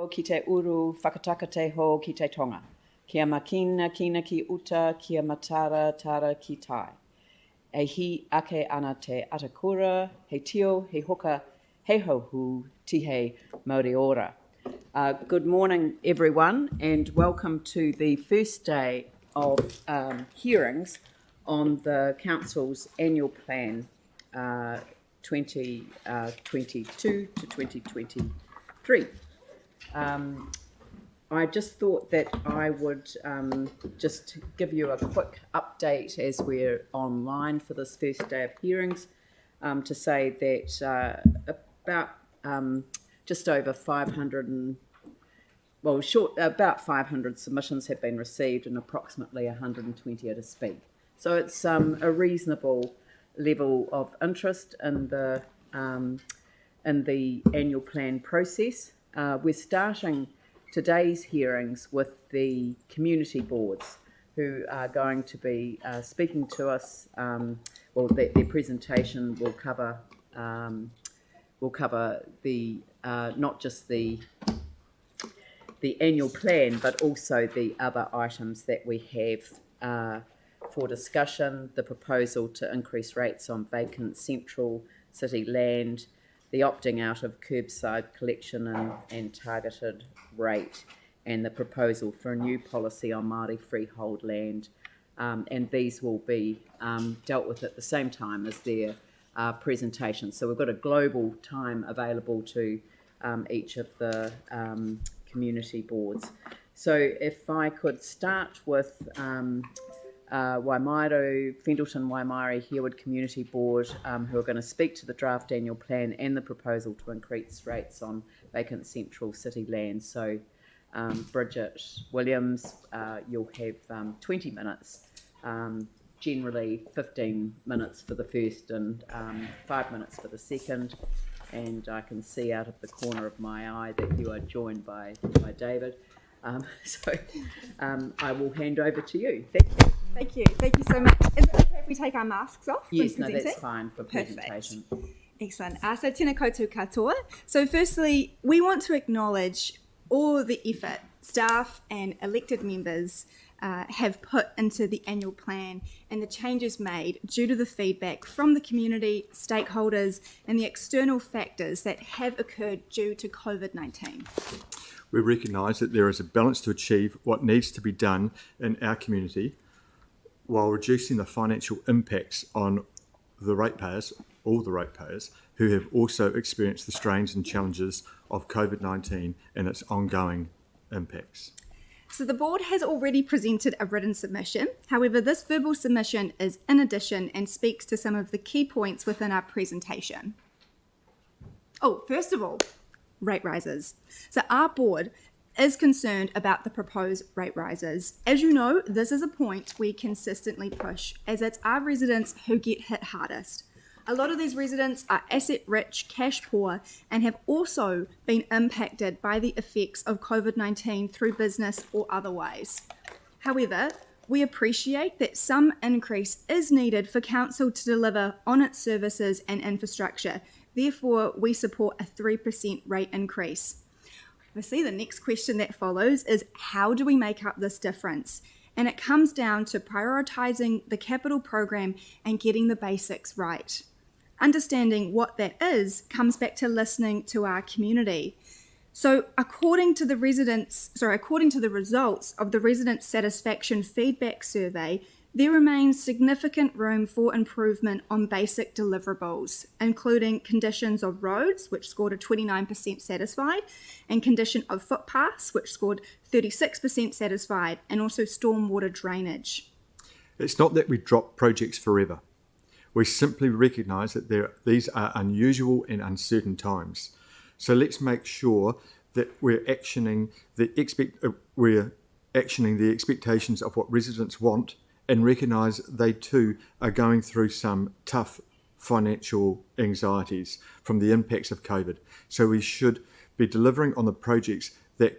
Ki te uru whakataka te ho ki te tonga. Kia makina kina ki uta, kia matara tara ki tai. E hi ake ana te atakura, he tio, he hoka, he hohu, ti he mauri ora. Good morning, everyone, and welcome to the first day of hearings on the Council's annual plan 2022 to 2023. I just thought that I would just give you a quick update as we're online for this first day of hearings to say that about just over 500 about 500 submissions have been received and approximately 120 are to speak. So it's a reasonable level of interest in the annual plan process. We're starting today's hearings with the community boards who are going to be speaking to us. Their presentation will cover the not just the annual plan, but also the other items that we have for discussion: the proposal to increase rates on vacant central city land, the opting out of curbside collection and targeted rate, and the proposal for a new policy on Māori freehold land. And these will be dealt with at the same time as their presentations. So we've got a global time available to each of the community boards. So if I could start with Waimairo, Pendleton, Waimairi, Hereward Community Board, who are going to speak to the draft annual plan and the proposal to increase rates on vacant central city land. So Bridget Williams, you'll have 20 minutes, generally 15 minutes for the first and 5 minutes for the second. And I can see out of the corner of my eye that you are joined by David. So I will hand over to you. Thank you so much. Is it okay if we take our masks off? Yes, no, that's fine for presentation. Excellent. So tēnā koutou katoa. So firstly, we want to acknowledge all the effort staff and elected members have put into the annual plan and the changes made due to the feedback from the community, stakeholders, and the external factors that have occurred due to COVID-19. We recognise that there is a balance to achieve what needs to be done in our community while reducing the financial impacts on the ratepayers, all the ratepayers, who have also experienced the strains and challenges of COVID-19 and its ongoing impacts. So the board has already presented a written submission. However, this verbal submission is in addition and speaks to some of the key points within our presentation. First of all, rate rises. So our board is concerned about the proposed rate rises. As you know, this is a point we consistently push, as it's our residents who get hit hardest. A lot of these residents are asset rich, cash poor, and have also been impacted by the effects of COVID-19 through business or otherwise. However, we appreciate that some increase is needed for council to deliver on its services and infrastructure. Therefore, we support a 3% rate increase. Obviously, the next question that follows is, how do we make up this difference? And it comes down to prioritising the capital program and getting the basics right. Understanding what that is comes back to listening to our community. So according to the results of the resident satisfaction feedback survey, there remains significant room for improvement on basic deliverables, including conditions of roads, which scored a 29% satisfied, and condition of footpaths, which scored 36% satisfied, and also stormwater drainage. It's not that we drop projects forever. We simply recognise that these are unusual and uncertain times. So let's make sure that we're actioning the expectations of what residents want, and recognise they too are going through some tough financial anxieties from the impacts of COVID. So we should be delivering on the projects that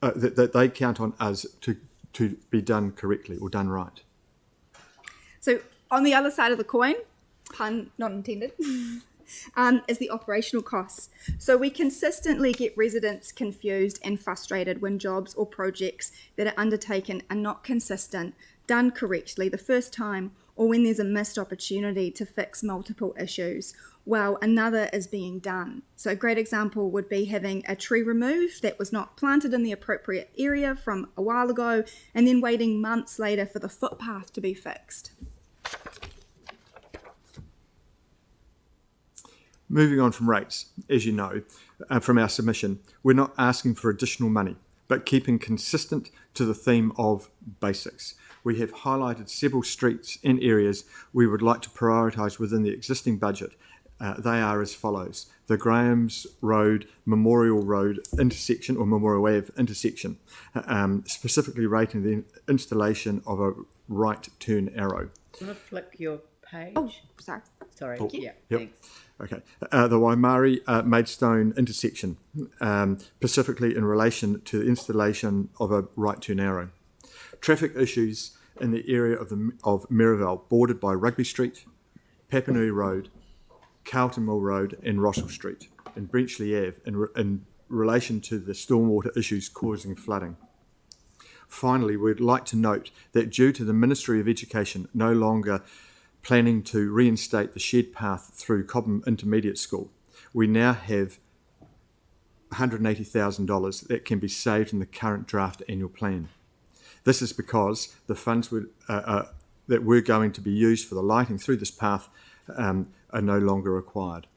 that they count on us to be done correctly or done right. So on the other side of the coin, pun not intended, is the operational costs. So we consistently get residents confused and frustrated when jobs or projects that are undertaken are not consistent, done correctly the first time, or when there's a missed opportunity to fix multiple issues while another is being done. So a great example would be having a tree removed that was not planted in the appropriate area from a while ago, and then waiting months later for the footpath to be fixed. Moving on from rates, as you know, from our submission, we're not asking for additional money, but keeping consistent to the theme of basics. We have highlighted several streets and areas we would like to prioritise within the existing budget. They are as follows: the Graham's Road, Memorial Road intersection, or Memorial Ave intersection, specifically rating the installation of a right turn arrow. Do you want to flip your page? Oh, sorry. Sorry. Oh, Yeah, yep. thanks. Okay. The Waimari Maidstone intersection, specifically in relation to the installation of a right turn arrow. Traffic issues in the area of Merivale, bordered by Rugby Street, Papanui Road, Carlton Mill Road and Rossall Street, and Brenchley Ave in relation to the stormwater issues causing flooding. Finally, we'd like to note that due to the Ministry of Education no longer planning to reinstate the shared path through Cobham Intermediate School, we now have $180,000 that can be saved in the current draft annual plan. This is because the funds that were going to be used for the lighting through this path are no longer required.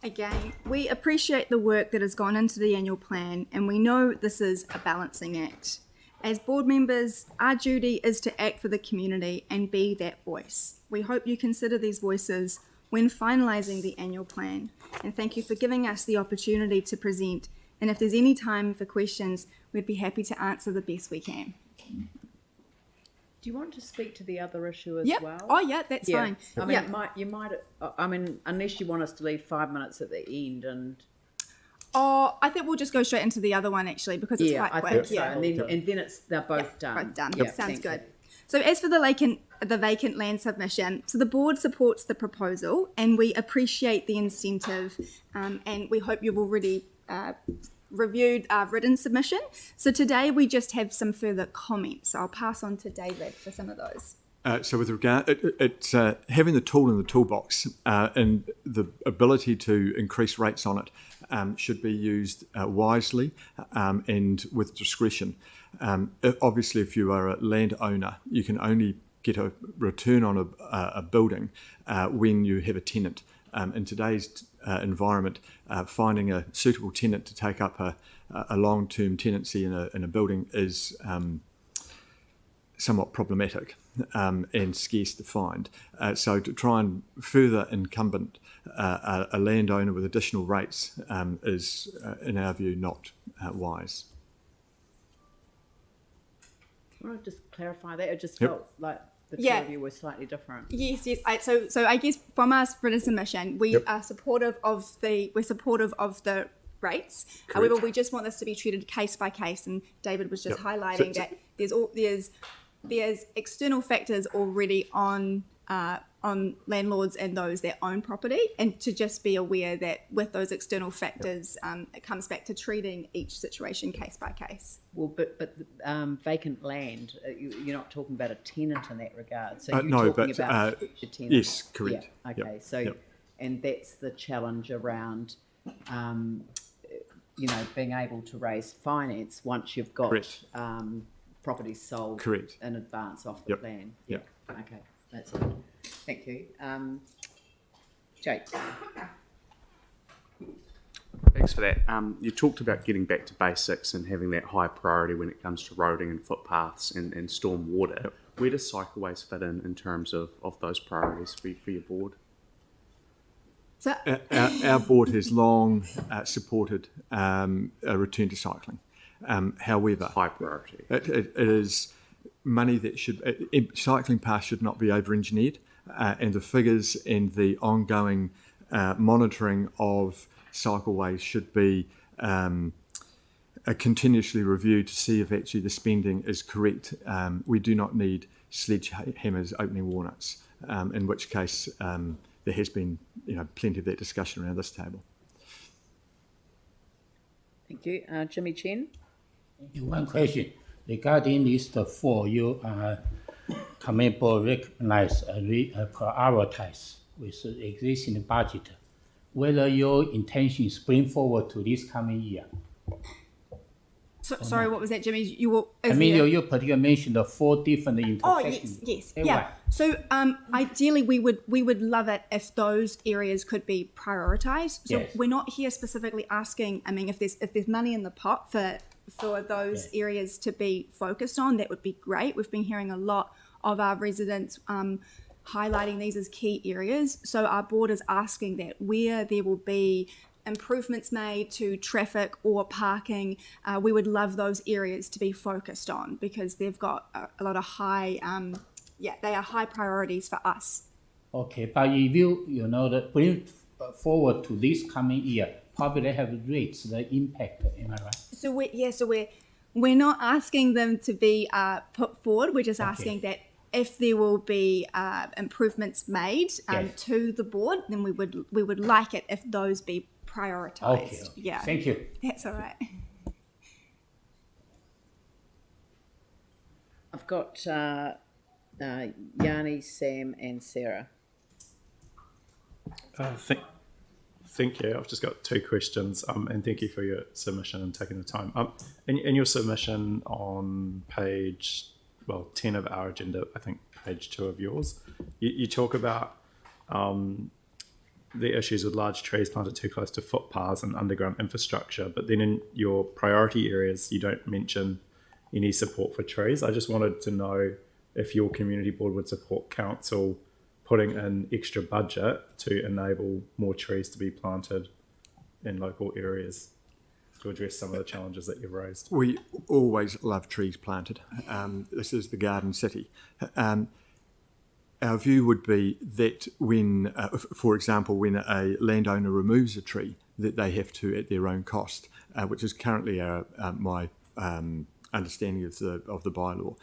Again, we appreciate the work that has gone into the annual plan, and we know this is a balancing act. As board members, our duty is to act for the community and be that voice. We hope you consider these voices when finalising the annual plan, and thank you for giving us the opportunity to present. And if there's any time for questions, we'd be happy to answer the best we can. Do you want to speak to the other issue as Yep. well? Oh, yeah, that's fine. I mean, Yeah. unless you want us to leave 5 minutes at the end and... Oh, I think we'll just go straight into the other one actually, because it's Yeah, quite I quick. think so. And then they're both done. Both done. Yeah, Sounds thank good. you. So as for the vacant land submission, so the board supports the proposal and we appreciate the incentive, and we hope you've already reviewed our written submission. So today we just have some further comments. So I'll pass on to David for some of those. So with regard, it's having the tool in the toolbox and the ability to increase rates on it should be used wisely and with discretion. Obviously, if you are a landowner, you can only get a return on a building when you have a tenant. In today's environment, finding a suitable tenant to take up a long-term tenancy in a building is somewhat problematic and scarce to find. So to try and further incumbent a landowner with additional rates is, in our view, not wise. I want to just clarify that. It just Yep. felt like the two Yeah. of you were slightly different. Yes. So I guess from our written submission, we Yep. are supportive of the rates. Correct. However, we just want this to be treated case by case. And David was just Yep. highlighting So- that there's external factors already on landlords and those that own property, and to just be aware that with those external factors, it comes back to treating each situation case by case. Well, but vacant land, you're not talking about a tenant in that regard. So you're No, talking but, about future tenants. yes, correct. Yeah, okay, Yep, so, yep. and that's the challenge around, being able to raise finance once you've got Correct. properties sold Correct. in advance off the Yep, plan. yep. Okay, that's good. Thank you. Jake. Thanks for that. You talked about getting back to basics and having that high priority when it comes to roading and footpaths and storm water. Yep. Where does cycleways fit in terms of those priorities for your board? So Our board has long supported a return to cycling. However, High priority. it is money that cycling paths should not be over-engineered, and the figures and the ongoing monitoring of cycleways should be continuously reviewed to see if actually the spending is correct. We do not need sledgehammers opening walnuts, in which case there has been plenty of that discussion around this table. Thank you. Jimmy Chen? One question regarding list 4, you commendable recognize and prioritize with the existing budget, whether your intention is bring forward to this coming year. Sorry, what was that, Jimmy? You particularly mentioned the 4 different Oh, intersections. yes, Right. yeah. So ideally, we would love it if those areas could be prioritised. So Yes. we're not here specifically asking. I mean, if there's money in the pot for those areas to be focused on, that would be great. We've been hearing a lot of our residents highlighting these as key areas. So our board is asking that where there will be improvements made to traffic or parking, we would love those areas to be focused on because they've got a lot of high, they are high priorities for us. Okay, but if you bring forward to this coming year, probably they have rates the impact. Am I right? So we're not asking them to be put forward. We're just asking that if there will be improvements made to the board, then we would like it if those be prioritised. Okay. Yeah. Thank you. That's all right. I've got Yanni, Sam and Sarah. Thank you. I've just got 2 questions, and thank you for your submission and taking the time. In your submission on page 10 of our agenda, I think page 2 of yours, you talk about the issues with large trees planted too close to footpaths and underground infrastructure, but then in your priority areas, you don't mention any support for trees. I just wanted to know if your community board would support council putting in extra budget to enable more trees to be planted in local areas to address some of the challenges that you've raised. We always love trees planted. This is the Garden City. Our view would be that when, for example, when a landowner removes a tree, that they have to at their own cost, which is currently my understanding of the bylaw,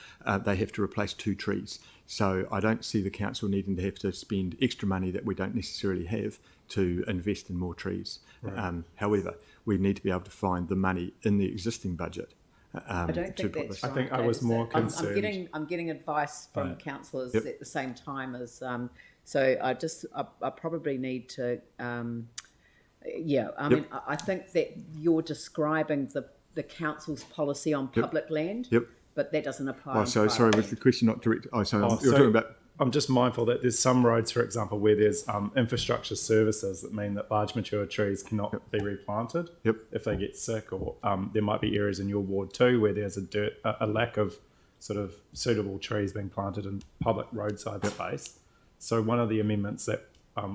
they have to replace 2 trees. So I don't see the council needing to have to spend extra money that we don't necessarily have to invest in more trees. Right. However, we need to be able to find the money in the existing budget. I don't think that's right. I think I was more concerned. I'm getting advice from councillors at the same time as so I probably need to I think that you're describing the council's policy on public land. But that doesn't apply. Oh, sorry, was the question not direct? You're talking about. I'm just mindful that there's some roads, for example, where there's infrastructure services that mean that large mature trees cannot be replanted if they get sick, or there might be areas in your ward too where there's a lack of sort of suitable trees being planted in public roadside space. So one of the amendments that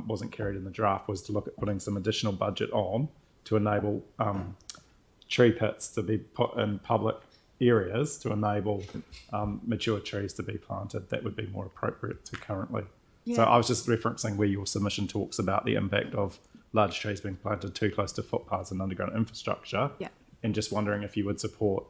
wasn't carried in the draft was to look at putting some additional budget on to enable tree pits to be put in public areas to enable mature trees to be planted. That would be more appropriate to currently. So I was just referencing where your submission talks about the impact of large trees being planted too close to footpaths and underground infrastructure, and just wondering if you would support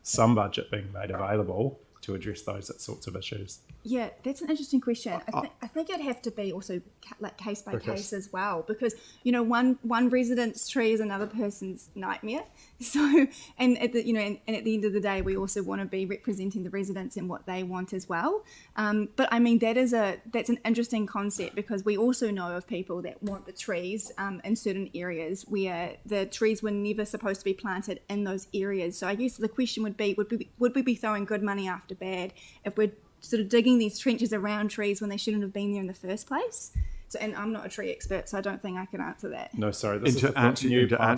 some budget being made available to address those sorts of issues. Yeah, that's an interesting question. I think it'd have to be also like case by case as well, because one resident's tree is another person's nightmare. So and at the at the end of the day, we also want to be representing the residents and what they want as well. But I mean that's an interesting concept, because we also know of people that want the trees in certain areas where the trees were never supposed to be planted in those areas. So I guess the question would be, would we be throwing good money after bad if we're sort of digging these trenches around trees when they shouldn't have been there in the first place? So, and I'm not a tree expert, so I don't think I can answer that. No, sorry. This is to answer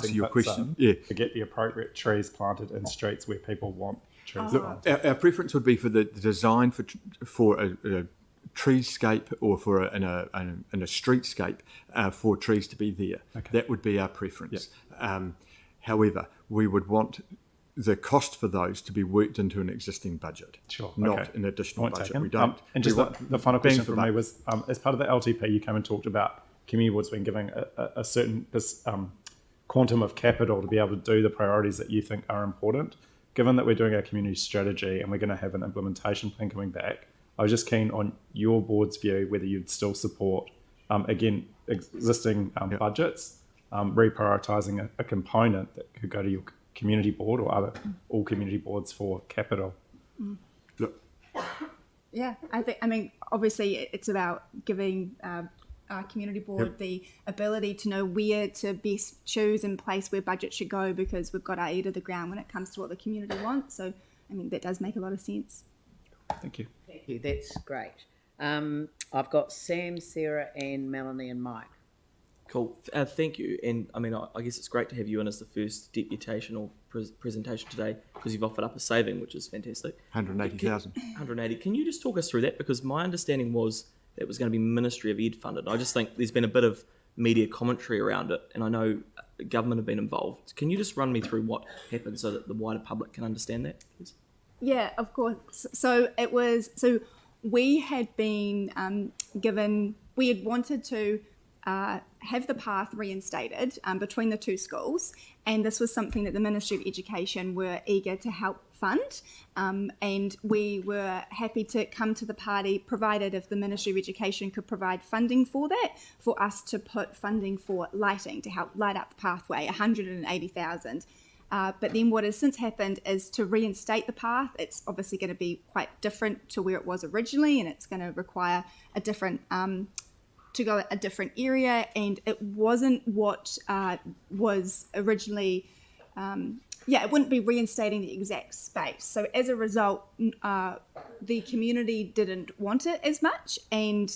your question, to get the appropriate trees planted in streets where people want trees planted. Our preference would be for the design for a treescape or for in a streetscape for trees to be there. Okay. That would be our preference. Yep. However, we would want the cost for those to be worked into an existing budget, not an additional budget. Taken. We don't. And just the final question for me was, as part of the LTP, you came and talked about community boards being given a certain quantum of capital to be able to do the priorities that you think are important. Given that we're doing our community strategy and we're going to have an implementation plan coming back, I was just keen on your board's view whether you'd still support again, existing budgets, reprioritising a component that could go to your community board or all community boards for capital. Look, Yeah, I mean, obviously it's about giving our community board the ability to know where to best choose and place where budget should go, because we've got our ear to the ground when it comes to what the community wants. So, I mean, that does make a lot of sense. Thank you. Thank you, that's great. I've got Sam, Sarah and Melanie and Mike. Cool. Thank you. And I mean, I guess it's great to have you in as the first deputation or presentation today, because you've offered up a saving, which is fantastic. 180,000. 180. Can you just talk us through that? Because my understanding was that it was going to be Ministry of Ed funded. I just think there's been a bit of media commentary around it, and I know government have been involved. Can you just run me through what happened so that the wider public can understand that, please? Yeah, of course. So we had been we had wanted to have the path reinstated between the two schools, and this was something that the Ministry of Education were eager to help fund, and we were happy to come to the party, provided if the Ministry of Education could provide funding for that, for us to put funding for lighting to help light up the pathway, 180,000. But then what has since happened is to reinstate the path. It's obviously going to be quite different to where it was originally, and it's going to require a different to go a different area, and it wasn't what was originally. It wouldn't be reinstating the exact space. So as a result, the community didn't want it as much, and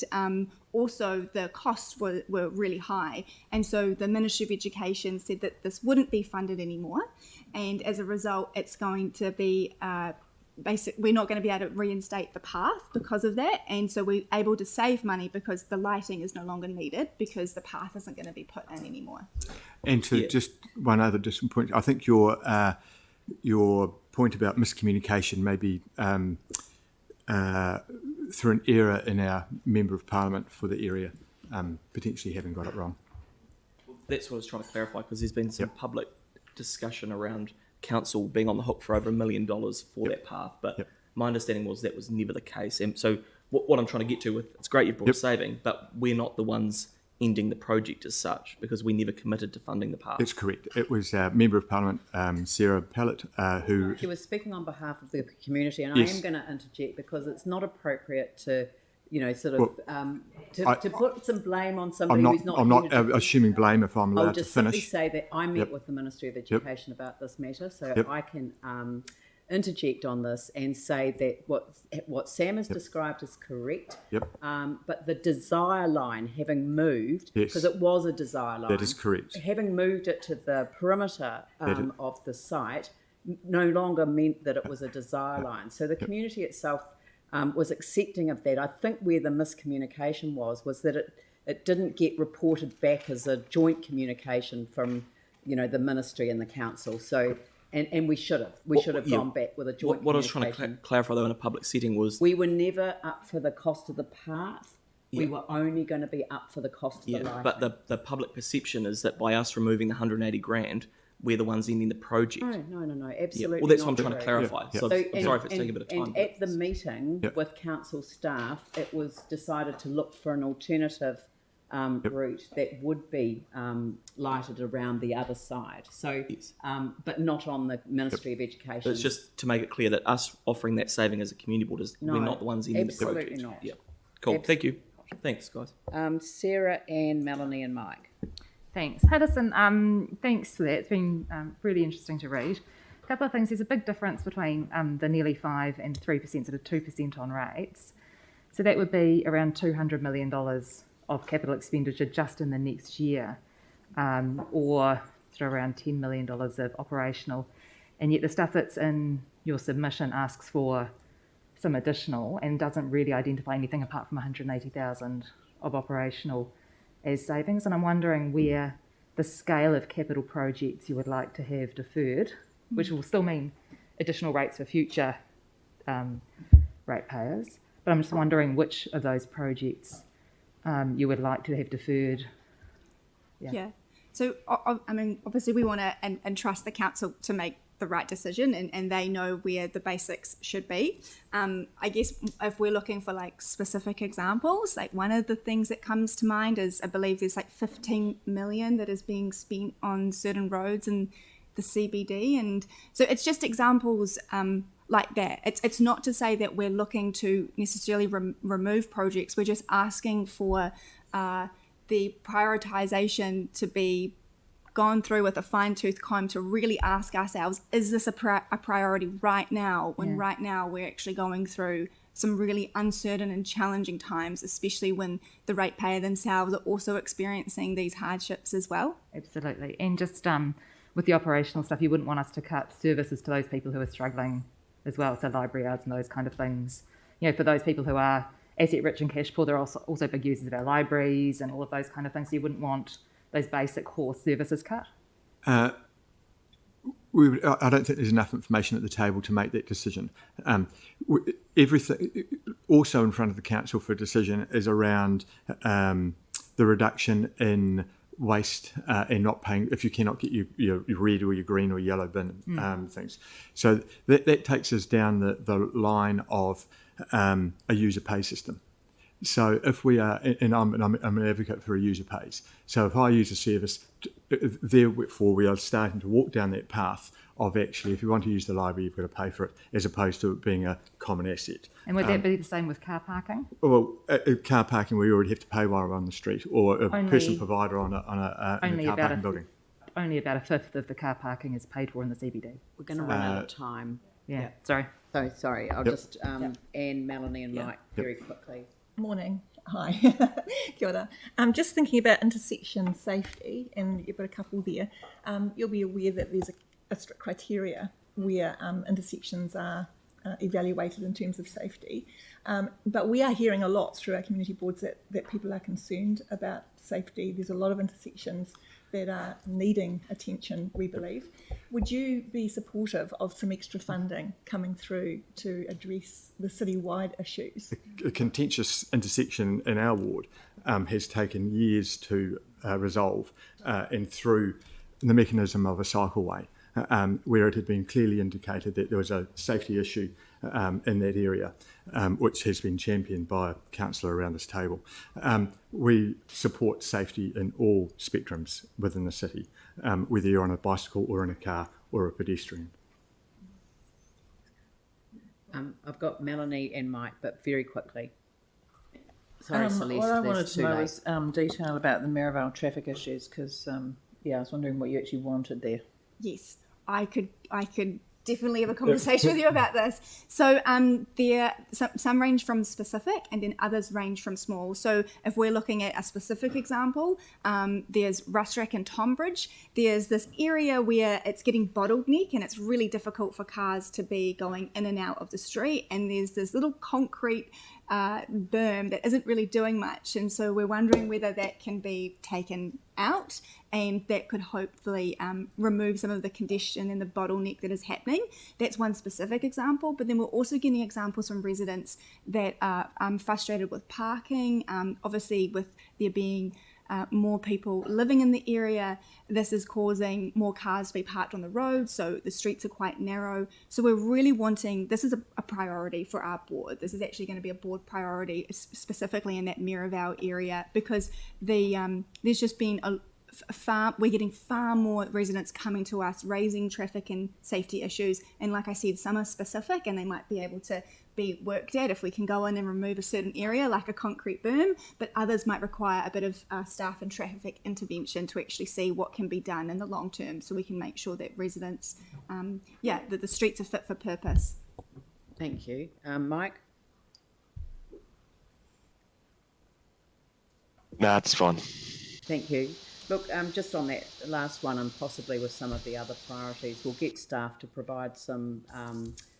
also the costs were really high. And so the Ministry of Education said that this wouldn't be funded anymore, and as a result, it's going to be we're not going to be able to reinstate the path because of that, and so we're able to save money because the lighting is no longer needed because the path isn't going to be put in anymore. And to just one other distant point, I think your point about miscommunication maybe through an error in our Member of Parliament for the area, potentially having got it wrong. That's what I was trying to clarify, because there's been some public discussion around council being on the hook for over $1 million for that path, but my understanding was that was never the case. And so what I'm trying to get to with, it's great you've brought a saving, but we're not the ones ending the project as such, because we never committed to funding the path. That's correct. It was Member of Parliament Sarah Pallett who... She was speaking on behalf of the community, and I am going to interject because it's not appropriate to, to put some blame on somebody who's not... I'm not assuming blame if I'm allowed to finish. I'll just simply say that I met with the Ministry of Education about this matter, so I can interject on this and say that what Sam has described is correct, but the desire line having moved, because it was a desire line... That is correct. Having moved it to the perimeter of the site no longer meant that it was a desire line. So the community itself was accepting of that. I think where the miscommunication was that it didn't get reported back as a joint communication from, the ministry and the council. So, and we should have gone back with a joint What I was communication. trying to clarify though in a public setting was... We were never up for the cost of the path. We were only going to be up for the cost of the lighting. But the public perception is that by us removing the 180 grand, we're the ones ending the project. No, absolutely. Well, that's what I'm not trying to true. clarify. So I'm sorry if it's taking a bit of time. And at the meeting with council staff, it was decided to look for an alternative route that would be lighted around the other side. So, but not on the Ministry of Education. But it's just to make it clear that us offering that saving as a community board is we're not the ones ending the project. Absolutely not. Yeah. Cool. Thank you. Thanks, guys. Sarah and Melanie and Mike. Thanks. Haddison, thanks for that. It's been really interesting to read. A couple of things. There's a big difference between the nearly 5 and 3%, sort of 2% on rates. So that would be around $200 million of capital expenditure just in the next year, or sort of around $10 million of operational. And yet the stuff that's in your submission asks for some additional and doesn't really identify anything apart from 180,000 of operational as savings. And I'm wondering where the scale of capital projects you would like to have deferred, which will still mean additional rates for future ratepayers. But I'm just wondering which of those projects you would like to have deferred. Yeah. So, I mean, obviously we want to and trust the council to make the right decision, and they know where the basics should be. I guess if we're looking for like specific examples, like one of the things that comes to mind is I believe there's like 15 million that is being spent on certain roads in the CBD, and so it's just examples like that. It's not to say that we're looking to necessarily remove projects. We're just asking for the prioritization to be gone through with a fine-tooth comb to really ask ourselves, is this a priority right now, when right now we're actually going through some really uncertain and challenging times, especially when the ratepayer themselves are also experiencing these hardships as well. Absolutely. And just with the operational stuff, you wouldn't want us to cut services to those people who are struggling as well, so library yards and those kind of things. You know, for those people who are asset rich and cash poor, they're also big users of our libraries and all of those kind of things. So you wouldn't want those basic core services cut. I don't think there's enough information at the table to make that decision. Everything also in front of the council for a decision is around the reduction in waste and not paying if you cannot get your red or your green or yellow bin things. So that takes us down the line of a user pay system. So if we are, and I'm an advocate for a user pays. So if I use a service, therefore we are starting to walk down that path of actually, if you want to use the library, you've got to pay for it, as opposed to it being a common asset. And would that be the same with car parking? Well, car parking we already have to pay while we're on the street, or a personal provider in a car parking building. Only about a fifth of the car parking is paid for in the CBD. We're going to run out of time. Yeah. Sorry. So sorry, I'll just Anne, Melanie and Mike very quickly. Morning. Hi. Kia ora. Just thinking about intersection safety, and you've got a couple there. You'll be aware that there's a strict criteria where intersections are evaluated in terms of safety. But we are hearing a lot through our community boards that people are concerned about safety. There's a lot of intersections that are needing attention, we believe. Would you be supportive of some extra funding coming through to address the citywide issues? A contentious intersection in our ward has taken years to resolve, and through the mechanism of a cycleway, where it had been clearly indicated that there was a safety issue in that area, which has been championed by a councillor around this table. We support safety in all spectrums within the city, whether you're on a bicycle or in a car or a pedestrian. I've got Melanie and Mike, but very quickly. Sorry, Celeste. What I wanted to know was detail about the Merivale traffic issues, because I was wondering what you actually wanted there. Yes, I could definitely have a conversation with you about this. So there some range from specific, and then others range from small. So if we're looking at a specific example, there's Rustrack and Tonbridge. There's this area where it's getting bottleneck and it's really difficult for cars to be going in and out of the street, and there's this little concrete berm that isn't really doing much, and so we're wondering whether that can be taken out, and that could hopefully remove some of the congestion and the bottleneck that is happening. That's one specific example, but then we're also getting examples from residents that are frustrated with parking. Obviously, with there being more people living in the area, this is causing more cars to be parked on the road, so the streets are quite narrow. So we're really wanting, this is a priority for our board. This is actually going to be a board priority, specifically in that Merivale area, because there's just been we're getting far more residents coming to us raising traffic and safety issues, and like I said, some are specific and they might be able to be worked at if we can go in and remove a certain area like a concrete berm, but others might require a bit of staff and traffic intervention to actually see what can be done in the long term, so we can make sure that residents that the streets are fit for purpose. Thank you. Mike? No, it's fine. Thank you. Look, just on that last one, and possibly with some of the other priorities, we'll get staff to provide some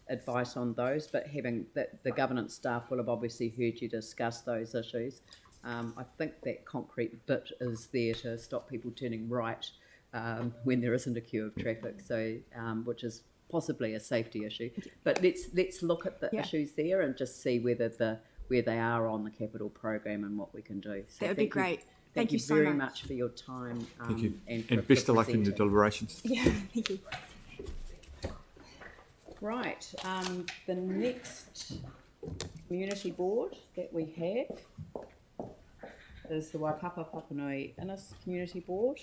advice on those, but having that, the governance staff will have obviously heard you discuss those issues. I think that concrete bit is there to stop people turning right when there isn't a queue of traffic, so which is possibly a safety issue. But let's look at the issues there and just see where they are on the capital program and what we can do. So that would be great. Thank you so very much for your time. Thank you. And best of luck in the deliberations. Yeah, thank you. Right, the next community board that we have is the Waipapa Papanui Innis Community Board.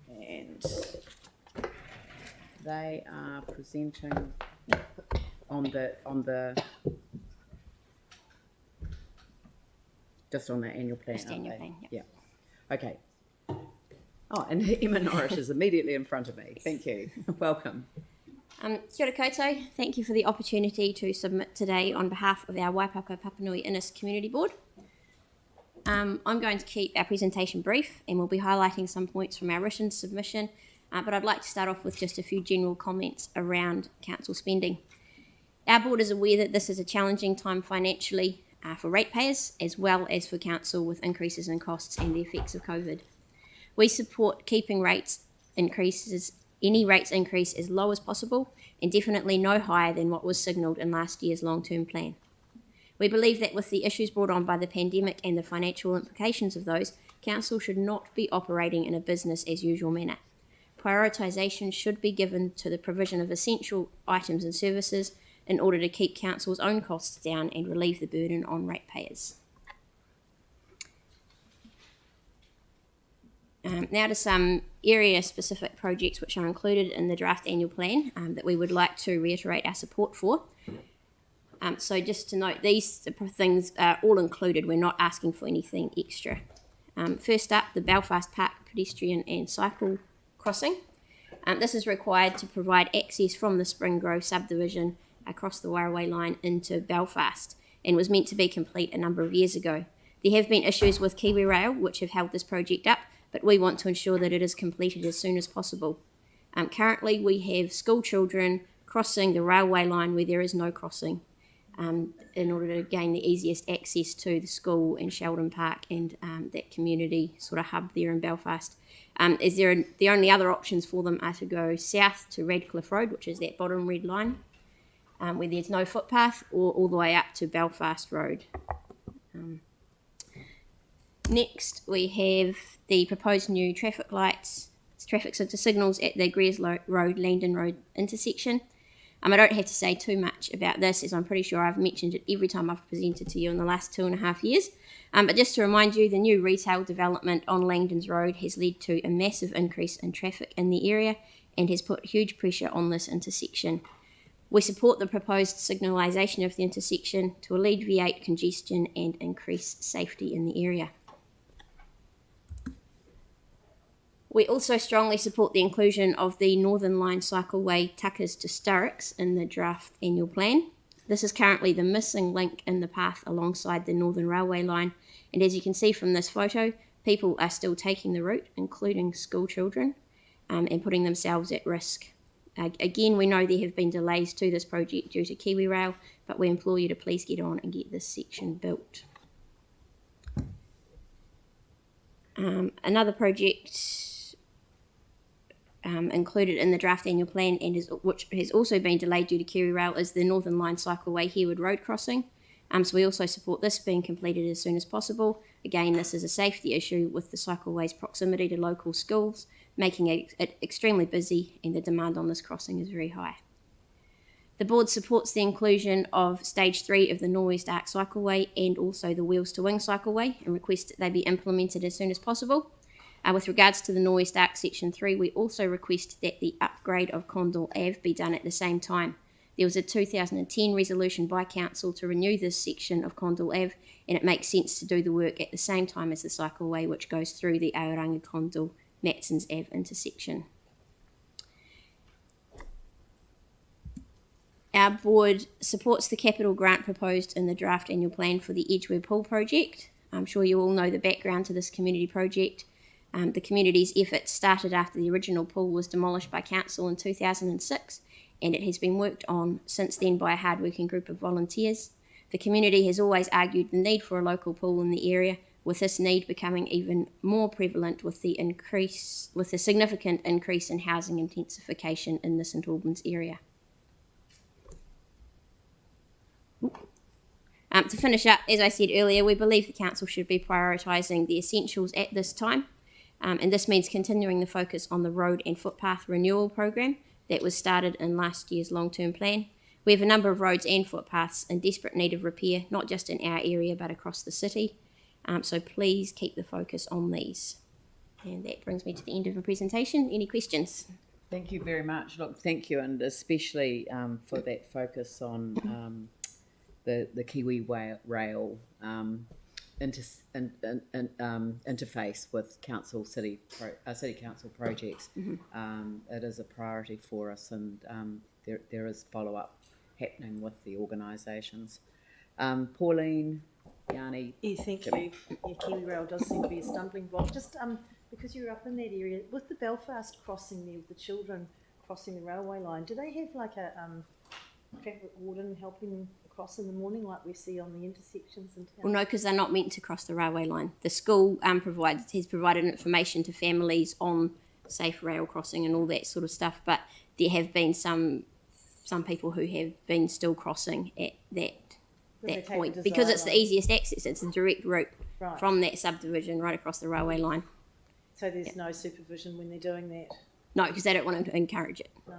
And they are presenting on the just on the annual plan. Just annual plan, yeah. Okay. Oh, and Emma Norris is immediately in front of me. Thank you. Welcome. Kia ora koutou. Thank you for the opportunity to submit today on behalf of our Waipapa Papanui Innis Community Board. I'm going to keep our presentation brief and we'll be highlighting some points from our written submission, but I'd like to start off with just a few general comments around council spending. Our board is aware that this is a challenging time financially for ratepayers as well as for council with increases in costs and the effects of COVID. We support keeping any rates increase as low as possible and definitely no higher than what was signalled in last year's long-term plan. We believe that with the issues brought on by the pandemic and the financial implications of those, council should not be operating in a business as usual manner. Prioritisation should be given to the provision of essential items and services in order to keep council's own costs down and relieve the burden on ratepayers. Now to some area-specific projects which are included in the draft annual plan that we would like to reiterate our support for. So just to note, these things are all included. We're not asking for anything extra. First up, the Belfast Park pedestrian and cycle crossing. This is required to provide access from the Spring Grove subdivision across the Waraway line into Belfast and was meant to be complete a number of years ago. There have been issues with Kiwi Rail which have held this project up, but we want to ensure that it is completed as soon as possible. Currently, we have school children crossing the railway line where there is no crossing in order to gain the easiest access to the school in Sheldon Park and that community sort of hub there in Belfast. The only other options for them are to go south to Radcliffe Road, which is that bottom red line, where there's no footpath, or all the way up to Belfast Road. Next, we have the proposed new traffic signals at the Greers Road, Landon Road intersection. I don't have to say too much about this, as I'm pretty sure I've mentioned it every time I've presented to you in the last 2.5 years. But just to remind you, the new retail development on Langdons Road has led to a massive increase in traffic in the area and has put huge pressure on this intersection. We support the proposed signalisation of the intersection to alleviate congestion and increase safety in the area. We also strongly support the inclusion of the Northern Line cycleway Tuckers to Sturrocks in the draft annual plan. This is currently the missing link in the path alongside the Northern Railway line, and as you can see from this photo, people are still taking the route, including school children, and putting themselves at risk. Again, we know there have been delays to this project due to Kiwi Rail, but we implore you to please get on and get this section built. Another project included in the draft annual plan which has also been delayed due to Kiwi Rail is the Northern Line cycleway Herwood Road crossing. So we also support this being completed as soon as possible. Again, this is a safety issue with the cycleway's proximity to local schools, making it extremely busy, and the demand on this crossing is very high. The board supports the inclusion of stage 3 of the Norwest Arc cycleway and also the Wheels to Wing cycleway, and request that they be implemented as soon as possible. With regards to the Norwest Arc Section 3, we also request that the upgrade of Condell Ave be done at the same time. There was a 2010 resolution by Council to renew this section of Condell Ave, and it makes sense to do the work at the same time as the cycleway which goes through the Aoranga Condell Matsons Ave intersection. Our board supports the capital grant proposed in the draft annual plan for the Edgeware Pool project. I'm sure you all know the background to this community project. The community's efforts started after the original pool was demolished by council in 2006, and it has been worked on since then by a hard-working group of volunteers. The community has always argued the need for a local pool in the area, with this need becoming even more prevalent with the significant increase in housing intensification in the St Albans area. To finish up, as I said earlier, we believe the council should be prioritising the essentials at this time. And this means continuing the focus on the road and footpath renewal program, that was started in last year's long-term plan. We have a number of roads and footpaths in desperate need of repair, not just in our area but across the city. So please keep the focus on these. And that brings me to the end of the presentation. Any questions? Thank you very much. Look, thank you, and especially for that focus on the Kiwi Rail interface with city council projects. It is a priority for us, and there is follow-up happening with the organisations. Pauline, Yanni. Yeah, thank you. Yeah, Kiwi Rail does seem to be a stumbling block. Just because you're up in that area, with the Belfast crossing there, with the children crossing the railway line, do they have like a traffic warden helping them across in the morning like we see on the intersections in town? Well, no, because they're not meant to cross the railway line. The school has provided information to families on safe rail crossing and all that sort of stuff, but there have been some people who have been still crossing at that point because it's the easiest access. It's a direct route from that subdivision right across the railway line. So there's no supervision when they're doing that? No, because they don't want to encourage it. No.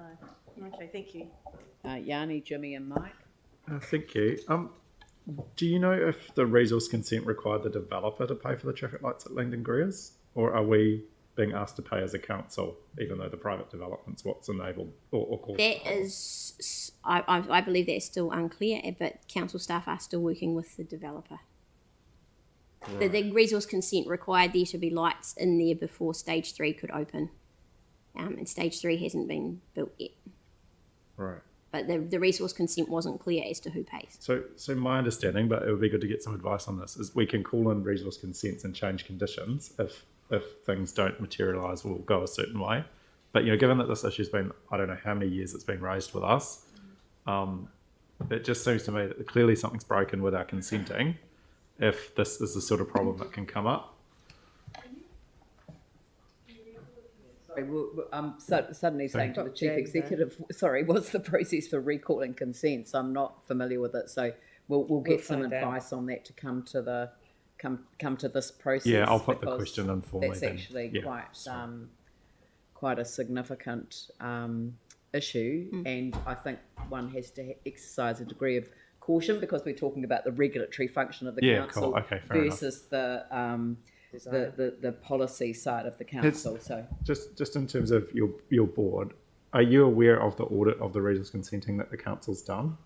Okay, thank you. Yanni, Jimmy and Mike. Thank you. Do you know if the resource consent required the developer to pay for the traffic lights at Langdon Greers, or are we being asked to pay as a council, even though the private development's what's enabled or caused? That is, I believe that's still unclear, but council staff are still working with the developer. Right. The resource consent required there to be lights in there before stage 3 could open, and stage 3 hasn't been built yet. Right. But the resource consent wasn't clear as to who pays. So my understanding, but it would be good to get some advice on this, is we can call in resource consents and change conditions if things don't materialise or go a certain way. But, given that this issue's been, I don't know how many years it's been raised with us, it just seems to me that clearly something's broken with our consenting if this is the sort of problem that can come up. Sorry, suddenly saying to the chief executive, what's the process for recalling consents? I'm not familiar with it, so we'll get some advice on that to come to this process. Yeah, I'll put the question in for me. That's actually quite a significant issue, and I think one has to exercise a degree of caution because we're talking about the regulatory function of the council versus the policy side of the council. So just in terms of your board, are you aware of the audit of the resource consenting that the council's done?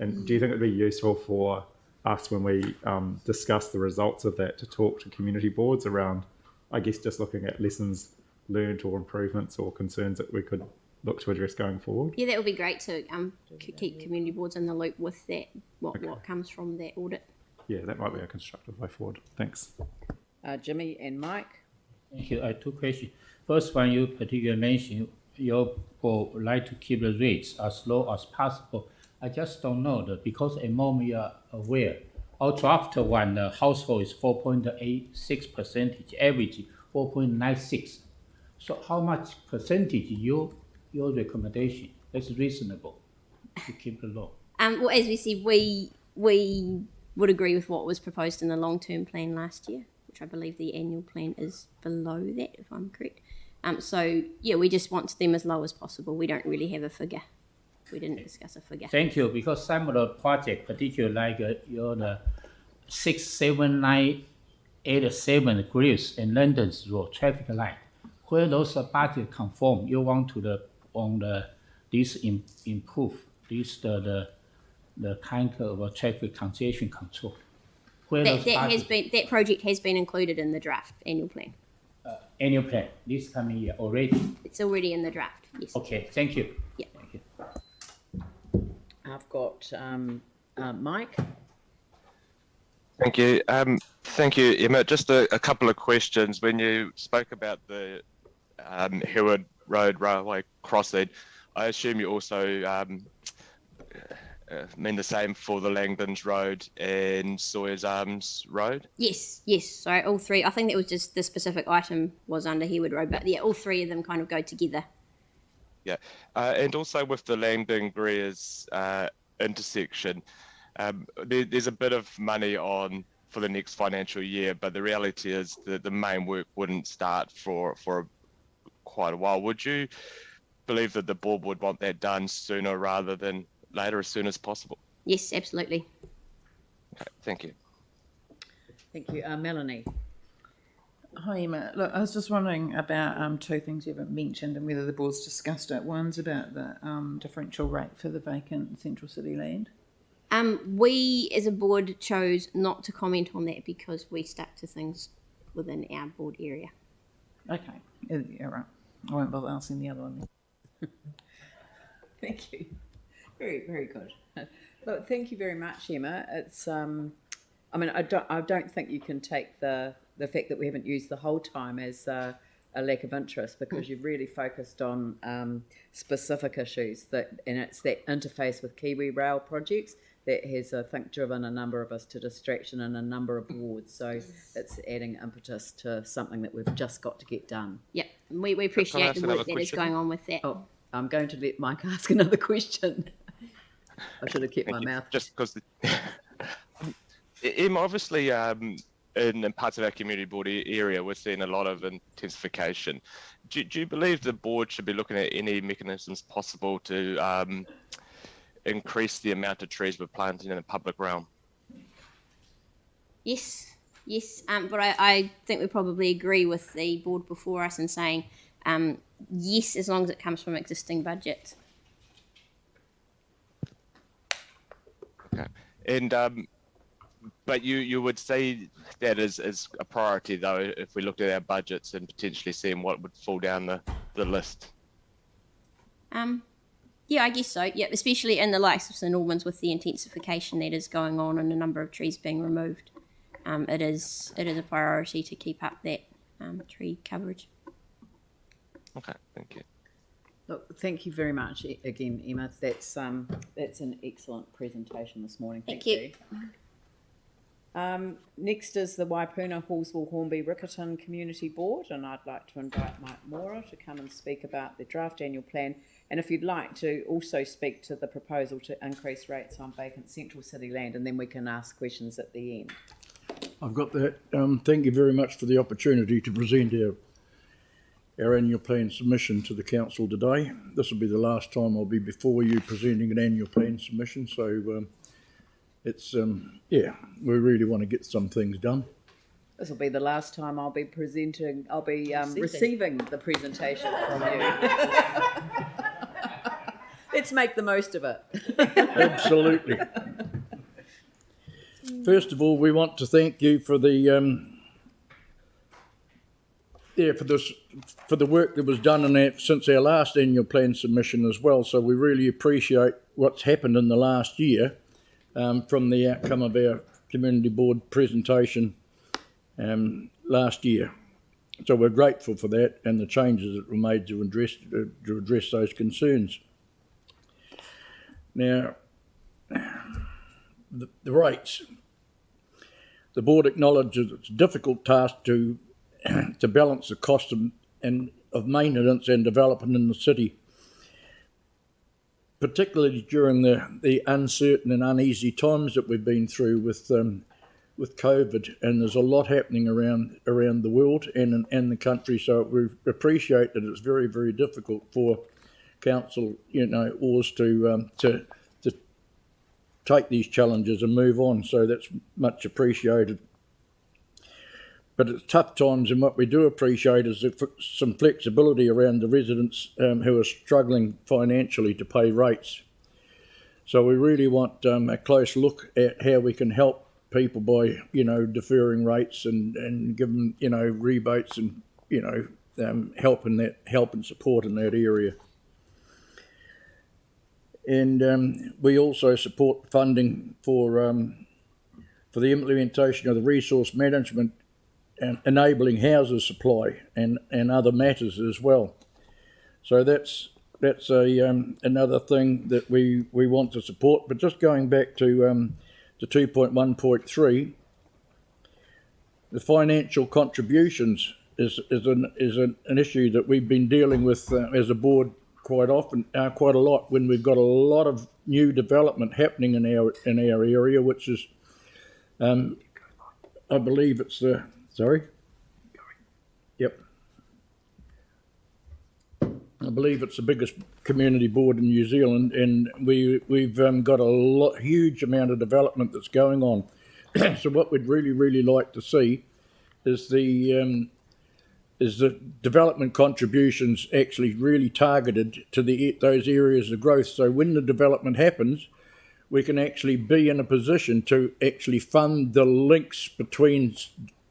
And do you think it would be useful for us when we discuss the results of that to talk to community boards around, I guess, just looking at lessons learned or improvements or concerns that we could look to address going forward? Yeah, that would be great to keep community boards in the loop with that, what comes from that audit. Yeah, that might be a constructive way forward. Thanks. Jimmy and Mike. Thank you. I have 2 questions. First one, you particularly mentioned your board would like to keep the rates as low as possible. I just don't know that because at the moment you are aware, our draft one, the household is 4.86%, average 4.96. So how much percentage your recommendation? That's reasonable to keep it low. Well, as we said, we would agree with what was proposed in the long-term plan last year, which I believe the annual plan is below that, if I'm correct. So, yeah, we just want them as low as possible. We don't really have a figure. We didn't discuss a figure. Thank you, because some of the project, particularly like the 67987 Greece and London's road traffic light, where those budget conform, you want to improve the kind of traffic congestion control. That project has been included in the draft annual plan. Annual plan, this coming year already? It's already in the draft, yes. Okay, thank you. Yeah. Thank you. I've got Mike. Thank you. Thank you, Emma. Just a couple of questions. When you spoke about the Herwood Road railway crossing, I assume you also mean the same for the Langdons Road and Sawyer's Arms Road? Yes. Sorry, all 3. I think that was just the specific item was under Herwood Road, but yeah, all 3 of them kind of go together. Yeah, and also with the Langdon Greers intersection, there's a bit of money on for the next financial year, but the reality is that the main work wouldn't start for quite a while. Would you believe that the board would want that done sooner rather than later, as soon as possible? Yes, absolutely. Okay, thank you. Thank you. Melanie? Hi, Emma. Look, I was just wondering about two things you haven't mentioned and whether the board's discussed it. One's about the differential rate for the vacant central city land. We as a board chose not to comment on that because we stuck to things within our board area. Okay, yeah, right. I won't bother asking the other one then. Thank you. Very, very good. Look, thank you very much, Emma. It's, I mean, I don't think you can take the fact that we haven't used the whole time as a lack of interest, because you've really focused on specific issues and it's that interface with Kiwi Rail projects that has, I think, driven a number of us to distraction in a number of wards. So it's adding impetus to something that we've just got to get done. Yep, we appreciate the work that is going on with that. Oh, I'm going to let Mike ask another question. I should have kept my mouth. Just because, obviously, in parts of our community board area, we're seeing a lot of intensification. Do you believe the board should be looking at any mechanisms possible to increase the amount of trees we're planting in the public realm? Yes, but I think we probably agree with the board before us in saying yes, as long as it comes from existing budget. Okay, and but you would say that is a priority, though, if we looked at our budgets and potentially seeing what would fall down the list? Yeah, I guess so. Yeah, especially in the likes of St Albans with the intensification that is going on and a number of trees being removed. It is a priority to keep up that tree coverage. Okay, thank you. Look, thank you very much again, Emma. That's an excellent presentation this morning. Thank you. Next is the Waipuna, Hallsville, Hornby, Riccarton Community Board, and I'd like to invite Mike Mora to come and speak about the draft annual plan, and if you'd like to also speak to the proposal to increase rates on vacant central city land, and then we can ask questions at the end. I've got that. Thank you very much for the opportunity to present our annual plan submission to the council today. This will be the last time I'll be before you presenting an annual plan submission, so it's yeah, we really want to get some things done. This will be the last time I'll be presenting. I'll be receiving the presentation from you. Let's make the most of it. Absolutely. First of all, we want to thank you for the for the work that was done in that since our last annual plan submission as well. So we really appreciate what's happened in the last year from the outcome of our community board presentation last year. So we're grateful for that and the changes that were made to address those concerns. Now, the rates. The board acknowledges it's a difficult task to balance the cost of maintenance and development in the city, particularly during the uncertain and uneasy times that we've been through with COVID, and there's a lot happening around the world and the country. So we appreciate that it's very, very difficult for council, oars to take these challenges and move on. So that's much appreciated. But it's tough times, and what we do appreciate is some flexibility around the residents who are struggling financially to pay rates. So we really want a close look at how we can help people by, deferring rates and give them, rebates and, help and support in that area. And we also support funding for the implementation of the resource management and enabling houses supply and other matters as well. So that's another thing that we want to support. But just going back to 2.1.3, the financial contributions is an issue that we've been dealing with as a board quite a lot when we've got a lot of new development happening in our area, which is, I believe it's the. Sorry? Yep. I believe it's the biggest community board in New Zealand, and we've got a huge amount of development that's going on. So what we'd really like to see is the development contributions actually really targeted to those areas of growth. So when the development happens, we can actually be in a position to actually fund the links between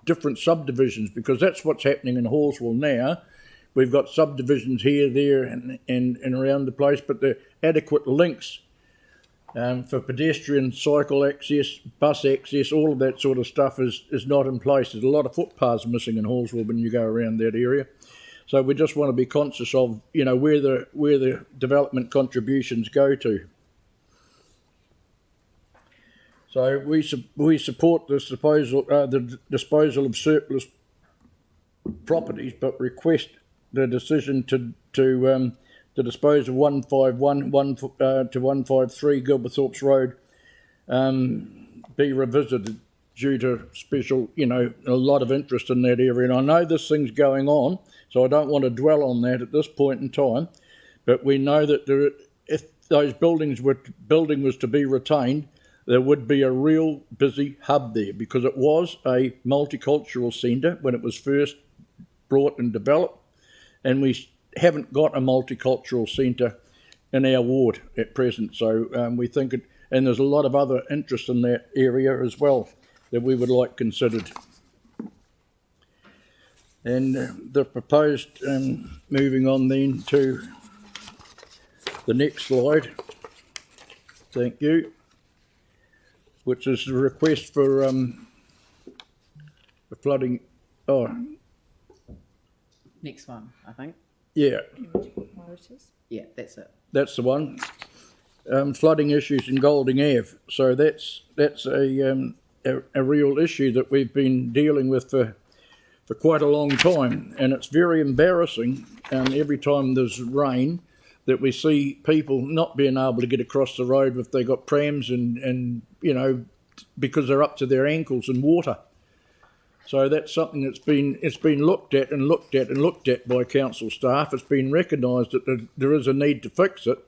different subdivisions, because that's what's happening in Hallsville now. We've got subdivisions here, there, and around the place, but the adequate links for pedestrian, cycle access, bus access, all of that sort of stuff is not in place. There's a lot of footpaths missing in Hallsville when you go around that area. So we just want to be conscious of, where the development contributions go to. So we support the disposal of surplus properties, but request the decision to dispose of 151 to 153 Gilberthorpe's Road be revisited due to special, a lot of interest in that area. And I know this thing's going on, so I don't want to dwell on that at this point in time. But we know that if those building was to be retained, there would be a real busy hub there, because it was a multicultural centre when it was first brought and developed. And we haven't got a multicultural centre in our ward at present. So we think and there's a lot of other interest in that area as well that we would like considered. And the proposed, moving on then to the next slide, thank you, which is the request for the flooding, Next one, I think. yeah, Yeah, that's it. that's the one. Flooding issues in Golding Ave. So that's a real issue that we've been dealing with for quite a long time, and it's very embarrassing every time there's rain that we see people not being able to get across the road if they got prams and because they're up to their ankles in water. So that's something that's been looked at by council staff. It's been recognised that there is a need to fix it,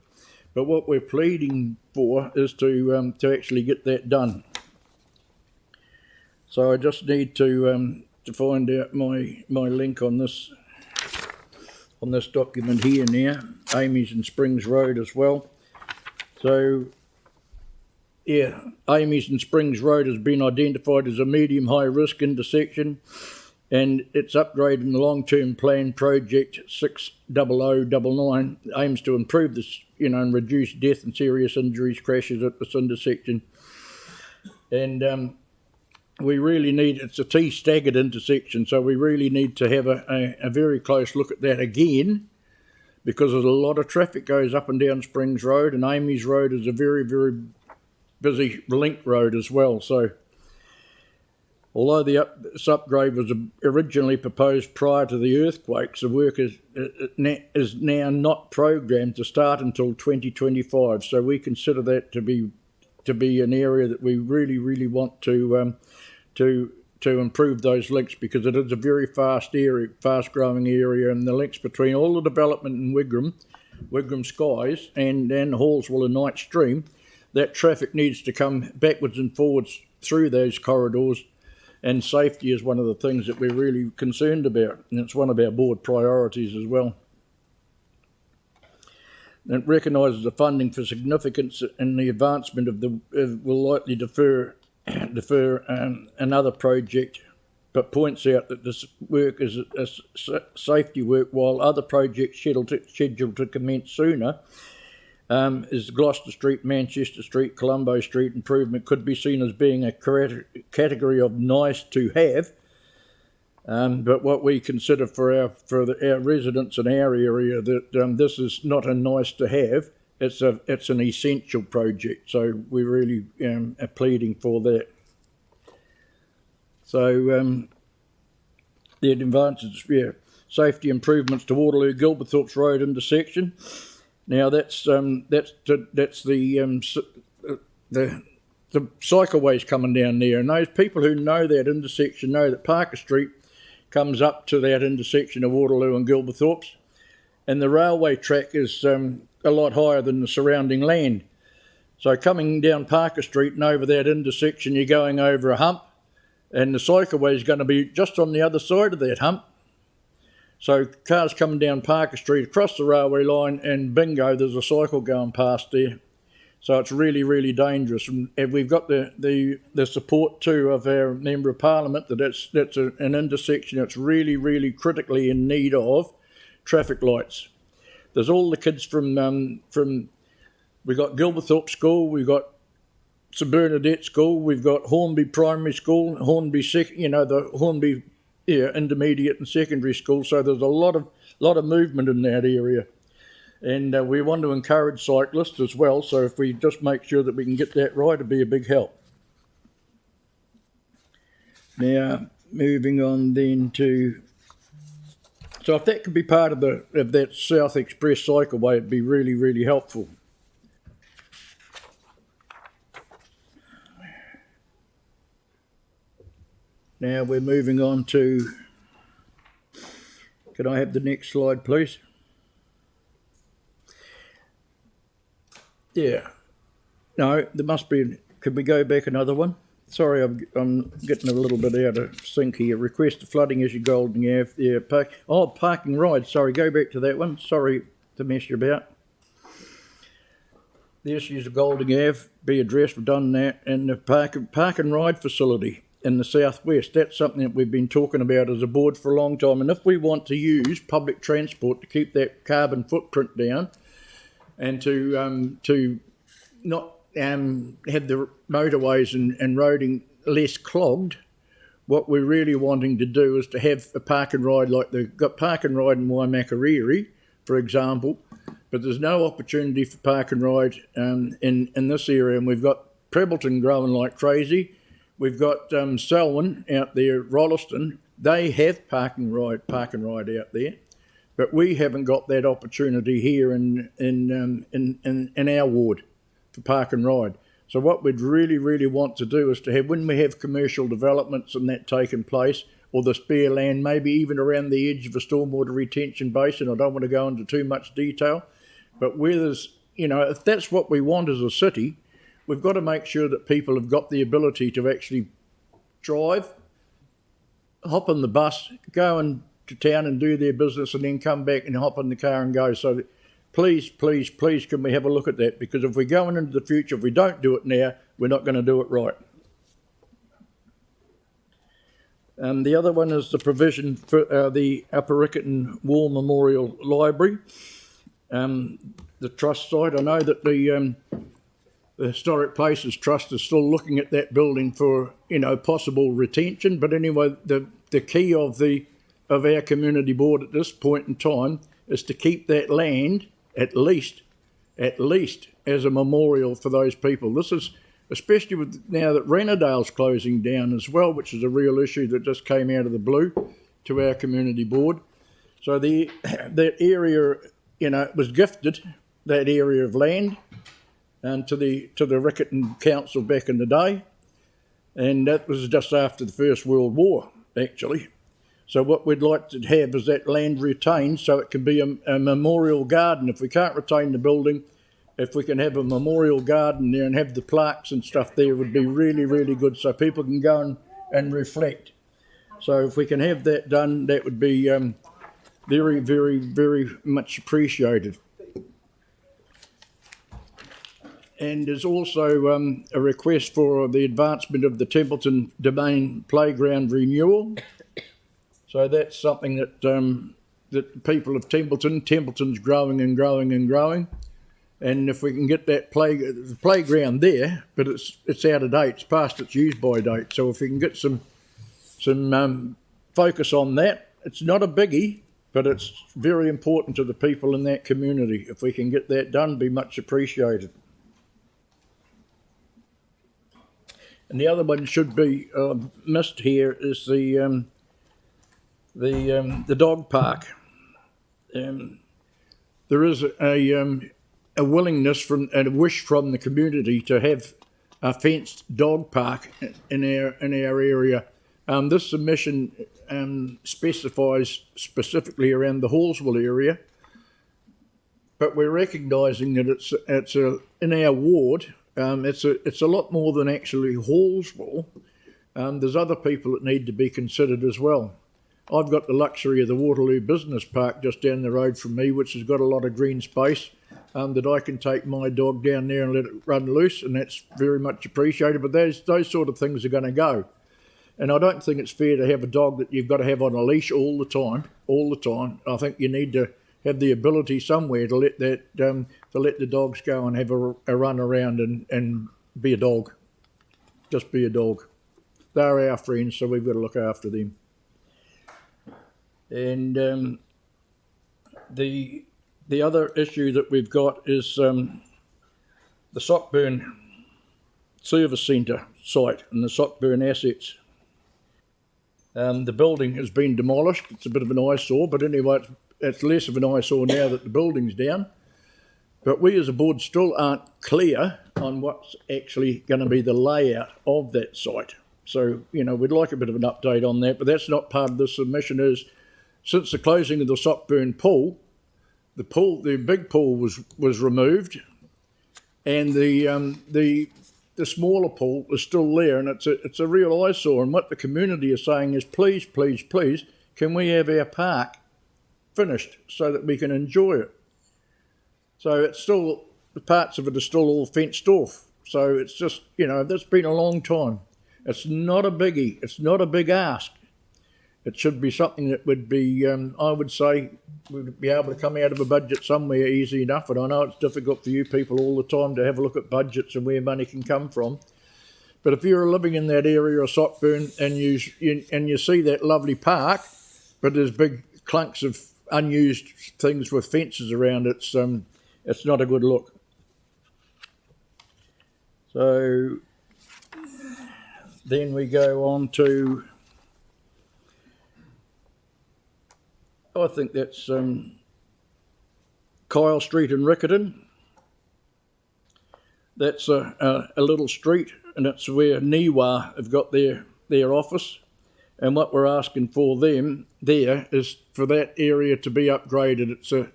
but what we're pleading for is to actually get that done. So I just need to find out my link on this document here now. Amy's and Springs Road as well. So yeah, Amy's and Springs Road has been identified as a medium-high risk intersection, and its upgrade in the long-term plan project 60099 aims to improve this, and reduce death and serious injuries, crashes at this intersection. And we really need, it's a T-staggered intersection, so we really need to have a very close look at that again, because there's a lot of traffic goes up and down Springs Road, and Amy's Road is a very, very busy link road as well. So although this upgrade was originally proposed prior to the earthquakes, the work is now not programmed to start until 2025. So we consider that to be an area that we really want to improve those links, because it is a very fast growing area, and the links between all the development in Wigram Skies and Hallsville and Knight Stream, that traffic needs to come backwards and forwards through those corridors, and safety is one of the things that we're really concerned about, and it's one of our board priorities as well. And it recognises the funding for significance in the advancement of will likely defer another project, but points out that this work is a safety work, while other projects scheduled to commence sooner is Gloucester Street, Manchester Street, Colombo Street improvement could be seen as being a category of nice to have, but what we consider for our residents in our area, that this is not a nice to have, it's an essential project. So we really are pleading for that. So the advances, safety improvements to Waterloo Gilberthorpe's Road intersection. Now that's the cycleways coming down there, and those people who know that intersection know that Parker Street comes up to that intersection of Waterloo and Gilberthorpe's, and the railway track is a lot higher than the surrounding land. So coming down Parker Street and over that intersection, you're going over a hump, and the cycleway is going to be just on the other side of that hump. So cars coming down Parker Street across the railway line, and bingo, there's a cycle going past there. So it's really, really dangerous. And we've got the support too of our Member of Parliament that's an intersection that's really, really critically in need of traffic lights. There's all the kids from we've got Gilberthorpe School, we've got St Bernadette School, we've got Hornby Primary School, Hornby the Hornby intermediate and secondary school. So there's a lot of movement in that area. And we want to encourage cyclists as well, so if we just make sure that we can get that right, it'd be a big help. Now, moving on then to... So if that could be part of that South Express cycleway, it'd be really, really helpful. Now we're moving on to... Can I have the next slide, please? Yeah. No, there must be... Could we go back another one? Sorry, I'm getting a little bit out of sync here. Request of flooding issue Golding Ave. Yeah, parking ride. Sorry, go back to that one. Sorry to mess you about. The issues of Golding Ave be addressed. We've done that. And the park and ride facility in the southwest. That's something that we've been talking about as a board for a long time. And if we want to use public transport to keep that carbon footprint down, and to not have the motorways and roading less clogged, what we're really wanting to do is to have a park and ride like they've got park and ride in Waimakariri, for example, but there's no opportunity for park and ride in this area. And we've got Templeton growing like crazy. We've got Selwyn out there, Rolleston. They have park and ride out there. But we haven't got that opportunity here in our ward for park and ride. So what we'd really, really want to do is to have, when we have commercial developments and that taking place, or the spare land, maybe even around the edge of a stormwater retention basin, I don't want to go into too much detail, but where there's, if that's what we want as a city, we've got to make sure that people have got the ability to actually drive, hop on the bus, go and to town and do their business, and then come back and hop in the car and go. So please, please, please, can we have a look at that? Because if we're going into the future, if we don't do it now, we're not going to do it right. The other one is the provision for the Upper Riccarton War Memorial Library. The trust side, I know that the Historic Places Trust is still looking at that building for, possible retention. But anyway, the key of our community board at this point in time is to keep that land at least as a memorial for those people. This is especially with now that Renadale's closing down as well, which is a real issue that just came out of the blue to our community board. So that area, was gifted, that area of land, and to the Riccarton Council back in the day, and that was just after the First World War, actually. So what we'd like to have is that land retained so it can be a memorial garden. If we can't retain the building, if we can have a memorial garden there and have the plaques and stuff there, would be really, really good so people can go and reflect. So if we can have that done, that would be very, very, very much appreciated. And there's also a request for the advancement of the Templeton Domain Playground renewal. So that's something that that the people of Templeton's growing and growing and growing. And if we can get that playground there, but it's out of date, it's past its use-by date. So if we can get some focus on that, it's not a biggie, but it's very important to the people in that community. If we can get that done, be much appreciated. And the other one should be missed here is the dog park. There is a willingness and a wish from the community to have a fenced dog park in our area. This submission specifies specifically around the Hallsville area, but we're recognising that it's in our ward. It's a lot more than actually Hallsville. There's other people that need to be considered as well. I've got the luxury of the Waterloo Business Park just down the road from me, which has got a lot of green space, that I can take my dog down there and let it run loose, and that's very much appreciated. But those sort of things are going to go. And I don't think it's fair to have a dog that you've got to have on a leash all the time. I think you need to have the ability somewhere to let the dogs go and have a run around and be a dog. Just be a dog. They're our friends, so we've got to look after them. And the other issue that we've got is the Sockburn Service Centre site and the Sockburn assets. The building has been demolished. It's a bit of an eyesore, but anyway, it's less of an eyesore now that the building's down. But we as a board still aren't clear on what's actually going to be the layout of that site. So, we'd like a bit of an update on that, but that's not part of the submission. Is since the closing of the Sockburn pool, the big pool was removed, and the smaller pool is still there, and it's a real eyesore. And what the community is saying is, please, please, please, can we have our park finished so that we can enjoy it? So it's still, the parts of it are still all fenced off. So it's just, that's been a long time. It's not a biggie. It's not a big ask. It should be something that would be, I would say, we'd be able to come out of a budget somewhere easy enough. And I know it's difficult for you people all the time to have a look at budgets and where money can come from. But if you're living in that area of Sockburn and you see that lovely park, but there's big clunks of unused things with fences around it, it's not a good look. So then we go on to, I think that's Kyle Street in Riccarton. That's a little street, and it's where Niwa have got their office. And what we're asking for them there is for that area to be upgraded.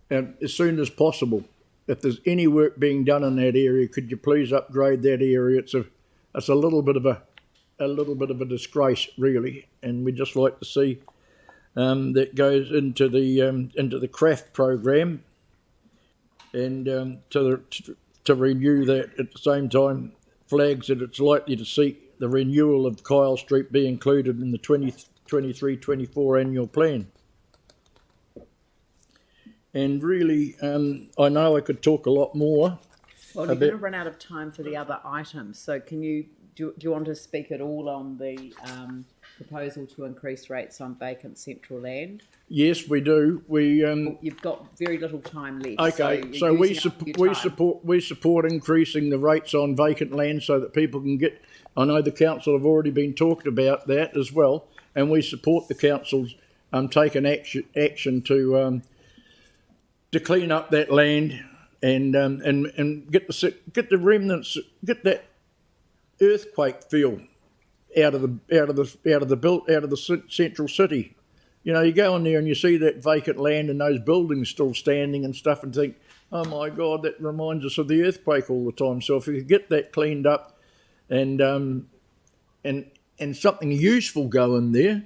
As soon as possible. If there's any work being done in that area, could you please upgrade that area? It's a little bit of a disgrace, really, and we'd just like to see that goes into the craft program, and to renew that at the same time, flags that it's likely to seek the renewal of Kyle Street be included in the 23-24 annual plan. And really, I know I could talk a lot more. Well, you're going to run out of time for the other items. So do you want to speak at all on the proposal to increase rates on vacant central land? Yes, we do. You've got very little time left. Okay, so we support increasing the rates on vacant land so that people can get. I know the council have already been talking about that as well, and we support the council's taking action to clean up that land and get the remnants, get that earthquake feel out of the central city. You go in there and you see that vacant land and those buildings still standing and stuff, and think, oh my God, that reminds us of the earthquake all the time. So if we could get that cleaned up and something useful go in there,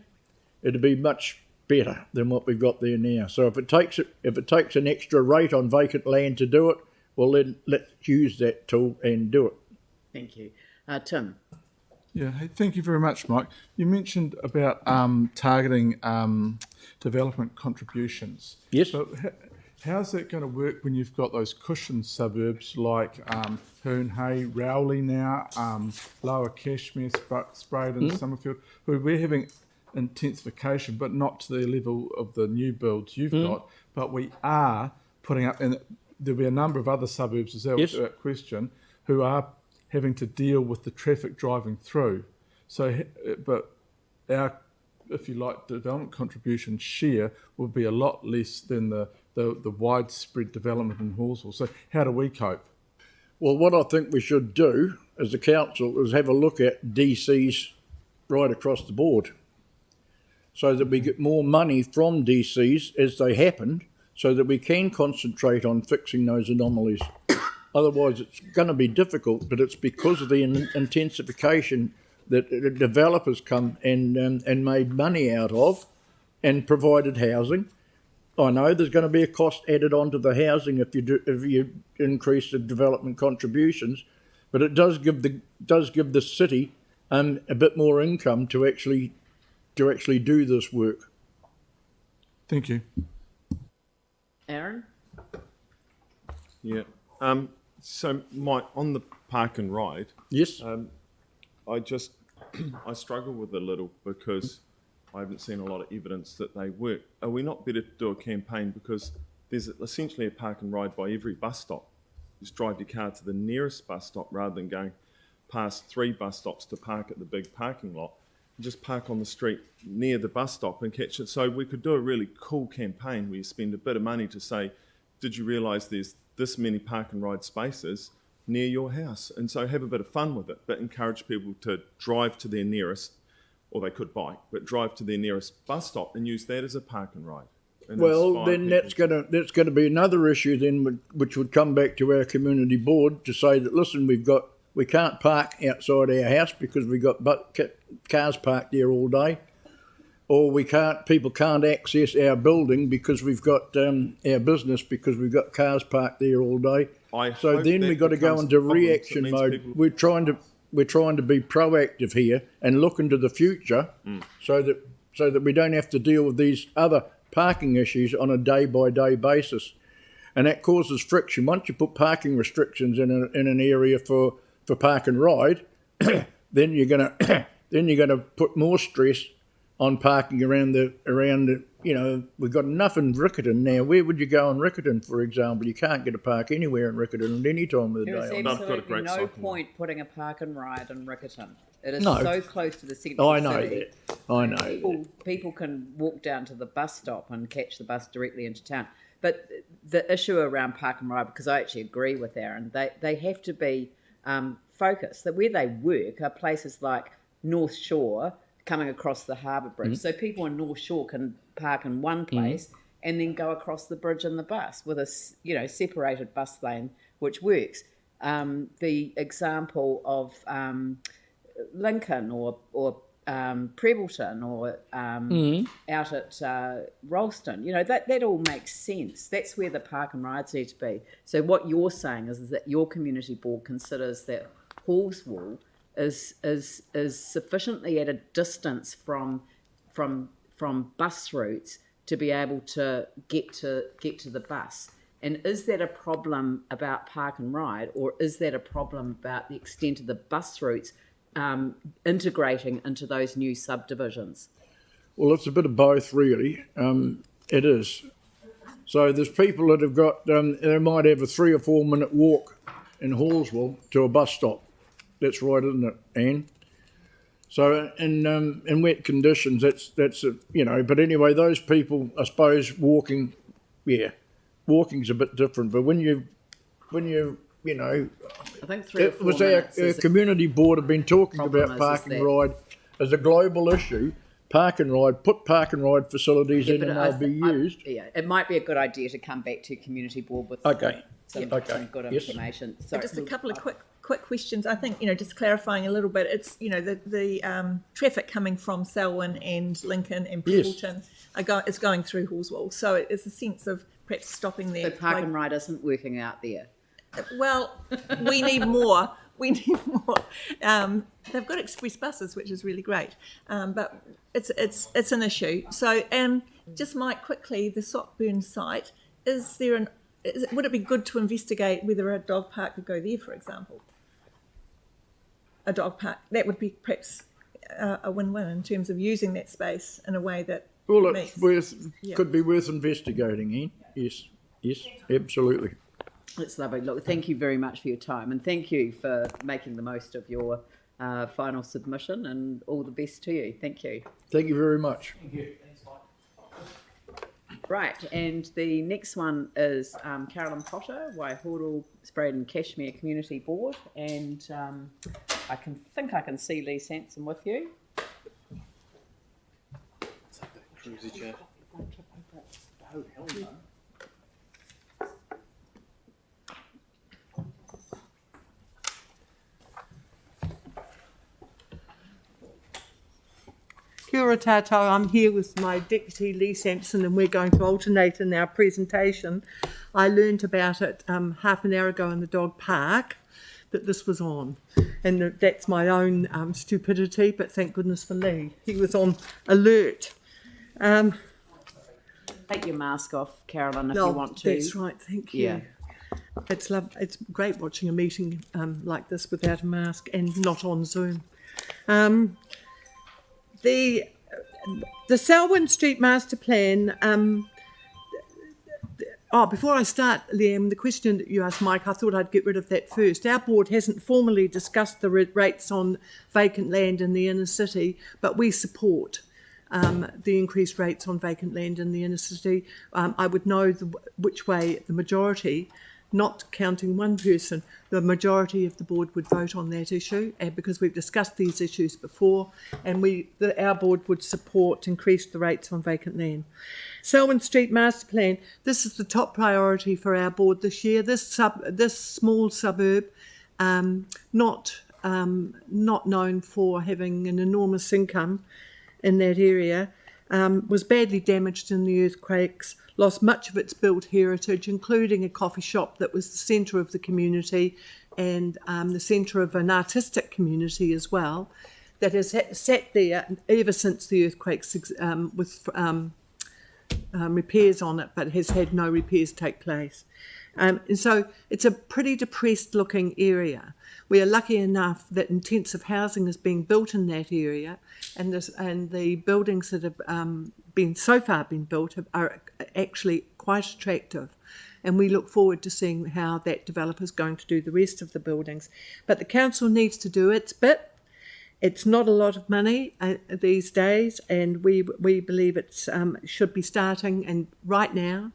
it'd be much better than what we've got there now. So if it takes an extra rate on vacant land to do it, well then let's use that tool and do it. Thank you. Tim. Yeah, hey, thank you very much, Mike. You mentioned about targeting development contributions. Yes. So how's that going to work when you've got those cushion suburbs like Herne Hay, Rowley now, Lower Cashmere, Spraydon, Summerfield, who we're having intensification, but not to the level of the new builds you've got, but we are putting up, and there'll be a number of other suburbs as well, without question, who are having to deal with the traffic driving through. So, but our, if you like, development contribution share will be a lot less than the widespread development in Hallsville. So how do we cope? Well, what I think we should do as a council is have a look at DCs right across the board, so that we get more money from DCs as they happen, so that we can concentrate on fixing those anomalies. Otherwise, it's going to be difficult, but it's because of the intensification that the developers come and made money out of and provided housing. I know there's going to be a cost added onto the housing if you increase the development contributions, but it does give the city a bit more income to actually do this work. Thank you. Aaron? Yeah. So, Mike, on the park and ride, yes, I struggle with it a little because I haven't seen a lot of evidence that they work. Are we not better to do a campaign, because there's essentially a park and ride by every bus stop? Just drive your car to the nearest bus stop rather than going past 3 bus stops to park at the big parking lot. Just park on the street near the bus stop and catch it. So we could do a really cool campaign where you spend a bit of money to say, did you realise there's this many park and ride spaces near your house? And so have a bit of fun with it, but encourage people to drive to their nearest, or they could bike, but drive to their nearest bus stop and use that as a park and ride. And well, then that's going to be another issue then, which would come back to our community board to say that, listen, we can't park outside our house because we've got cars parked there all day, or people can't access our building because we've got our business because we've got cars parked there all day. So then we've got to go into reaction mode. We're trying to be proactive here and look into the future, so that we don't have to deal with these other parking issues on a day-by-day basis, and that causes friction. Once you put parking restrictions in an area for park and ride, then you're gonna put more stress on parking around the. We've got enough in Riccarton now. Where would you go in Riccarton, for example? You can't get a park anywhere in Riccarton at any time of the day. There is absolutely no point putting a park and ride in Riccarton. It is No. so close to the central I know city. that. I know. People can walk down to the bus stop and catch the bus directly into town. But the issue around park and ride, because I actually agree with Aaron, they have to be focused. That where they work are places like North Shore, coming across the harbour bridge. So people in North Shore can park in one place and then go across the bridge in the bus with a separated bus lane, which works. The example of Lincoln or Prebbleton or out at Rollston, that all makes sense. That's where the park and rides need to be. So what you're saying is that your community board considers that Hallswell is sufficiently at a distance from bus routes to be able to get to the bus. And is that a problem about park and ride, or is that a problem about the extent of the bus routes integrating into those new subdivisions? Well, it's a bit of both, really. It is. So there's people that have got, they might have a 3 or 4 minute walk in Hallswell to a bus stop. That's right, isn't it, Anne? So in wet conditions, that's But anyway, those people, I suppose, walking's a bit different. But when you I think 3 or 4 was minutes. Our community board have been talking about park and ride as a global issue. Park and ride, put park and ride facilities in, and they'll be used. It might be a good idea to come back to community board with some good information. So Just a couple of quick questions. I think, just clarifying a little bit, it's, the traffic coming from Selwyn and Lincoln and Pendleton is going through Hallswell. So it's a sense of perhaps stopping there. So park and ride isn't working out there. Well, we need more. They've got express buses, which is really great, but it's an issue. So, just Mike, quickly, the Sockburn site, would it be good to investigate whether a dog park could go there, for example? A dog park, that would be perhaps a win-win in terms of using that space in a way that could be worth investigating, Ian. Yes, absolutely. That's lovely. Look, thank you very much for your time, and thank you for making the most of your final submission, and all the best to you. Thank you. Thank you very much. Thank you. Right, and the next one is Carolyn Potter, Waihoro Sprayed and Cashmere Community Board, and I can see Lee Sansom with you. Kia ora tātou. I'm here with my deputy Lee Sampson and we're going to alternate in our presentation. I learned about it half an hour ago in the dog park that this was on, and that's my own stupidity, but thank goodness for Lee. He was on alert. Take your mask off, Carolyn, if you want to. That's right, thank you. Yeah. It's great watching a meeting like this without a mask and not on Zoom. The Selwyn Street Master Plan. Before I start, Liam, the question that you asked Mike, I thought I'd get rid of that first. Our board hasn't formally discussed the rates on vacant land in the inner city, but we support the increased rates on vacant land in the inner city. I would know which way the majority, not counting one person, the majority of the board would vote on that issue, because we've discussed these issues before, and our board would support increase the rates on vacant land. Selwyn Street Master Plan, this is the top priority for our board this year. This small suburb, not known for having an enormous income in that area, was badly damaged in the earthquakes, lost much of its built heritage, including a coffee shop that was the centre of the community and the centre of an artistic community as well, that has sat there ever since the earthquakes with repairs on it, but has had no repairs take place. And so it's a pretty depressed looking area. We are lucky enough that intensive housing is being built in that area, and the buildings that have so far been built are actually quite attractive. And we look forward to seeing how that developer is going to do the rest of the buildings. But the council needs to do its bit. It's not a lot of money these days, and we believe it should be starting and right now,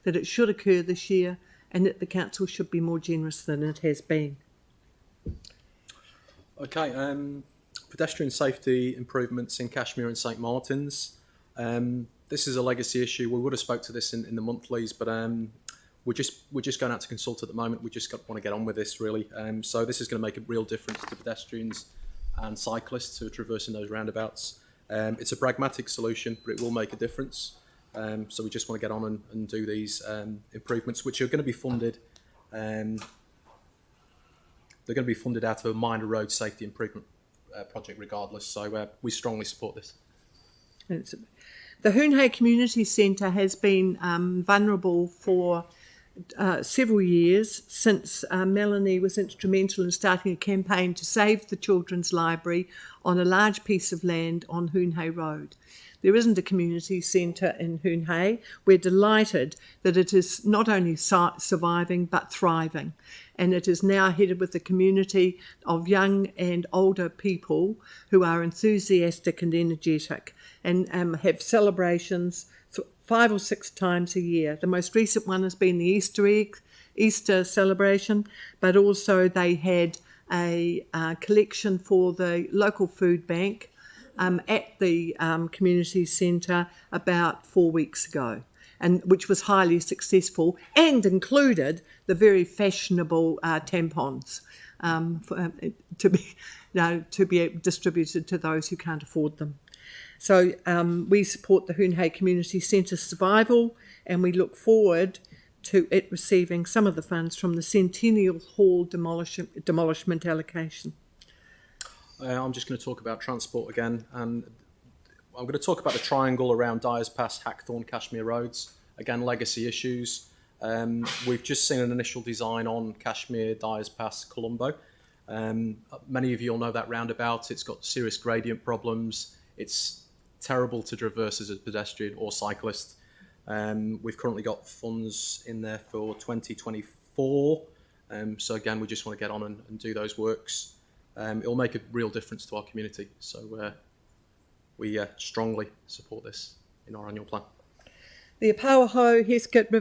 that it should occur this year, and that the council should be more generous than it has been. Okay, pedestrian safety improvements in Kashmir and St Martin's. This is a legacy issue. We would have spoke to this in the monthlies, but we're just going out to consult at the moment. We just want to get on with this really. So this is going to make a real difference to pedestrians and cyclists who are traversing those roundabouts. It's a pragmatic solution, but it will make a difference. So we just want to get on and do these improvements, which are going to be funded. They're going to be funded out of a minor road safety improvement project regardless. So we strongly support this. The Hoonhay Community Centre has been vulnerable for several years since Melanie was instrumental in starting a campaign to save the Children's Library on a large piece of land on Hoonhay Road. There isn't a community centre in Hoonhay. We're delighted that it is not only surviving but thriving, and it is now headed with a community of young and older people who are enthusiastic and energetic and have celebrations 5 or 6 times a year. The most recent one has been the Easter celebration, but also they had a collection for the local food bank at the community centre about 4 weeks ago, and which was highly successful and included the very fashionable tampons to be distributed to those who can't afford them. So we support the Hoonhay Community Centre survival, and we look forward to it receiving some of the funds from the Centennial Hall demolishment allocation. I'm just going to talk about transport again, and I'm going to talk about the triangle around Dyers Pass, Hackthorn, Kashmir roads. Again, legacy issues. We've just seen an initial design on Kashmir, Dyers Pass, Colombo. Many of you will know that roundabout. It's got serious gradient problems. It's terrible to traverse as a pedestrian or cyclist. We've currently got funds in there for 2024. So again, we just want to get on and do those works. It'll make a real difference to our community. So we strongly support this in our annual plan. The Apawa Heskett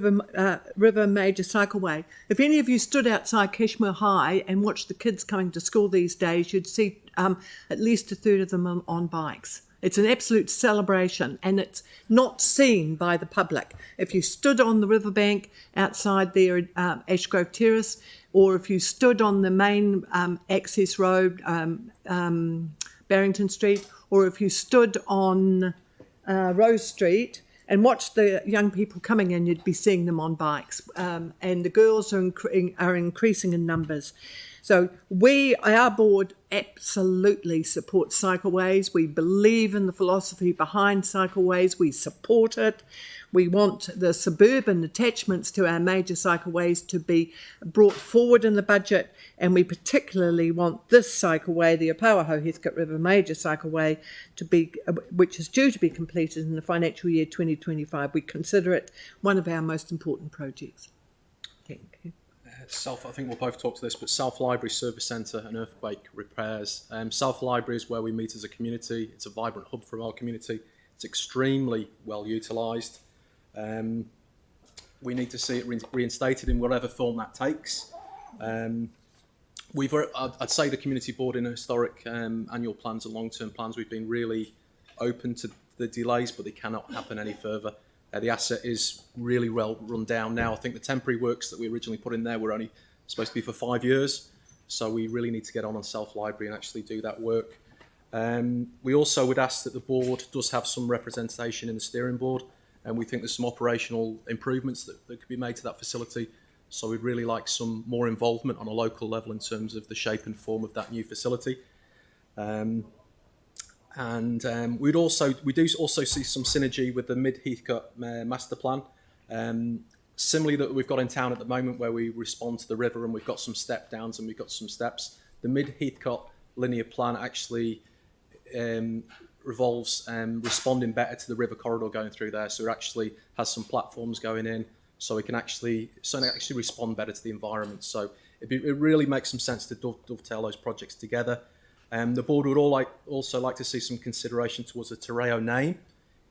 River Major Cycleway. If any of you stood outside Kashmir High and watched the kids coming to school these days, you'd see at least a third of them on bikes. It's an absolute celebration, and it's not seen by the public. If you stood on the riverbank outside there at Ashgrove Terrace, or if you stood on the main access road, Barrington Street, or if you stood on Rose Street and watched the young people coming in, you'd be seeing them on bikes. And the girls are increasing in numbers. So our board absolutely supports cycleways. We believe in the philosophy behind cycleways. We support it. We want the suburban attachments to our major cycleways to be brought forward in the budget, and we particularly want this cycleway, the Apawa Heskett River Major Cycleway, which is due to be completed in the financial year 2025. We consider it one of our most important projects. Thank you. I think we'll both talk to this, but South Library Service Centre and earthquake repairs. South Library is where we meet as a community. It's a vibrant hub for our community. It's extremely well utilised. We need to see it reinstated in whatever form that takes. I'd say the community board in historic annual plans and long-term plans, we've been really open to the delays, but they cannot happen any further. The asset is really well run down now. I think the temporary works that we originally put in there were only supposed to be for 5 years. So we really need to get on South Library and actually do that work. We also would ask that the board does have some representation in the steering board. And we think there's some operational improvements that could be made to that facility. So we'd really like some more involvement on a local level in terms of the shape and form of that new facility. We do also see some synergy with the Mid-Heathcote master plan. Similarly that we've got in town at the moment, where we respond to the river and we've got some step downs and we've got some steps. The Mid-Heathcote linear plan actually revolves responding better to the river corridor going through there. So it actually has some platforms going in, so it can actually respond better to the environment. So it really makes some sense to dovetail those projects together. The board would also like to see some consideration towards a Terreo name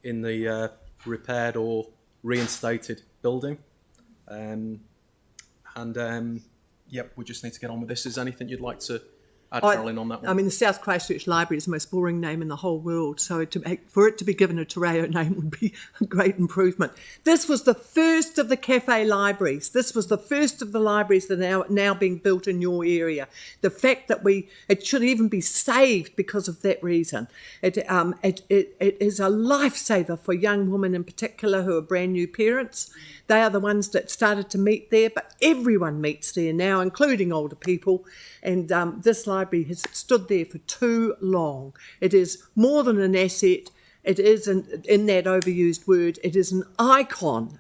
in the repaired or reinstated building. Yep, we just need to get on with this. Is there anything you'd like to add, Carolyn, on that one? I mean, the South Christchurch Library is the most boring name in the whole world, so for it to be given a Terreo name would be a great improvement. This was the first of the cafe libraries. This was the first of the libraries that are now being built in your area. The fact that it should even be saved because of that reason. It is a lifesaver for young women in particular who are brand new parents. They are the ones that started to meet there, but everyone meets there now, including older people. And this library has stood there for too long. It is more than an asset. It is, in that overused word, it is an icon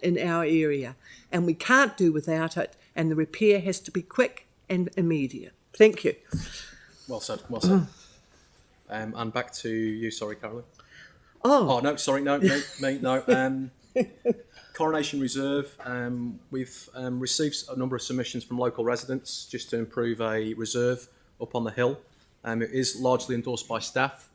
in our area. And we can't do without it. And the repair has to be quick and immediate. Thank you. Well said, well said. And back to you, sorry, Carolyn. Oh no, sorry, no, me, no. Coronation Reserve, we've received a number of submissions from local residents just to improve a reserve up on the hill. It is largely endorsed by staff,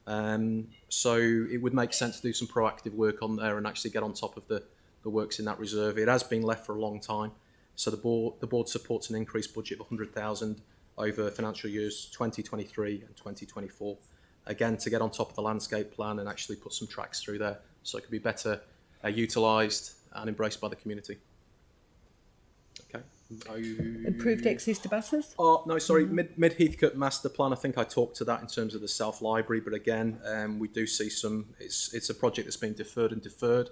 so it would make sense to do some proactive work on there and actually get on top of the works in that reserve. It has been left for a long time, so the board supports an increased budget of 100,000 over financial years 2023 and 2024, again to get on top of the landscape plan and actually put some tracks through there so it could be better utilised and embraced by the community. Okay. Improved access to buses? Oh, no, sorry, Mid-Heathcote master plan, I think I talked to that in terms of the South Library, but again, we do see it's a project that's been deferred.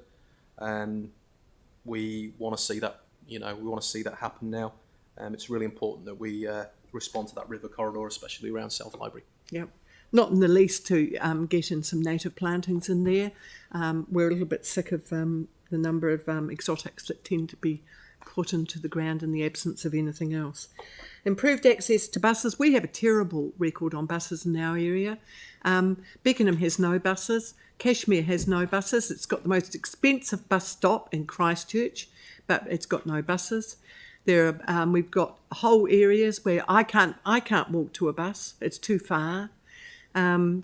We want to see that, we want to see that happen now. It's really important that we respond to that river corridor, especially around South Library. Yep. Not in the least to get in some native plantings in there. We're a little bit sick of the number of exotics that tend to be put into the ground in the absence of anything else. Improved access to buses. We have a terrible record on buses in our area. Beckenham has no buses. Cashmere has no buses. It's got the most expensive bus stop in Christchurch, but it's got no buses. We've got whole areas where I can't walk to a bus. It's too far. And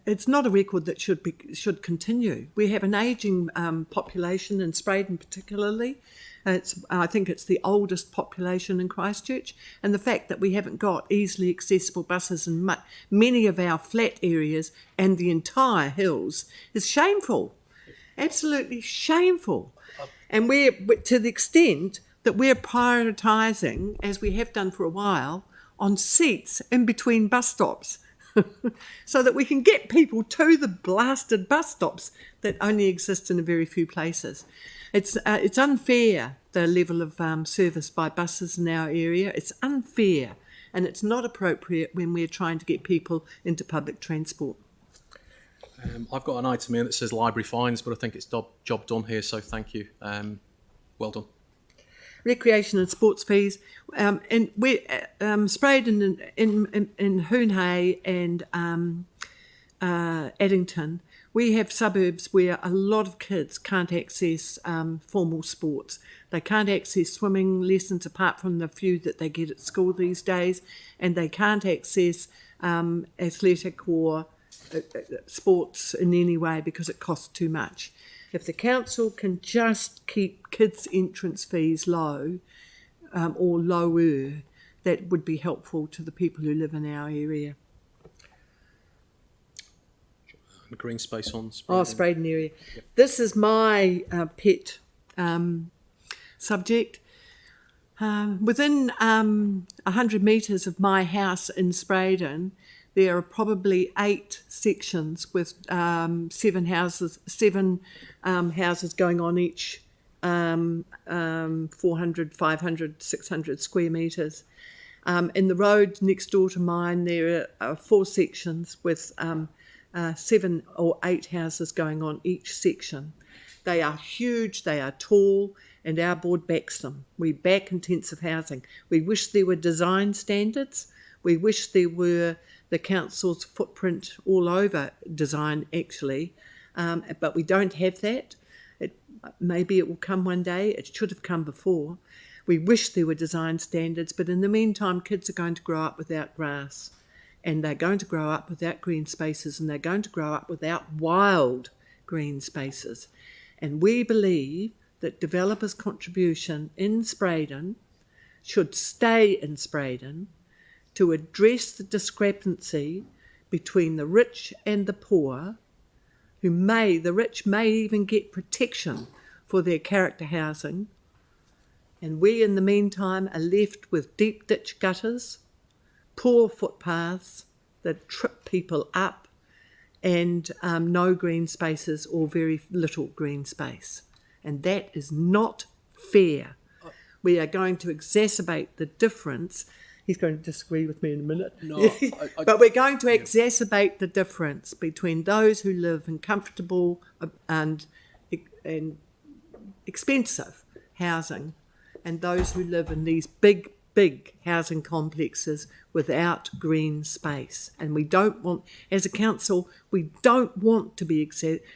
it's not a record that should continue. We have an ageing population in Spraden particularly. I think it's the oldest population in Christchurch, and the fact that we haven't got easily accessible buses in many of our flat areas and the entire hills is shameful, absolutely shameful. And we're to the extent that we're prioritising, as we have done for a while, on seats in between bus stops. so that we can get people to the blasted bus stops that only exist in a very few places. It's unfair, the level of service by buses in our area. It's unfair, and it's not appropriate when we're trying to get people into public transport. I've got an item here that says library fines, but I think it's job done here, so thank you. Well done. Recreation and sports fees, and we're sprayed in Hoonhay and Addington. We have suburbs where a lot of kids can't access formal sports. They can't access swimming lessons apart from the few that they get at school these days, and they can't access athletic or sports in any way because it costs too much. If the council can just keep kids' entrance fees low or lower, that would be helpful to the people who live in our area. The green space on Spraydon. Oh, Spraydon area. Yep. This is my pet subject. Within 100 metres of my house in Spraydon, there are probably 8 sections with 7 houses going on each 400, 500, 600 square metres. In the road next door to mine, there are 4 sections with 7 or 8 houses going on each section. They are huge, they are tall, and our board backs them. We back intensive housing. We wish there were design standards. We wish there were the council's footprint all over design, actually, but we don't have that. Maybe it will come one day. It should have come before. We wish there were design standards, but in the meantime, kids are going to grow up without grass, and they're going to grow up without green spaces, and they're going to grow up without wild green spaces. And we believe that developers' contribution in Spraydon should stay in Spraydon to address the discrepancy between the rich and the poor, the rich may even get protection for their character housing, and we in the meantime are left with deep ditch gutters, poor footpaths that trip people up, and no green spaces or very little green space. And that is not fair. We are going to exacerbate the difference. He's going to disagree with me in a minute. No, but we're going to exacerbate the difference between those who live in comfortable and expensive housing and those who live in these big housing complexes without green space. And we don't want, as a council, we don't want to be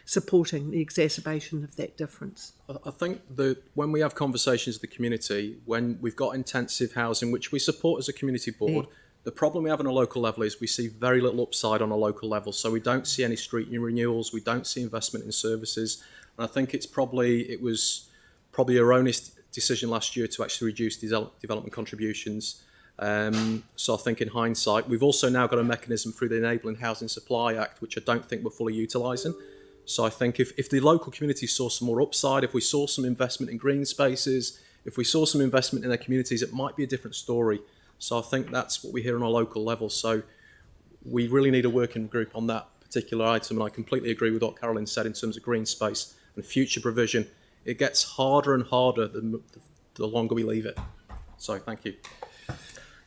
supporting the exacerbation of that difference. I think that when we have conversations with the community, when we've got intensive housing, which we support as a community board, the problem we have on a local level is we see very little upside on a local level. So we don't see any street renewals, we don't see investment in services. And I think it was probably erroneous decision last year to actually reduce development contributions. So I think in hindsight, we've also now got a mechanism through the Enabling Housing Supply Act, which I don't think we're fully utilising. So I think if the local community saw some more upside, if we saw some investment in green spaces, if we saw some investment in their communities, it might be a different story. So I think that's what we hear on a local level. So we really need a working group on that particular item. And I completely agree with what Carolyn said in terms of green space and future provision. It gets harder and harder the longer we leave it. So thank you.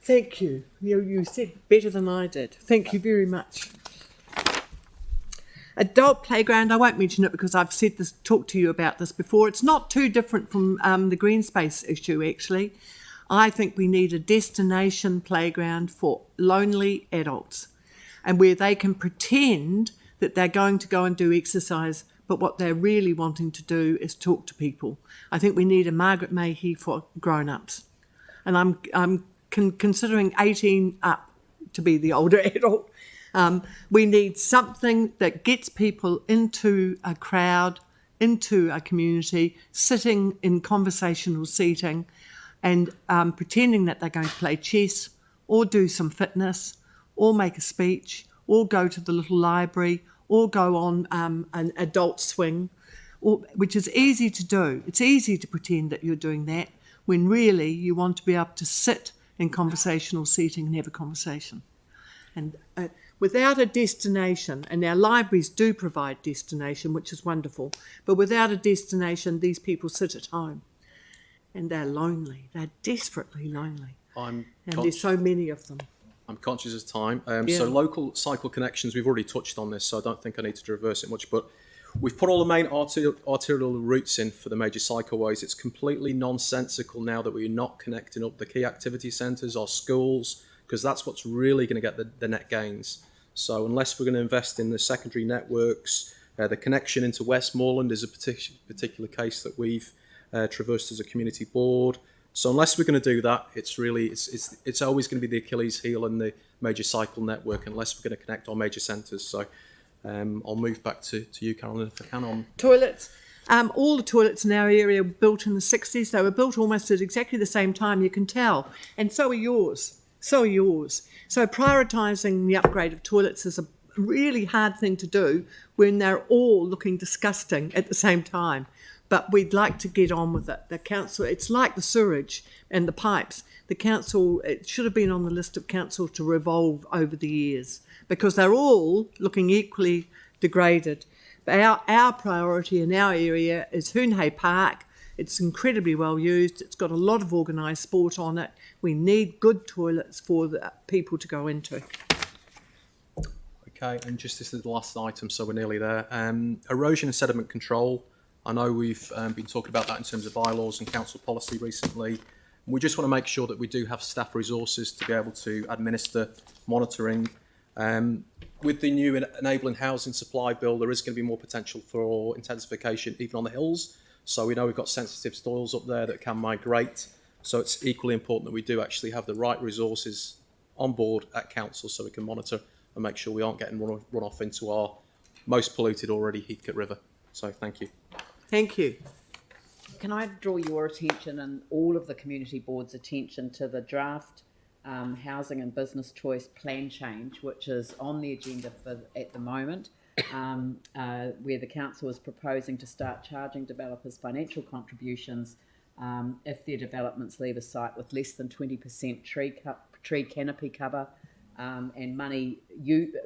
Thank you. You said better than I did. Thank you very much. Adult playground, I won't mention it because I've talked to you about this before. It's not too different from the green space issue, actually. I think we need a destination playground for lonely adults, and where they can pretend that they're going to go and do exercise, but what they're really wanting to do is talk to people. I think we need a Margaret Mayhew for grown-ups. And I'm considering 18 up to be the older adult. We need something that gets people into a crowd, into a community, sitting in conversational seating and pretending that they're going to play chess or do some fitness or make a speech or go to the little library or go on an adult swing, which is easy to do. It's easy to pretend that you're doing that when really you want to be able to sit in conversational seating and have a conversation. And without a destination, and our libraries do provide destination, which is wonderful, but without a destination, these people sit at home and they're lonely. They're desperately lonely. And there's so many of them. I'm conscious of time. Yeah. So local cycle connections, we've already touched on this, so I don't think I need to traverse it much, but we've put all the main arterial routes in for the major cycleways. It's completely nonsensical now that we're not connecting up the key activity centres or schools, because that's what's really going to get the net gains. So unless we're going to invest in the secondary networks, the connection into Westmoreland is a particular case that we've traversed as a community board. So unless we're going to do that, it's always going to be the Achilles heel in the major cycle network unless we're going to connect our major centres. So I'll move back to you, Carolyn, if I can, on toilets. All the toilets in our area were built in the 60s. They were built almost at exactly the same time, you can tell. And so are yours. So prioritising the upgrade of toilets is a really hard thing to do when they're all looking disgusting at the same time. But we'd like to get on with it. The council, it's like the sewage and the pipes. The council, it should have been on the list of council to revolve over the years because they're all looking equally degraded. But our priority in our area is Hoonhay Park. It's incredibly well used. It's got a lot of organised sport on it. We need good toilets for the people to go into. Okay, and just this is the last item, so we're nearly there. Erosion and sediment control. I know we've been talking about that in terms of bylaws and council policy recently. We just want to make sure that we do have staff resources to be able to administer monitoring. With the new enabling housing supply bill, there is going to be more potential for intensification even on the hills. So we know we've got sensitive soils up there that can migrate. So it's equally important that we do actually have the right resources on board at council so we can monitor and make sure we aren't getting run off into our most polluted already Heathcote River. So thank you. Thank you. Can I draw your attention and all of the community board's attention to the draft housing and business choice plan change, which is on the agenda at the moment, where the council is proposing to start charging developers financial contributions if their developments leave a site with less than 20% tree canopy cover, and money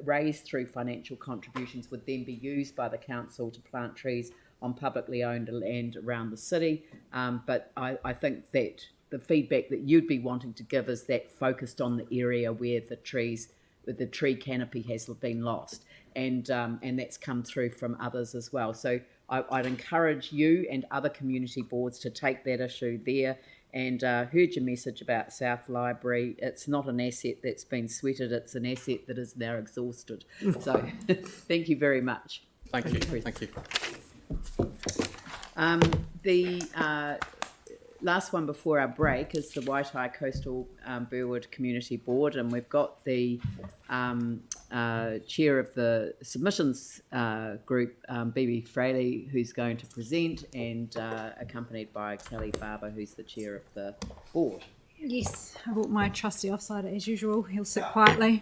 raised through financial contributions would then be used by the council to plant trees on publicly owned land around the city. But I think that the feedback that you'd be wanting to give is that focused on the area where the tree canopy has been lost, and that's come through from others as well. So I'd encourage you and other community boards to take that issue there. And heard your message about South Library. It's not an asset that's been sweated, it's an asset that is now exhausted. So thank you very much. Thank you. Thank you. The last one before our break is the Waitai Coastal Burwood Community Board, and we've got the chair of the submissions group, Bibi Fraley, who's going to present, and accompanied by Kelly Barber, who's the chair of the board. Yes, I brought my trusty offsider as usual. He'll sit quietly.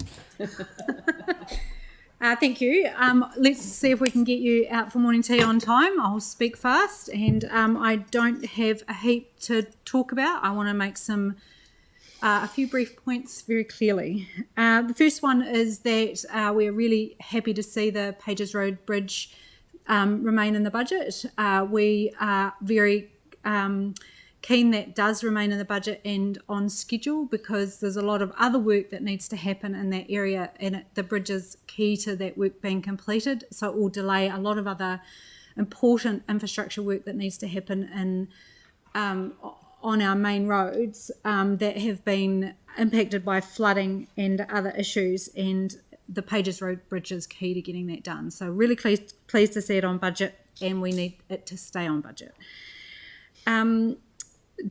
Thank you. Let's see if we can get you out for morning tea on time. I'll speak fast, and I don't have a heap to talk about. I want to make a few brief points very clearly. The first one is that we're really happy to see the Pages Road Bridge remain in the budget. We are very keen that does remain in the budget and on schedule, because there's a lot of other work that needs to happen in that area, and the bridge is key to that work being completed, so it will delay a lot of other important infrastructure work that needs to happen in on our main roads that have been impacted by flooding and other issues, and the Pages Road Bridge is key to getting that done. So really pleased to see it on budget, and we need it to stay on budget.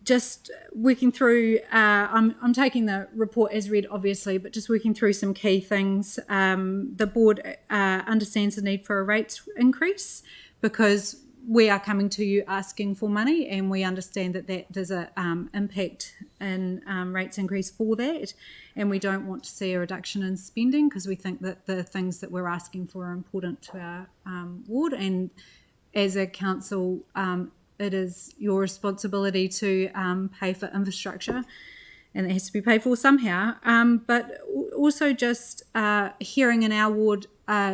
Just working through, I'm taking the report as read, obviously, but just working through some key things. The board understands the need for a rates increase, because we are coming to you asking for money, and we understand that there's a impact in rates increase for that, and we don't want to see a reduction in spending, because we think that the things that we're asking for are important to our ward, and as a council, it is your responsibility to pay for infrastructure, and it has to be paid for somehow. But also just hearing in our ward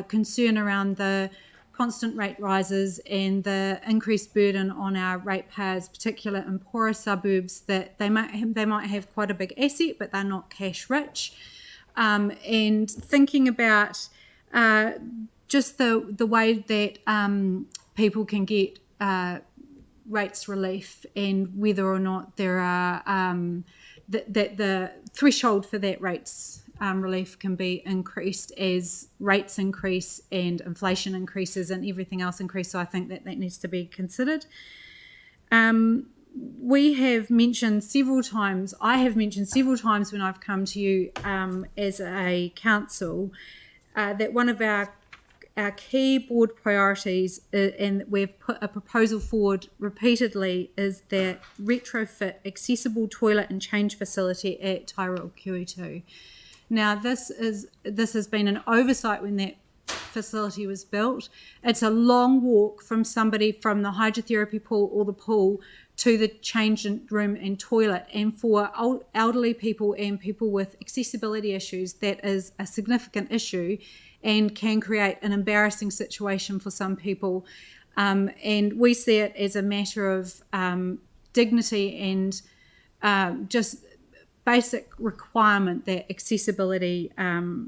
concern around the constant rate rises and the increased burden on our ratepayers, particularly in poorer suburbs, that they might have quite a big asset, but they're not cash rich. And thinking about just the way that people can get rates relief, and whether or not there are that the threshold for that rates relief can be increased as rates increase and inflation increases and everything else increases. So I think that needs to be considered. We have mentioned several times, I have mentioned several times when I've come to you as a council, that one of our key board priorities, and we've put a proposal forward repeatedly, is the retrofit accessible toilet and change facility at Tyrell QE2. Now, this has been an oversight when that facility was built. It's a long walk from somebody from the hydrotherapy pool or the pool to the change room and toilet, and for elderly people and people with accessibility issues, that is a significant issue and can create an embarrassing situation for some people. And we see it as a matter of dignity and just basic requirement that accessibility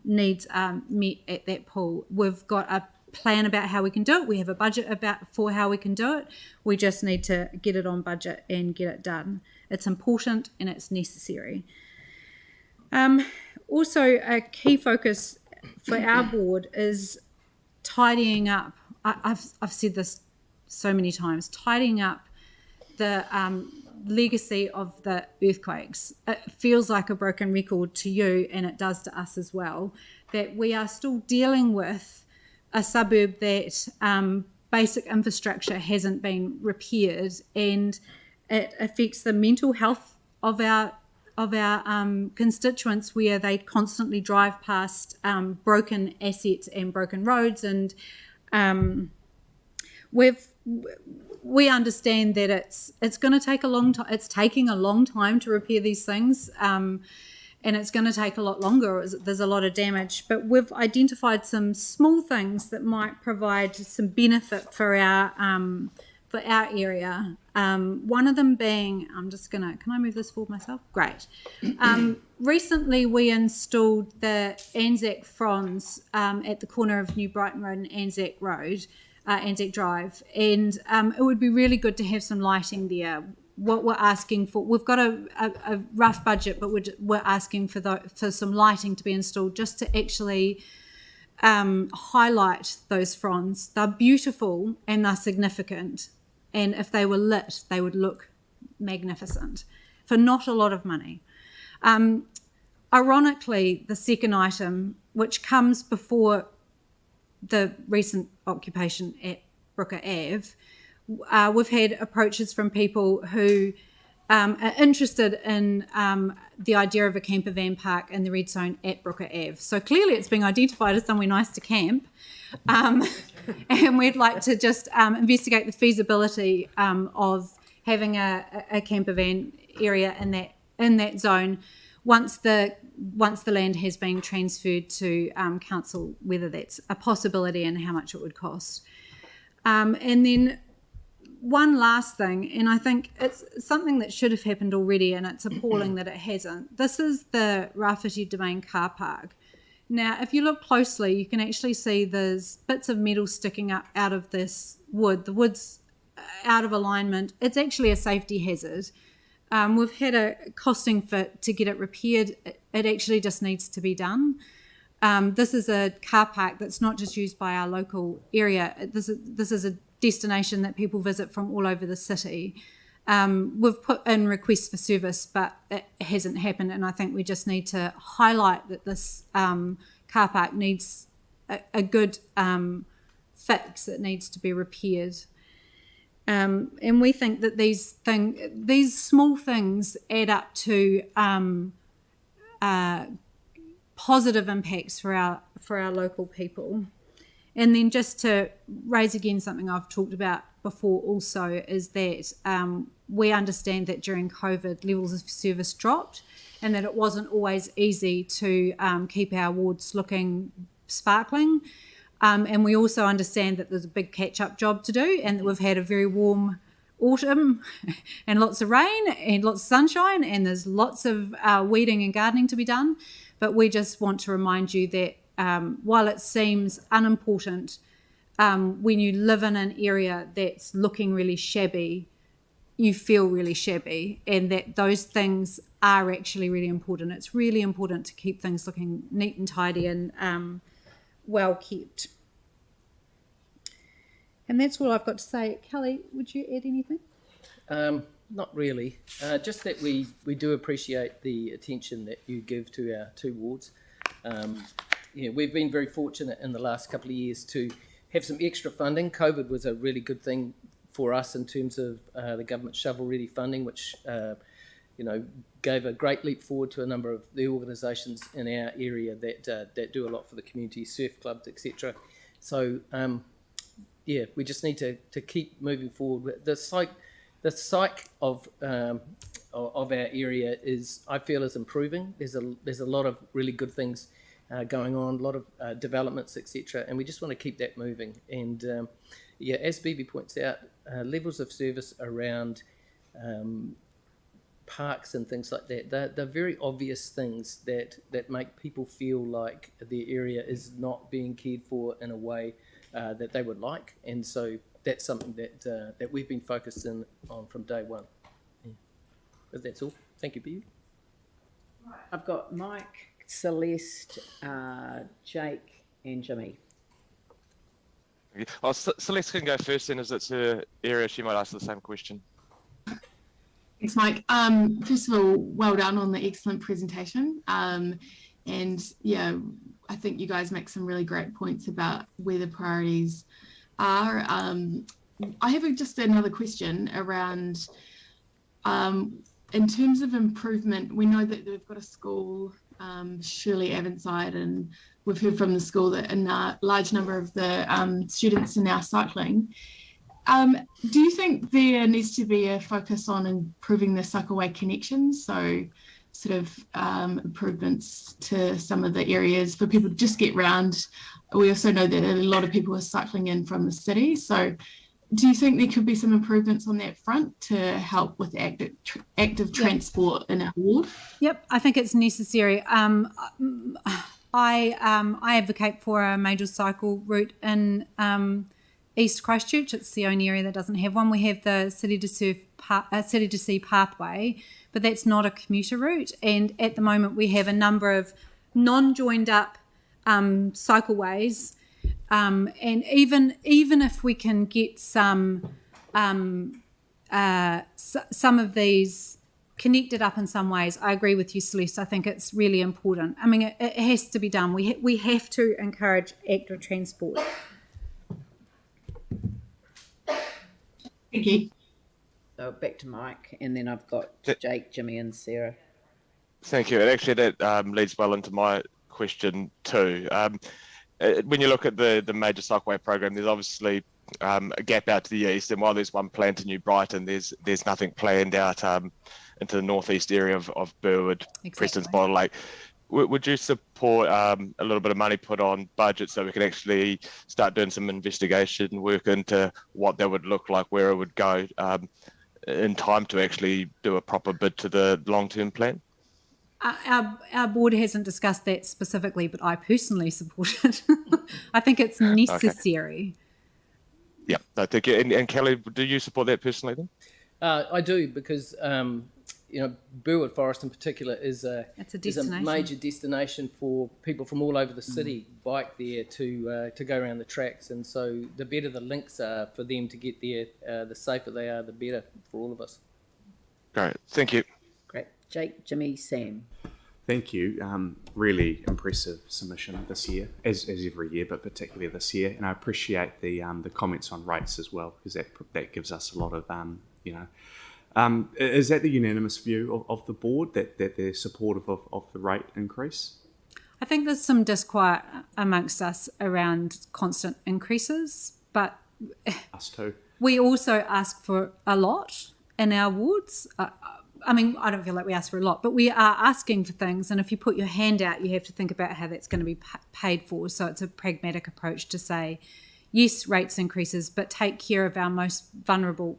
needs are met at that pool. We've got a plan about how we can do it. We have a budget for how we can do it. We just need to get it on budget and get it done. It's important and it's necessary. Also, a key focus for our board is tidying up. I've said this so many times, tidying up the legacy of the earthquakes. It feels like a broken record to you, and it does to us as well, that we are still dealing with a suburb that basic infrastructure hasn't been repaired, and it affects the mental health of our constituents, where they constantly drive past broken assets and broken roads. And we understand that it's going to take a long time. It's taking a long time to repair these things, and it's going to take a lot longer. There's a lot of damage, but we've identified some small things that might provide some benefit for our area. One of them being, can I move this forward myself? Great. Recently we installed the Anzac fronds at the corner of New Brighton Road and Anzac Road, Anzac Drive, and it would be really good to have some lighting there. What we're asking for, we've got a rough budget, but we're asking for some lighting to be installed just to actually highlight those fronds. They're beautiful and they're significant, and if they were lit, they would look magnificent for not a lot of money. Ironically, the second item, which comes before the recent occupation at Brooker Ave, we've had approaches from people who are interested in the idea of a camper van park in the red zone at Brooker Ave. So clearly it's being identified as somewhere nice to camp. And we'd like to just investigate the feasibility of having a camper van area in that zone once the land has been transferred to council, whether that's a possibility and how much it would cost. And then one last thing, and I think it's something that should have happened already, and it's appalling that it hasn't. This is the Rafiti Domain car park. Now, if you look closely, you can actually see there's bits of metal sticking up out of this wood. The wood's out of alignment. It's actually a safety hazard. We've had a costing to get it repaired. It actually just needs to be done. This is a car park that's not just used by our local area. This is a destination that people visit from all over the city. We've put in requests for service, but it hasn't happened, and I think we just need to highlight that this car park needs a good fix. It needs to be repaired. And we think that these small things add up to positive impacts for our local people. And then just to raise again something I've talked about before also is that we understand that during COVID levels of service dropped, and that it wasn't always easy to keep our wards looking sparkling. And we also understand that there's a big catch-up job to do, and that we've had a very warm autumn and lots of rain and lots of sunshine, and there's lots of weeding and gardening to be done. But we just want to remind you that while it seems unimportant, when you live in an area that's looking really shabby, you feel really shabby, and that those things are actually really important. It's really important to keep things looking neat and tidy and well kept. And that's all I've got to say. Kelly, would you add anything? Not really. Just that we do appreciate the attention that you give to our two wards. We've been very fortunate in the last couple of years to have some extra funding. COVID was a really good thing for us in terms of the government shovel-ready funding, which gave a great leap forward to a number of the organisations in our area that do a lot for the community, surf clubs, etc. So we just need to keep moving forward. The psyche of our area I feel is improving. There's a lot of really good things going on, a lot of developments, etc. And we just want to keep that moving. And as Bibi points out, levels of service around parks and things like that, they're very obvious things that make people feel like the area is not being cared for in a way that they would like. And so that's something that we've been focused on from day one. But that's all. Thank you, Bibi. I've got Mike, Celeste, Jake and Jimmy. Well, Celeste can go first then, as it's her area. She might ask the same question. Thanks, Mike. First of all, well done on the excellent presentation. And yeah, I think you guys make some really great points about where the priorities are. I have just another question around, in terms of improvement, we know that we've got a school, Shirley Avonside, and we've heard from the school that a large number of the students are now cycling. Do you think there needs to be a focus on improving the cycleway connections? So sort of improvements to some of the areas for people to just get round. We also know that a lot of people are cycling in from the city. So do you think there could be some improvements on that front to help with active transport in our ward? Yep, I think it's necessary. I advocate for a major cycle route in East Christchurch. It's the only area that doesn't have one. We have the City to Sea pathway, but that's not a commuter route. And at the moment, we have a number of non-joined up cycleways. And even if we can get some of these connected up in some ways, I agree with you, Celeste. I think it's really important. I mean, it has to be done. We have to encourage active transport. Thank you. So back to Mike, and then I've got Jake, Jimmy, and Sarah. Thank you. And actually, that leads well into my question too. When you look at the major cycleway program, there's obviously a gap out to the east, and while there's one planned to New Brighton, there's nothing planned out into the northeast area of Burwood, Preston's Bottle Lake. Would you support a little bit of money put on budget so we can actually start doing some investigation work into what that would look like, where it would go in time to actually do a proper bid to the long-term plan? Our board hasn't discussed that specifically, but I personally support it. I think it's necessary. Okay. Yeah, no, thank you. And Kelly, do you support that personally then? I do, because Burwood Forest in particular is a major destination for people from all over the city. Bike there to go around the tracks, and so the better the links are for them to get there, the safer they are, the better for all of us. Great, thank you. Great. Jake, Jimmy, Sam. Thank you. Really impressive submission this year, as every year, but particularly this year. And I appreciate the comments on rates as well, because that gives us a lot of is that the unanimous view of the board, that they're supportive of the rate increase? I think there's some disquiet amongst us around constant increases, but us too. We also ask for a lot in our wards. I mean, I don't feel like we ask for a lot, but we are asking for things. And if you put your hand out, you have to think about how that's going to be paid for. So it's a pragmatic approach to say, yes, rates increases, but take care of our most vulnerable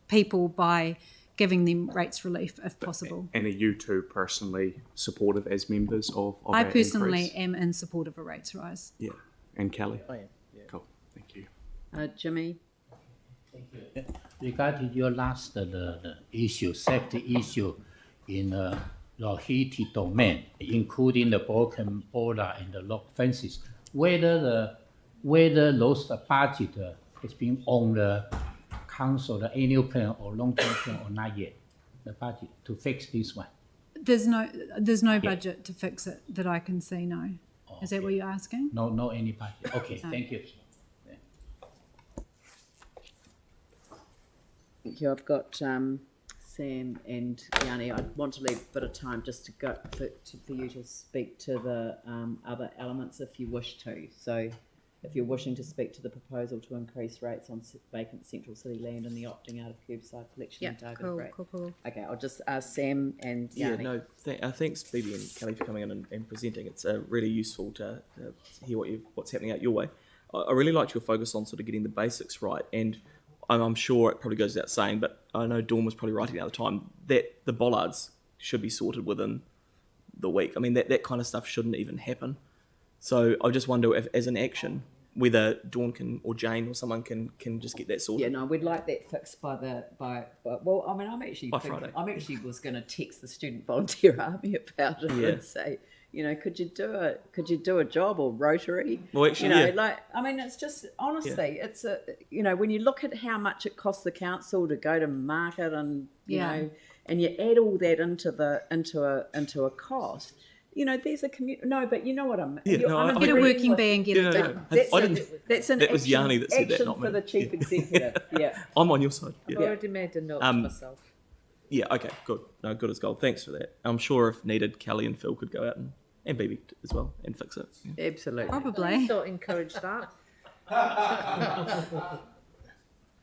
people by giving them rates relief if possible. And are you two personally supportive as members of I our personally increase? am in support of a rates rise. Yeah. And Kelly? I am. Yeah. Cool. Thank you. Jimmy? Regarding your last the issue, safety issue in Rafiti domain, including the broken border and the lock fences, whether those budget has been on the council, the annual plan or long-term plan or not yet, the budget to fix this one. There's no budget to fix it that I can see, no. Is that what you're asking? No, any budget. Okay, No. thank you. Thank you. I've got Sam and Yanni. I want to leave a bit of time just to go for you to speak to the other elements if you wish to. So if you're wishing to speak to the proposal to increase rates on vacant central city land and the opting out of curbside collection, Yeah, David, cool. Okay, I'll just ask Sam and Yanni. Yeah, no, thanks Phoebe and Kelly for coming in and presenting. It's really useful to hear what's happening out your way. I really liked your focus on sort of getting the basics right, and I'm sure it probably goes without saying, but I know Dawn was probably writing at the time that the bollards should be sorted within the week. I mean, that kind of stuff shouldn't even happen. So I just wonder if, as an action, whether Dawn can or Jane or someone can just get that sorted. Yeah, no, we'd like that fixed by well, I mean, By Friday. I'm actually was going to text the student volunteer army about it Yeah. and say, you know, could you do a job or Rotary? Well, actually, you know, yeah. like, I mean, it's just honestly, it's a, you know, when you look at how much it costs the council to go to market and you Yeah. know, and you add all that into a cost. You know, there's a no, but you know what I'm. Yeah, no, I Get a agree. working bee and get it done. That's an That was action, Yanni that said that, action not for me. the chief executive. Yeah. I'm on your side. I've Yeah. already made a note Um, myself. Yeah, okay, good. No, good as gold. Thanks for that. I'm sure if needed, Kelly and Phil could go out and BB as well and fix it. Yeah. Absolutely. Probably. Please don't encourage that.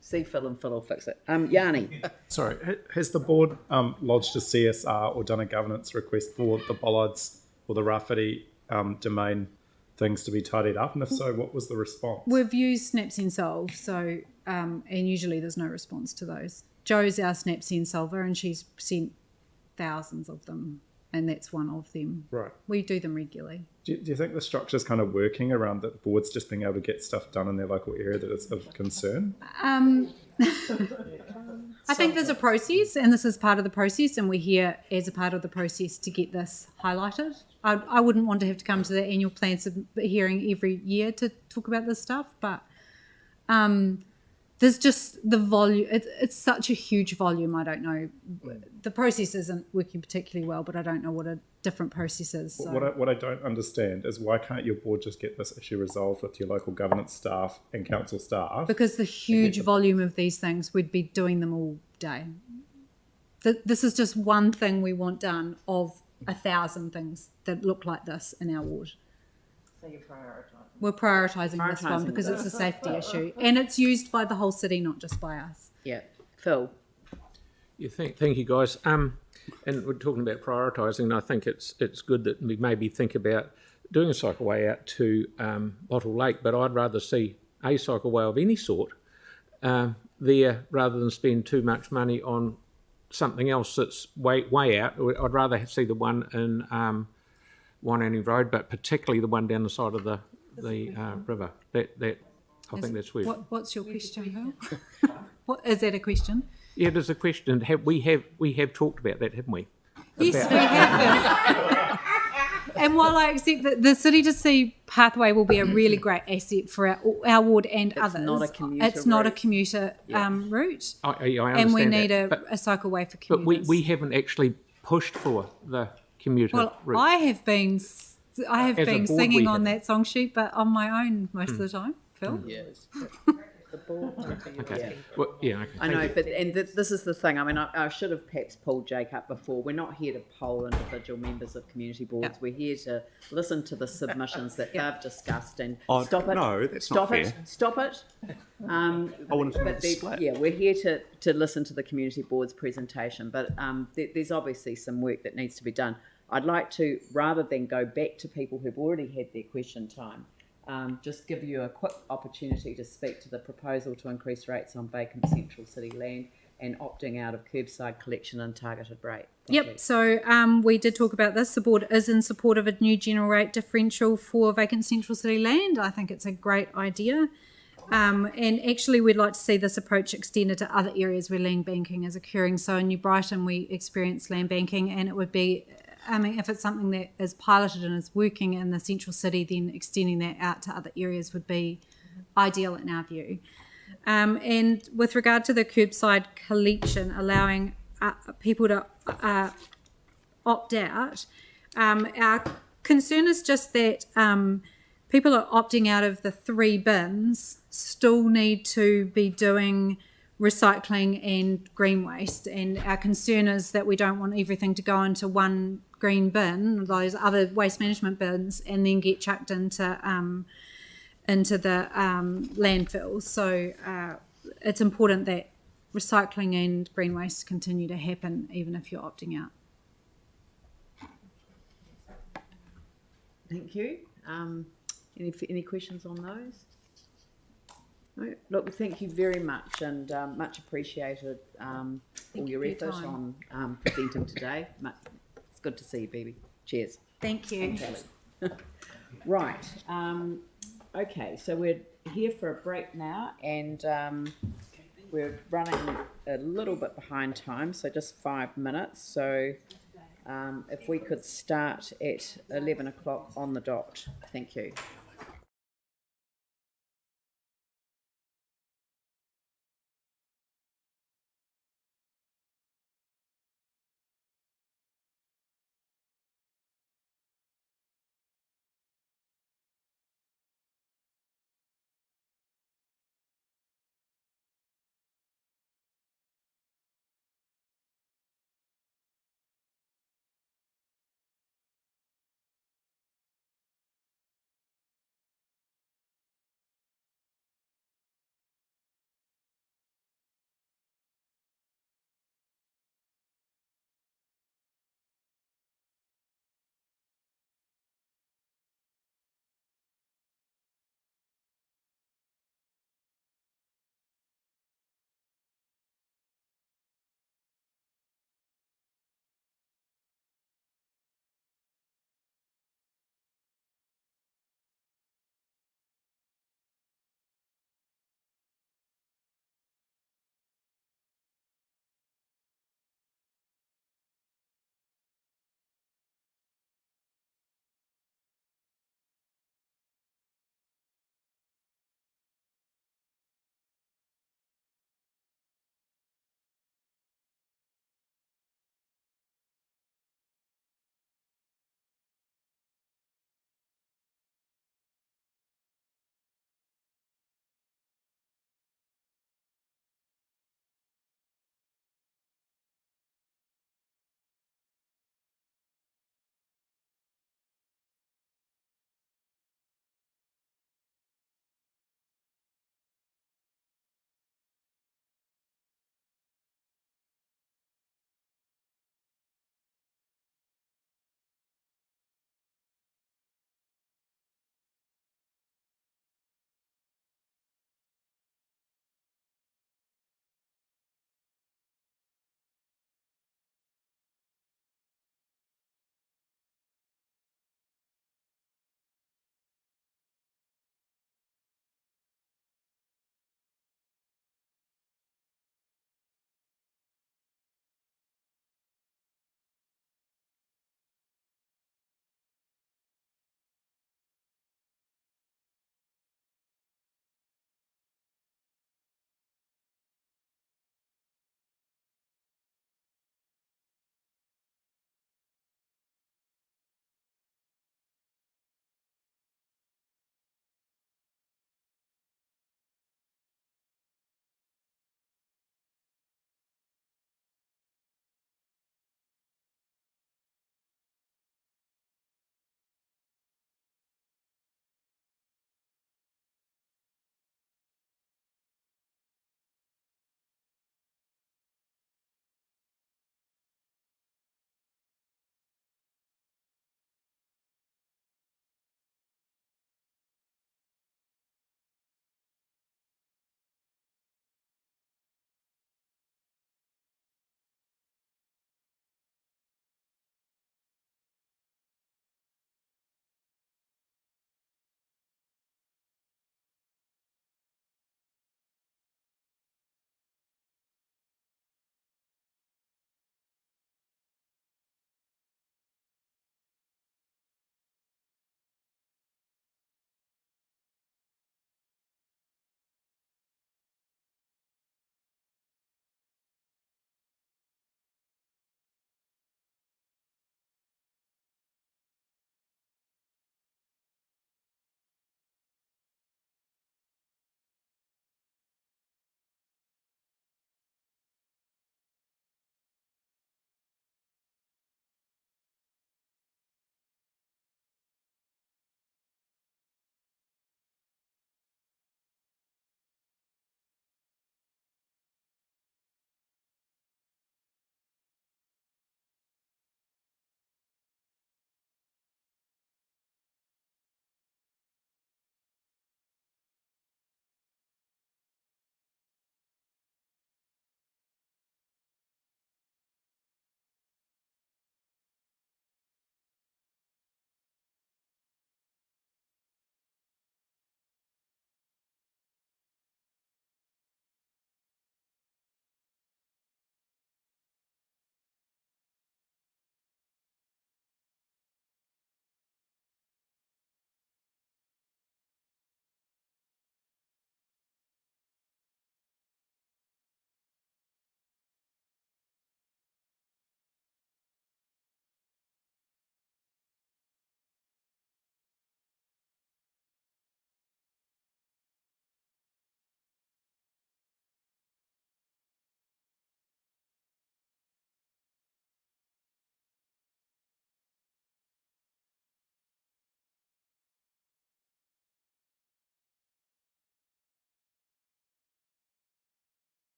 See Phil and Phil will fix it. Yanni. Sorry, has the board lodged a CSR or done a governance request for the bollards or the Rafiti domain things to be tidied up? And if so, what was the response? We've used Snaps and Solve, so and usually there's no response to those. Jo's our Snaps and Solver, and she's sent thousands of them, and that's one of them. Right. We do them regularly. Do you think the structure's kind of working around the boards just being able to get stuff done in their local area that is of concern? I think there's a process, and this is part of the process, and we're here as a part of the process to get this highlighted. I wouldn't want to have to come to the annual plan hearing every year to talk about this stuff, but there's just the volume. It's such a huge volume. I don't know. The process isn't working particularly well, but I don't know what a different process is. So. What I don't understand is why can't your board just get this issue resolved with your local governance staff and council staff? Because the huge volume of these things, we'd be doing them all day. This is just one thing we want done of 1,000 things that look like this in our ward. So you're prioritising. We're prioritising this one Prioritising because this. it's a safety issue, and it's used by the whole city, not just by us. Yeah. Phil. Yeah, thank you, guys. And we're talking about prioritising. I think it's good that we maybe think about doing a cycleway out to Bottle Lake, but I'd rather see a cycleway of any sort there rather than spend too much money on something else that's way out. I'd rather see the one in Waitangi Road, but particularly the one down the side of the river. That I think that's where. What's your question, Phil? What is that a question? Yeah, there's a question. We have talked about that, haven't we? Yes, we have. And while I accept that the City to Sea pathway will be a really great asset for our ward and others, not a commuter it's not a route. commuter route. I understand and we need that, a cycleway for But commuters. we haven't actually pushed for the commuter Well, route. I have been As a board, singing we on haven't. that song sheet, but on my own most of the time. Phil? Yes. the ball. Okay. Well, yeah. Okay. I know, but this is the thing. I mean, I should have perhaps pulled Jake up before. We're not here to poll individual members of community boards. We're here to listen to the submissions that they've discussed and stop it. No, that's stop not it. fair. Stop it. I wanted to know the split. Yeah, we're here to listen to the community board's presentation, but there's obviously some work that needs to be done. I'd like to, rather than go back to people who've already had their question time, just give you a quick opportunity to speak to the proposal to increase rates on vacant central city land and opting out of curbside collection and targeted rate. Thank you. So we did talk about this. The board is in support of a new general rate differential for vacant central city land. I think it's a great idea. And actually we'd like to see this approach extended to other areas where land banking is occurring. So in New Brighton we experience land banking, and it would be, I mean, if it's something that is piloted and is working in the central city, then extending that out to other areas would be ideal in our view. And with regard to the curbside collection, allowing people to opt out, our concern is just that people are opting out of the 3 bins still need to be doing recycling and green waste, and our concern is that we don't want everything to go into one green bin, those other waste management bins, and then get chucked into the landfills. So it's important that recycling and green waste continue to happen even if you're opting out. Thank you. Any questions on those? No? Look, thank you very much, and much appreciated all your effort on presenting today. It's good to see you, Bibi. Cheers. Thank you. Right. Okay, so we're here for a break now, and we're running a little bit behind time, so just 5 minutes. So if we could start at 11 o'clock on the dot. Thank you.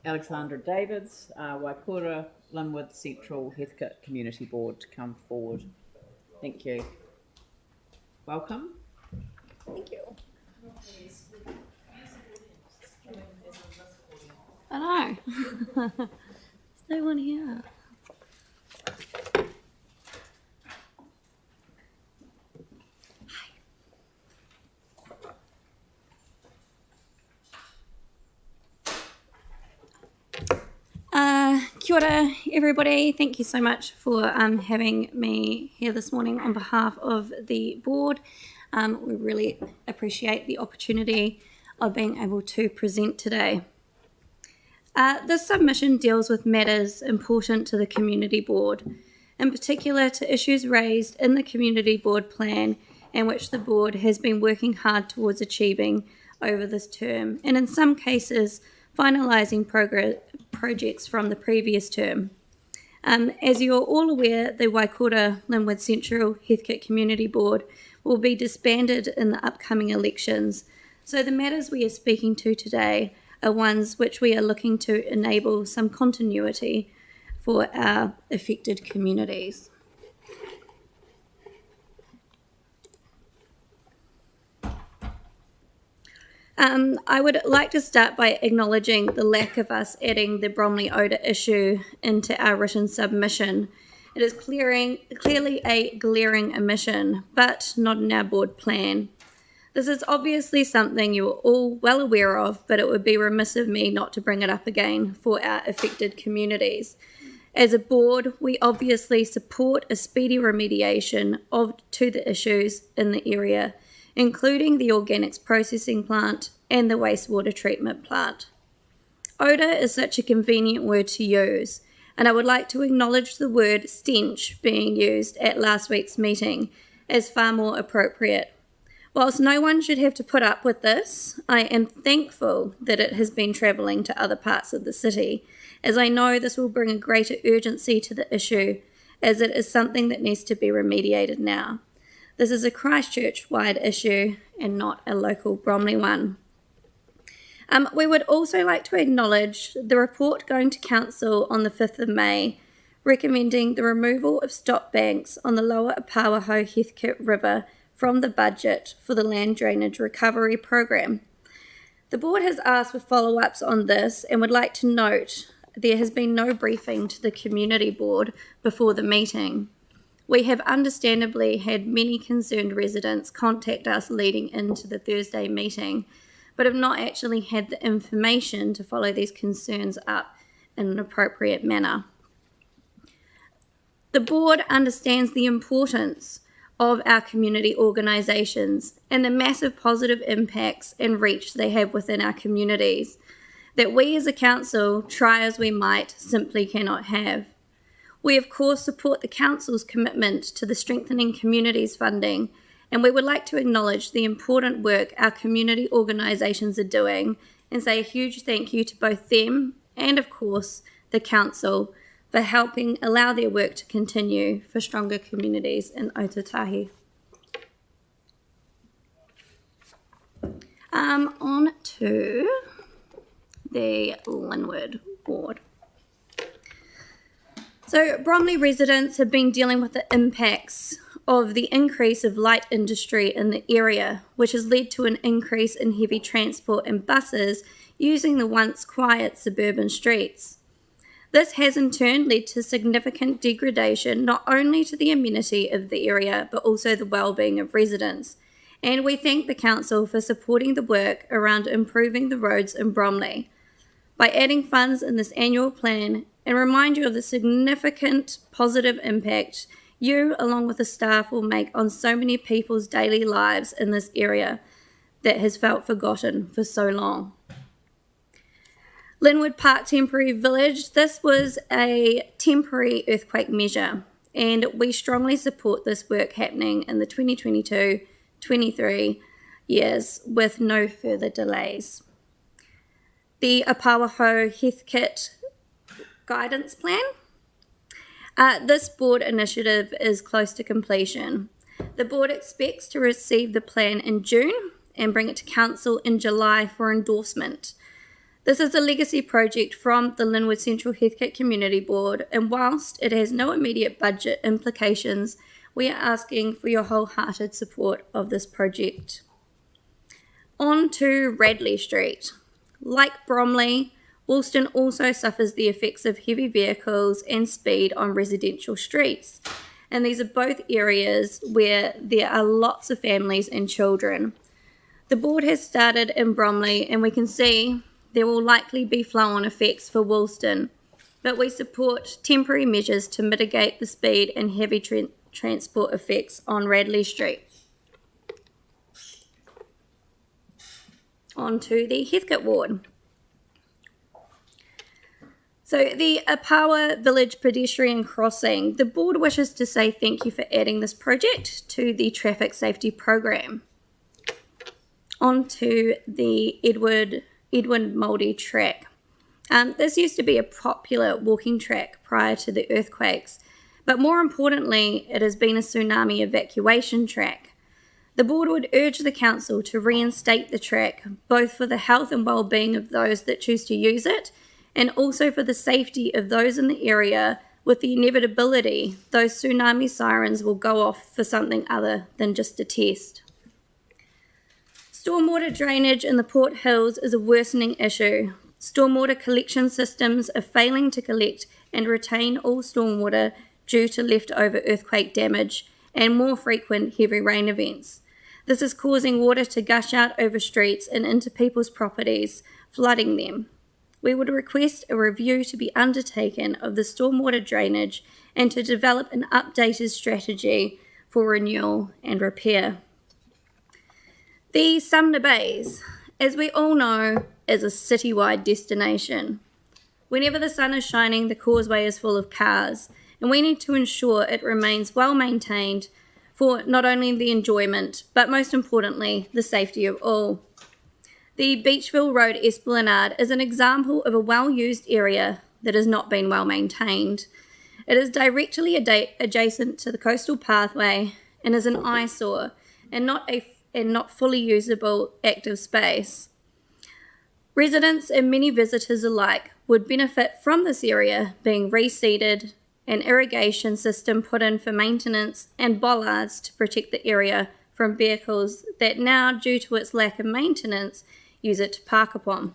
Alexandra Davids, Waikura, Linwood Central Heathcote Community Board to come forward. Thank you. Welcome. Thank you. I know. There's no one here. Kia ora, everybody. Thank you so much for having me here this morning on behalf of the board. We really appreciate the opportunity of being able to present today. This submission deals with matters important to the community board, in particular to issues raised in the community board plan and which the board has been working hard towards achieving over this term, and in some cases finalising projects from the previous term. As you are all aware, the Waikura Lynwood Central Heathcote Community Board will be disbanded in the upcoming elections, so the matters we are speaking to today are ones which we are looking to enable some continuity for our affected communities. I would like to start by acknowledging the lack of us adding the Bromley Odor issue into our written submission. It is clearly a glaring omission, but not in our board plan. This is obviously something you are all well aware of, but it would be remiss of me not to bring it up again for our affected communities. As a board, we obviously support a speedy remediation to the issues in the area, including the organics processing plant and the wastewater treatment plant. Odour is such a convenient word to use, and I would like to acknowledge the word stench being used at last week's meeting as far more appropriate. Whilst no one should have to put up with this, I am thankful that it has been travelling to other parts of the city, as I know this will bring a greater urgency to the issue, as it is something that needs to be remediated now. This is a Christchurch-wide issue and not a local Bromley one. We would also like to acknowledge the report going to Council on the 5th of May, recommending the removal of stop banks on the lower Apawa Heathcote River from the budget for the land drainage recovery program. The board has asked for follow-ups on this and would like to note there has been no briefing to the community board before the meeting. We have understandably had many concerned residents contact us leading into the Thursday meeting, but have not actually had the information to follow these concerns up in an appropriate manner. The board understands the importance of our community organisations and the massive positive impacts and reach they have within our communities that we as a council, try as we might, simply cannot have. We of course support the council's commitment to the Strengthening Communities funding, and we would like to acknowledge the important work our community organisations are doing and say a huge thank you to both them and of course the council for helping allow their work to continue for stronger communities in Otatahi. On to the Lynwood Ward. So Bromley residents have been dealing with the impacts of the increase of light industry in the area, which has led to an increase in heavy transport and buses using the once quiet suburban streets. This has in turn led to significant degradation not only to the amenity of the area but also the well-being of residents. And we thank the council for supporting the work around improving the roads in Bromley by adding funds in this annual plan, and remind you of the significant positive impact you, along with the staff, will make on so many people's daily lives in this area that has felt forgotten for so long. Linwood Park Temporary Village, this was a temporary earthquake measure, and we strongly support this work happening in the 2022-23 years with no further delays. The Apawa Heathcote Guidance Plan. This board initiative is close to completion. The board expects to receive the plan in June and bring it to council in July for endorsement. This is a legacy project from the Linwood Central Heathcote Community Board, and whilst it has no immediate budget implications, we are asking for your wholehearted support of this project. On to Radley Street. Like Bromley, Woolston also suffers the effects of heavy vehicles and speed on residential streets. And these are both areas where there are lots of families and children. The board has started in Bromley, and we can see there will likely be flow-on effects for Woolston, but we support temporary measures to mitigate the speed and heavy transport effects on Radley Street. On to the Heathcote Ward. So the Apawa Village Pedestrian Crossing, the board wishes to say thank you for adding this project to the traffic safety program. On to the Edwin Moldy track. This used to be a popular walking track prior to the earthquakes, but more importantly, it has been a tsunami evacuation track. The board would urge the council to reinstate the track, both for the health and well-being of those that choose to use it, and also for the safety of those in the area, with the inevitability those tsunami sirens will go off for something other than just a test. Stormwater drainage in the Port Hills is a worsening issue. Stormwater collection systems are failing to collect and retain all stormwater due to leftover earthquake damage and more frequent heavy rain events. This is causing water to gush out over streets and into people's properties, flooding them. We would request a review to be undertaken of the stormwater drainage and to develop an updated strategy for renewal and repair. The Sumner Bays, as we all know, is a citywide destination. Whenever the sun is shining, the causeway is full of cars, and we need to ensure it remains well maintained for not only the enjoyment, but most importantly, the safety of all. The Beachville Road Esplanade is an example of a well-used area that has not been well maintained. It is directly adjacent to the coastal pathway and is an eyesore and not fully usable active space. Residents and many visitors alike would benefit from this area being reseeded, an irrigation system put in for maintenance, and bollards to protect the area from vehicles that now, due to its lack of maintenance, use it to park upon.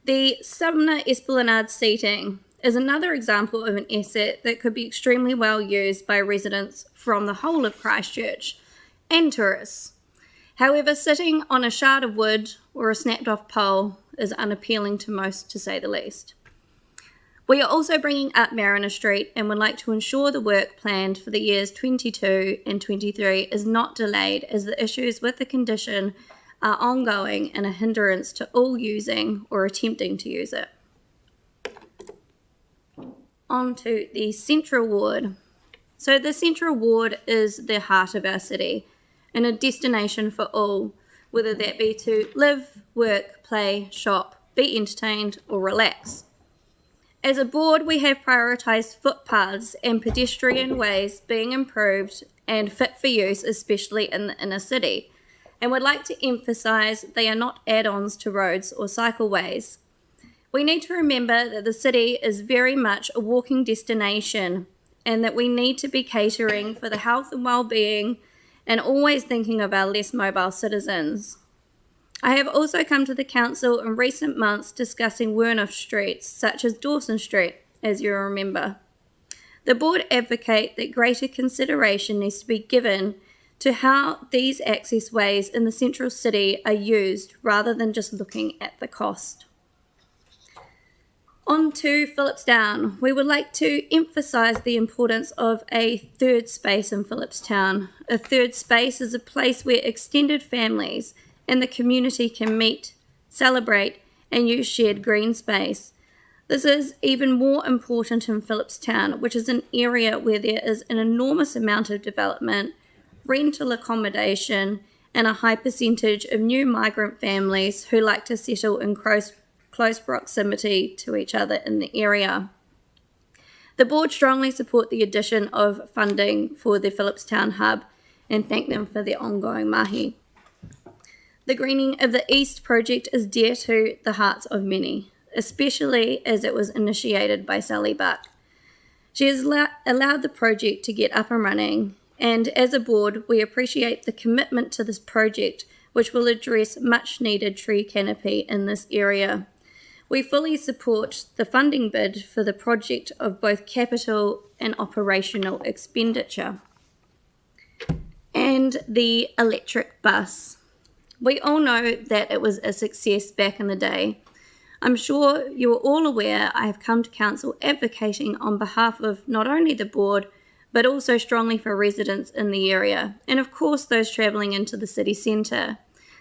The Sumner Esplanade seating is another example of an asset that could be extremely well used by residents from the whole of Christchurch and tourists. However, sitting on a shard of wood or a snapped off pole is unappealing to most, to say the least. We are also bringing up Mariner Street and would like to ensure the work planned for the years 22 and 23 is not delayed, as the issues with the condition are ongoing and a hindrance to all using or attempting to use it. On to the Central Ward. So the Central Ward is the heart of our city and a destination for all, whether that be to live, work, play, shop, be entertained or relax. As a board, we have prioritised footpaths and pedestrian ways being improved and fit for use, especially in the inner city, and would like to emphasise they are not add-ons to roads or cycleways. We need to remember that the city is very much a walking destination and that we need to be catering for the health and well-being and always thinking of our less mobile citizens. I have also come to the council in recent months discussing worn-off streets such as Dawson Street, as you remember. The board advocate that greater consideration needs to be given to how these access ways in the central city are used rather than just looking at the cost. On to Phillipstown. We would like to emphasise the importance of a third space in Phillipstown. A third space is a place where extended families and the community can meet, celebrate and use shared green space. This is even more important in Phillipstown, which is an area where there is an enormous amount of development, rental accommodation and a high percentage of new migrant families who like to settle in close proximity to each other in the area. The board strongly support the addition of funding for the Phillipstown Hub and thank them for their ongoing mahi. The greening of the East project is dear to the hearts of many, especially as it was initiated by Sally Buck. She has allowed the project to get up and running, and as a board, we appreciate the commitment to this project, which will address much needed tree canopy in this area. We fully support the funding bid for the project of both capital and operational expenditure. And the electric bus. We all know that it was a success back in the day. I'm sure you are all aware I have come to council advocating on behalf of not only the board, but also strongly for residents in the area, and of course those travelling into the city centre.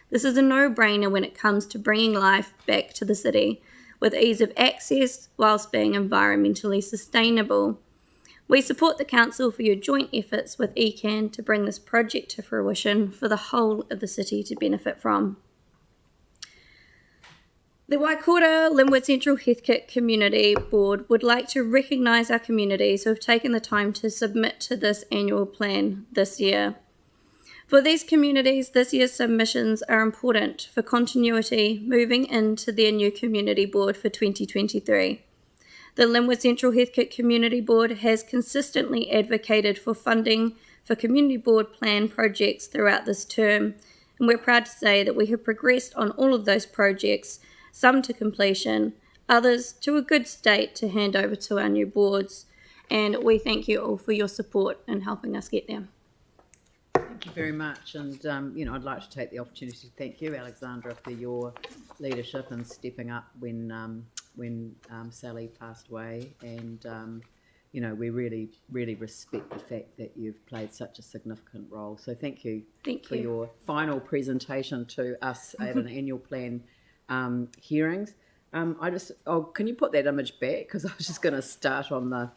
This is a no-brainer when it comes to bringing life back to the city, with ease of access whilst being environmentally sustainable. We support the council for your joint efforts with ECAN to bring this project to fruition for the whole of the city to benefit from. The Waikato Lynwood Central Heathcote Community Board would like to recognise our communities who have taken the time to submit to this annual plan this year. For these communities, this year's submissions are important for continuity moving into their new community board for 2023. The Lynwood Central Heathcote Community Board has consistently advocated for funding for community board plan projects throughout this term, and we're proud to say that we have progressed on all of those projects, some to completion, others to a good state to hand over to our new boards, and we thank you all for your support in helping us get there. Thank you very much, and I'd like to take the opportunity to thank you, Alexandra, for your leadership and stepping up when Sally passed away, and we really respect the fact that you've played such a significant role. So thank you for your final presentation to us at an annual plan hearings. Can you put that image back? Because I was just going to start on the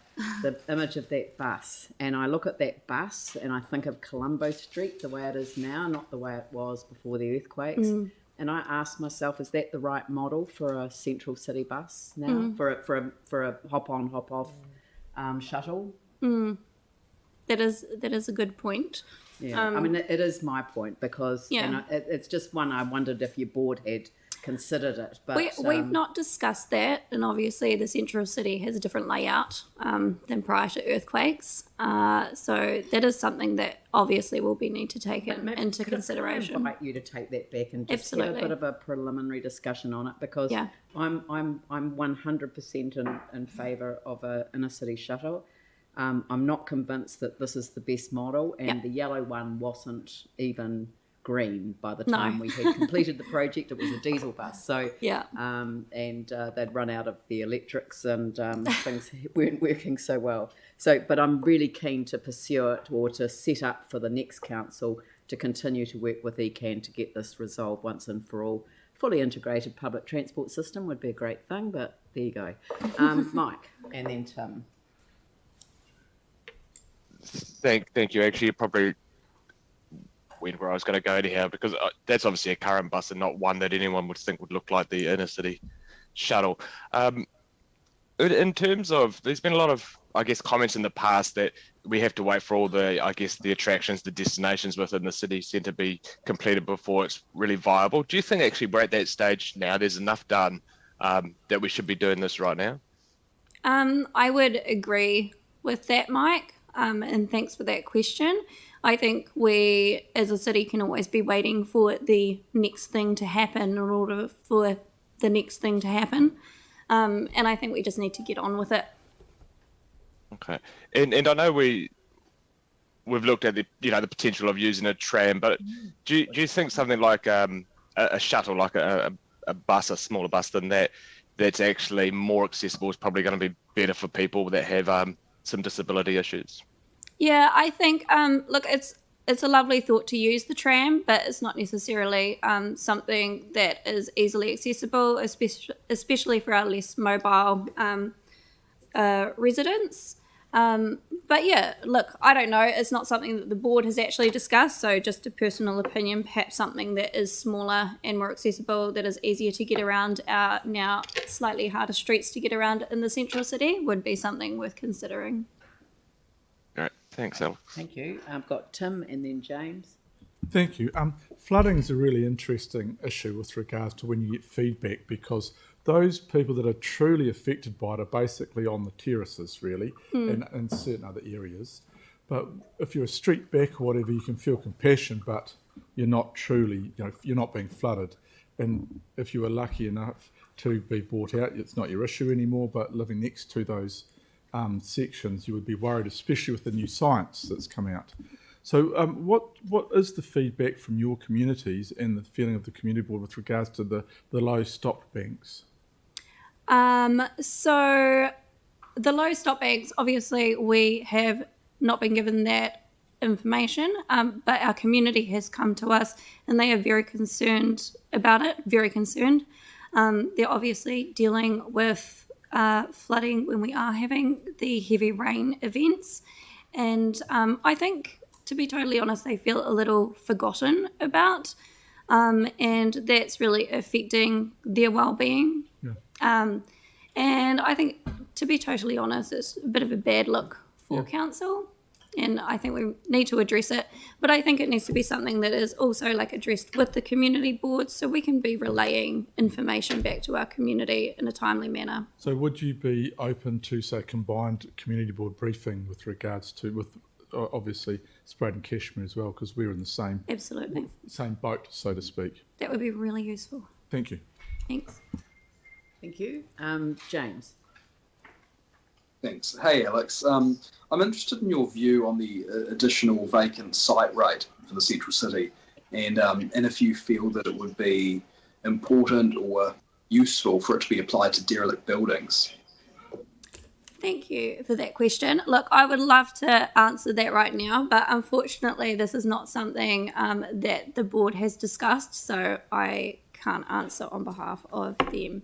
image of that bus, and I look at that bus and I think of Colombo Street the way it is now, not the way it was before the earthquakes. And I asked myself, is that the right model for a central city bus now, for a hop on hop off shuttle? That is a good point. Yeah, I mean it is my point because it's just one I wondered if your board had considered it, but we've not discussed that, and obviously the central city has a different layout than prior to earthquakes, so that is something that obviously will be need to take into consideration. I invite you to take that back and just have a bit of a preliminary discussion on it, because I'm 100% in favour of a inner city shuttle. I'm not convinced that this is the best model, and the yellow one wasn't even green by the time we had completed the project. It was a diesel bus, so they'd run out of the electrics, and things weren't working so well. But I'm really keen to pursue it, or to set up for the next council to continue to work with ECAN to get this resolved once and for all. Fully integrated public transport system would be a great thing, but there you go. Mike, and then Tim. Thank you. Actually, you probably went where I was going to go anyhow, because that's obviously a current bus and not one that anyone would think would look like the inner city shuttle. In terms of, there's been a lot of, I guess, comments in the past that we have to wait for all the, I guess, the attractions, the destinations within the city centre be completed before it's really viable. Do you think actually we're at that stage now, there's enough done that we should be doing this right now? I would agree with that, Mike, and thanks for that question. I think we, as a city, can always be waiting for the next thing to happen in order for the next thing to happen. And I think we just need to get on with it. Okay. And I know we've looked at the potential of using a tram, but do you think something like a shuttle, like a bus, a smaller bus than that, that's actually more accessible, is probably going to be better for people that have some disability issues? Yeah, I think, look, it's a lovely thought to use the tram, but it's not necessarily something that is easily accessible, especially for our less mobile residents. But yeah, look, I don't know. It's not something that the board has actually discussed, so just a personal opinion, perhaps something that is smaller and more accessible, that is easier to get around our now slightly harder streets to get around in the central city would be something worth considering. All right, thanks, Elle. Thank you. I've got Tim and then James. Thank you. Flooding's a really interesting issue with regards to when you get feedback, because those people that are truly affected by it are basically on the terraces, really, and certain other areas. But if you're a street back or whatever, you can feel compassion, but you're not truly, you're not being flooded. And if you were lucky enough to be bought out, it's not your issue anymore, but living next to those sections, you would be worried, especially with the new science that's come out. So what is the feedback from your communities and the feeling of the community board with regards to the low stop banks? So the low stop banks, obviously we have not been given that information, but our community has come to us and they are very concerned about it, very concerned. They're obviously dealing with flooding when we are having the heavy rain events. And I think, to be totally honest, they feel a little forgotten about, and that's really affecting their well-being. Yeah. And I think, to be totally honest, it's a bit of a bad look for council, and I think we need to address it. But I think it needs to be something that is also addressed with the community boards, so we can be relaying information back to our community in a timely manner. So would you be open to, say, combined community board briefing with regards to, with obviously Sprade and Cashmere as well, because we're in the same boat, so to speak? That would be really useful. Thank you. Thanks. Thank you. James. Thanks. Hey, Alex. I'm interested in your view on the additional vacant site rate for the central city, and if you feel that it would be important or useful for it to be applied to derelict buildings. Thank you for that question. Look, I would love to answer that right now, but unfortunately this is not something that the board has discussed, so I can't answer on behalf of them.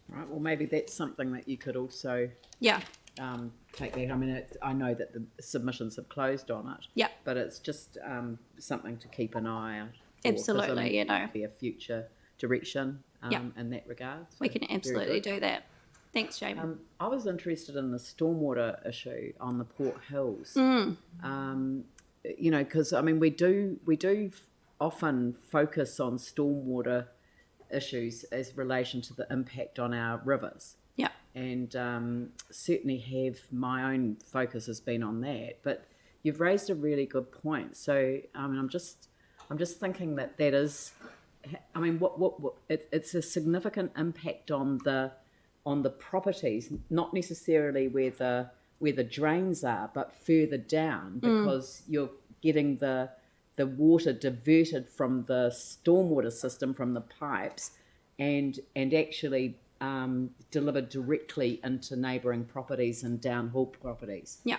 Right, well, maybe that's something that you could also take that. I mean, I know that the submissions have closed on it. Yeah. But it's just something to keep an eye out for. Absolutely, Be a future direction in that regard. So we can absolutely do that. Thanks, Jamie. I was interested in the stormwater issue on the Port Hills. Because I mean, we do often focus on stormwater issues as relation to the impact on our rivers. Yeah. And certainly my own focus has been on that. But you've raised a really good point. So I mean, I'm just thinking that is, I mean, it's a significant impact on the properties, not necessarily where the drains are, but further down, because you're getting the water diverted from the stormwater system, from the pipes, and actually delivered directly into neighbouring properties and downhill properties. Yeah.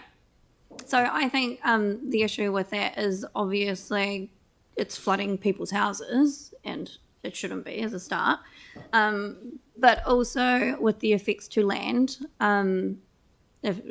So I think the issue with that is obviously it's flooding people's houses, and it shouldn't be as a start. But also with the effects to land, if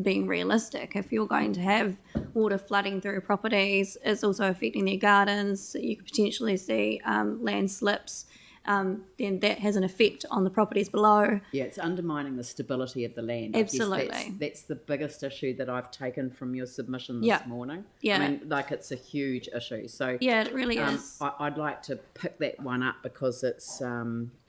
being realistic, if you're going to have water flooding through properties, it's also affecting their gardens. You could potentially see landslips. Then that has an effect on the properties below. Yeah, it's undermining the stability of the land. Absolutely. That's the biggest issue that I've taken from your submission this morning. Yeah. I mean, it's a huge issue. So yeah, it really is. I'd like to pick that one up because it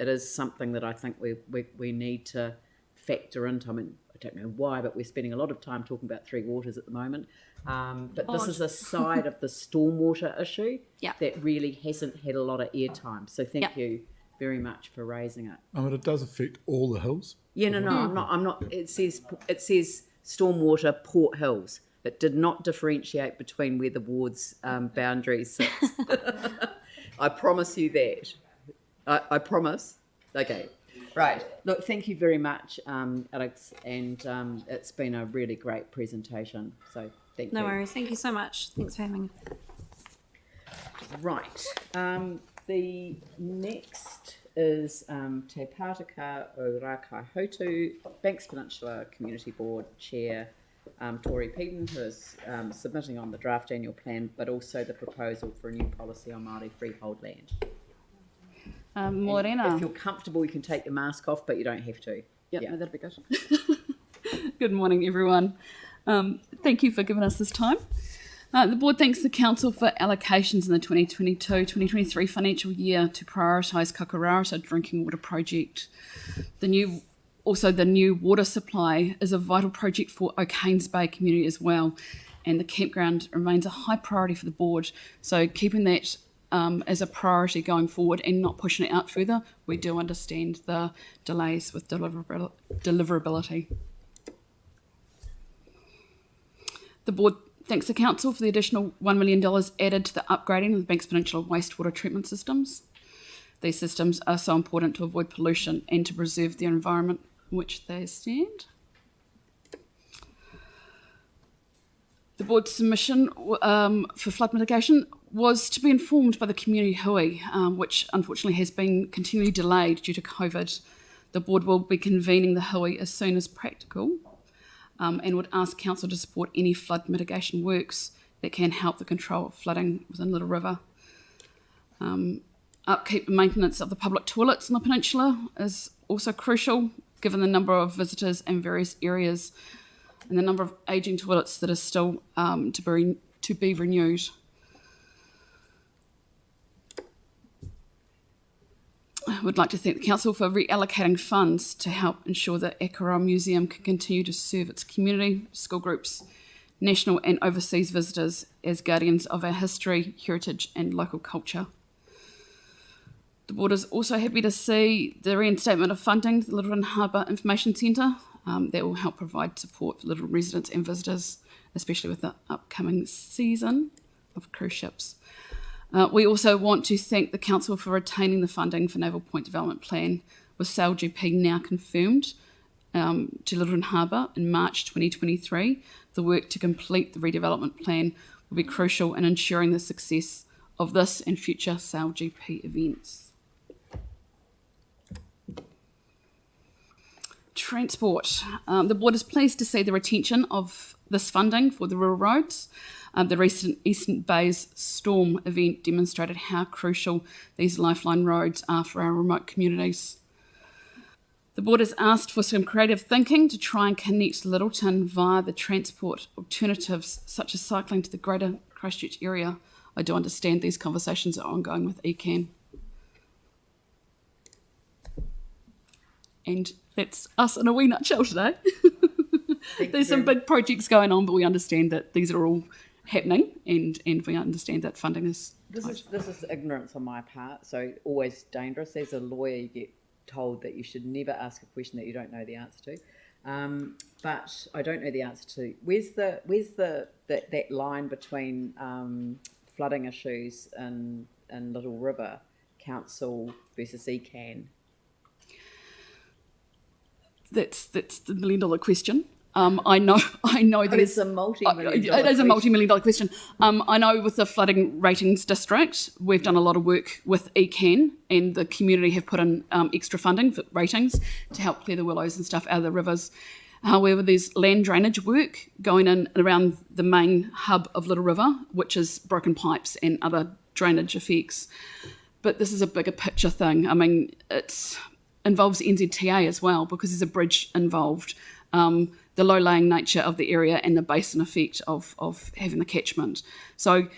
is something that I think we need to factor into. I mean, I don't know why, but we're spending a lot of time talking about Three Waters at the moment. But this is a side of the stormwater issue that really hasn't had a lot of airtime. So thank you very much for raising it. I mean, it does affect all the hills. Yeah, no, I'm not. It says stormwater Port Hills. It did not differentiate between where the ward's boundaries sit. I promise you that. I promise. Okay. Right. Look, thank you very much, Alex, and it's been a really great presentation. So thank you. No worries. Thank you so much. Thanks for having me. Right. The next is Te Pātaka o Rakahotu, Banks Peninsula Community Board Chair, Tori Peden, who is submitting on the draft annual plan, but also the proposal for a new policy on Māori freehold land. Morena. If you're comfortable, you can take your mask off, but you don't have to. Yeah. No, that'd be good. Good morning, everyone. Thank you for giving us this time. The board thanks the council for allocations in the 2022-2023 financial year to prioritise Kakararata drinking water project. The new water supply is a vital project for O'Kane's Bay community as well, and the campground remains a high priority for the board. So keeping that as a priority going forward and not pushing it out further, we do understand the delays with deliverability. The board thanks the council for the additional $1 million added to the upgrading of the Banks Peninsula wastewater treatment systems. These systems are so important to avoid pollution and to preserve the environment in which they stand. The board's submission for flood mitigation was to be informed by the community hui, which unfortunately has been continually delayed due to COVID. The board will be convening the hui as soon as practical, and would ask council to support any flood mitigation works that can help the control of flooding within Little River. Upkeep and maintenance of the public toilets in the peninsula is also crucial, given the number of visitors in various areas and the number of ageing toilets that are still to be renewed. I would like to thank the council for reallocating funds to help ensure that Apawa Museum can continue to serve its community, school groups, national and overseas visitors as guardians of our history, heritage and local culture. The board is also happy to see the reinstatement of funding to the Little Harbour Information Centre. That will help provide support for Little residents and visitors, especially with the upcoming season of cruise ships. We also want to thank the council for retaining the funding for Naval Point Development Plan, with SailGP now confirmed to Little Harbour in March 2023. The work to complete the redevelopment plan will be crucial in ensuring the success of this and future SailGP events. Transport. The board is pleased to see the retention of this funding for the rural roads. The recent Eastern Bays storm event demonstrated how crucial these lifeline roads are for our remote communities. The board has asked for some creative thinking to try and connect Littleton via the transport alternatives, such as cycling to the greater Christchurch area. I do understand these conversations are ongoing with ECAN. And that's us in a wee nutshell today. There's some big projects going on, but we understand that these are all happening, and we understand that funding is. This is ignorance on my part, so always dangerous. As a lawyer, you get told that you should never ask a question that you don't know the answer to. But I don't know the answer to. Where's that line between flooding issues in Little River, council versus ECAN? That's the $1 million question. I know there's a multi-million dollar it is a multi-million dollar question. I know with the flooding ratings district, we've done a lot of work with ECAN, and the community have put in extra funding for ratings to help clear the willows and stuff out of the rivers. However, there's land drainage work going in around the main hub of Little River, which is broken pipes and other drainage effects. But this is a bigger picture thing. I mean, it involves NZTA as well, because there's a bridge involved. The low-lying nature of the area and the basin effect of having the catchment. So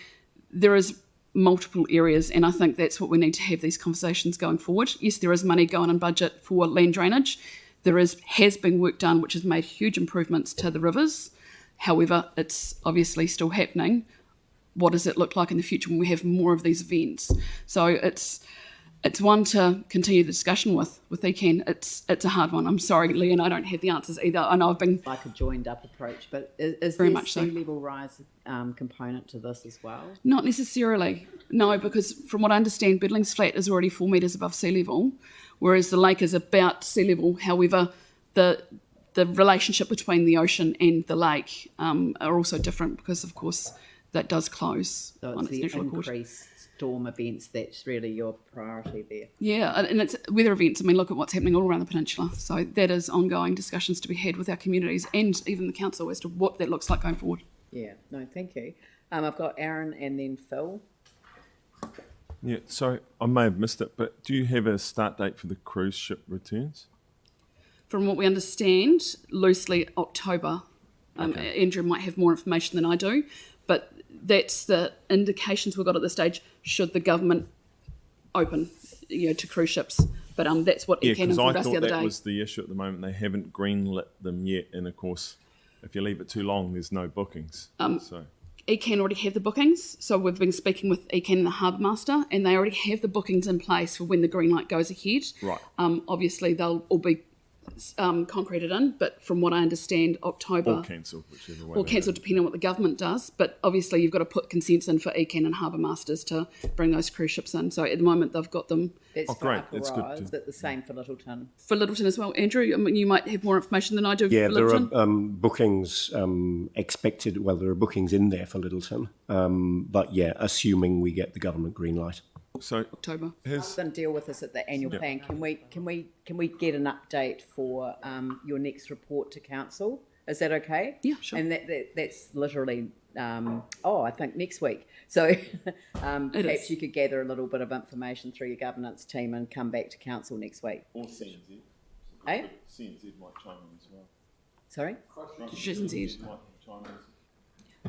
there is multiple areas, and I think that's what we need to have these conversations going forward. Yes, there is money going in budget for land drainage. There has been work done which has made huge improvements to the rivers. However, it's obviously still happening. What does it look like in the future when we have more of these events? So it's one to continue the discussion with ECAN. It's a hard one. I'm sorry, Leanne, I don't have the answers either. I know I've been like a joined up approach, but is very there much sea so. level rise component to this as well? Not necessarily, no, because from what I understand, Bedling's Flat is already 4 metres above sea level, whereas the lake is about sea level. However, the relationship between the ocean and the lake are also different, because of course that does close So on it's its the natural course. increased storm events that's really your priority there. Yeah, and it's weather events. I mean, look at what's happening all around the peninsula. So that is ongoing discussions to be had with our communities and even the council as to what that looks like going forward. Yeah, no, thank you. I've got Aaron and then Phil. Yeah, sorry, I may have missed it, but do you have a start date for the cruise ship returns? From what we understand, loosely October. Andrew might have more information than I do, but that's the indications we've got at this stage should the government open, to cruise ships. But that's what Yeah, ECAN because I informed us the thought other that day. was the issue at the moment. They haven't greenlit them yet, and of course, if you leave it too long, there's no bookings. So ECAN already have the bookings, so we've been speaking with ECAN and the Harbour Master, and they already have the bookings in place for when the green light goes ahead. Right. Obviously, they'll all be concreted in, but from what I understand, October or cancelled, whichever way. or cancelled depending on what the government does. But obviously, you've got to put consents in for ECAN and Harbour Masters to bring those cruise ships in. So at the moment, they've got them. That's for great. Apawa, That's good is it the same for Littleton? For Littleton as well. Andrew, I mean, you might have more information than I do Yeah, for there Littleton. are bookings expected. Well, there are bookings in there for Littleton, but yeah, assuming we get the government green light. So October. Rather than deal with this at the annual plan, can we get an update for your next report to council? Is that okay? Yeah, sure. And that's literally I think next week. So perhaps you could gather a little bit of information through your governance team and come back to council next week. Or CNZ. Eh? CNZ might chime in as well. Sorry? CNZ. might chime in.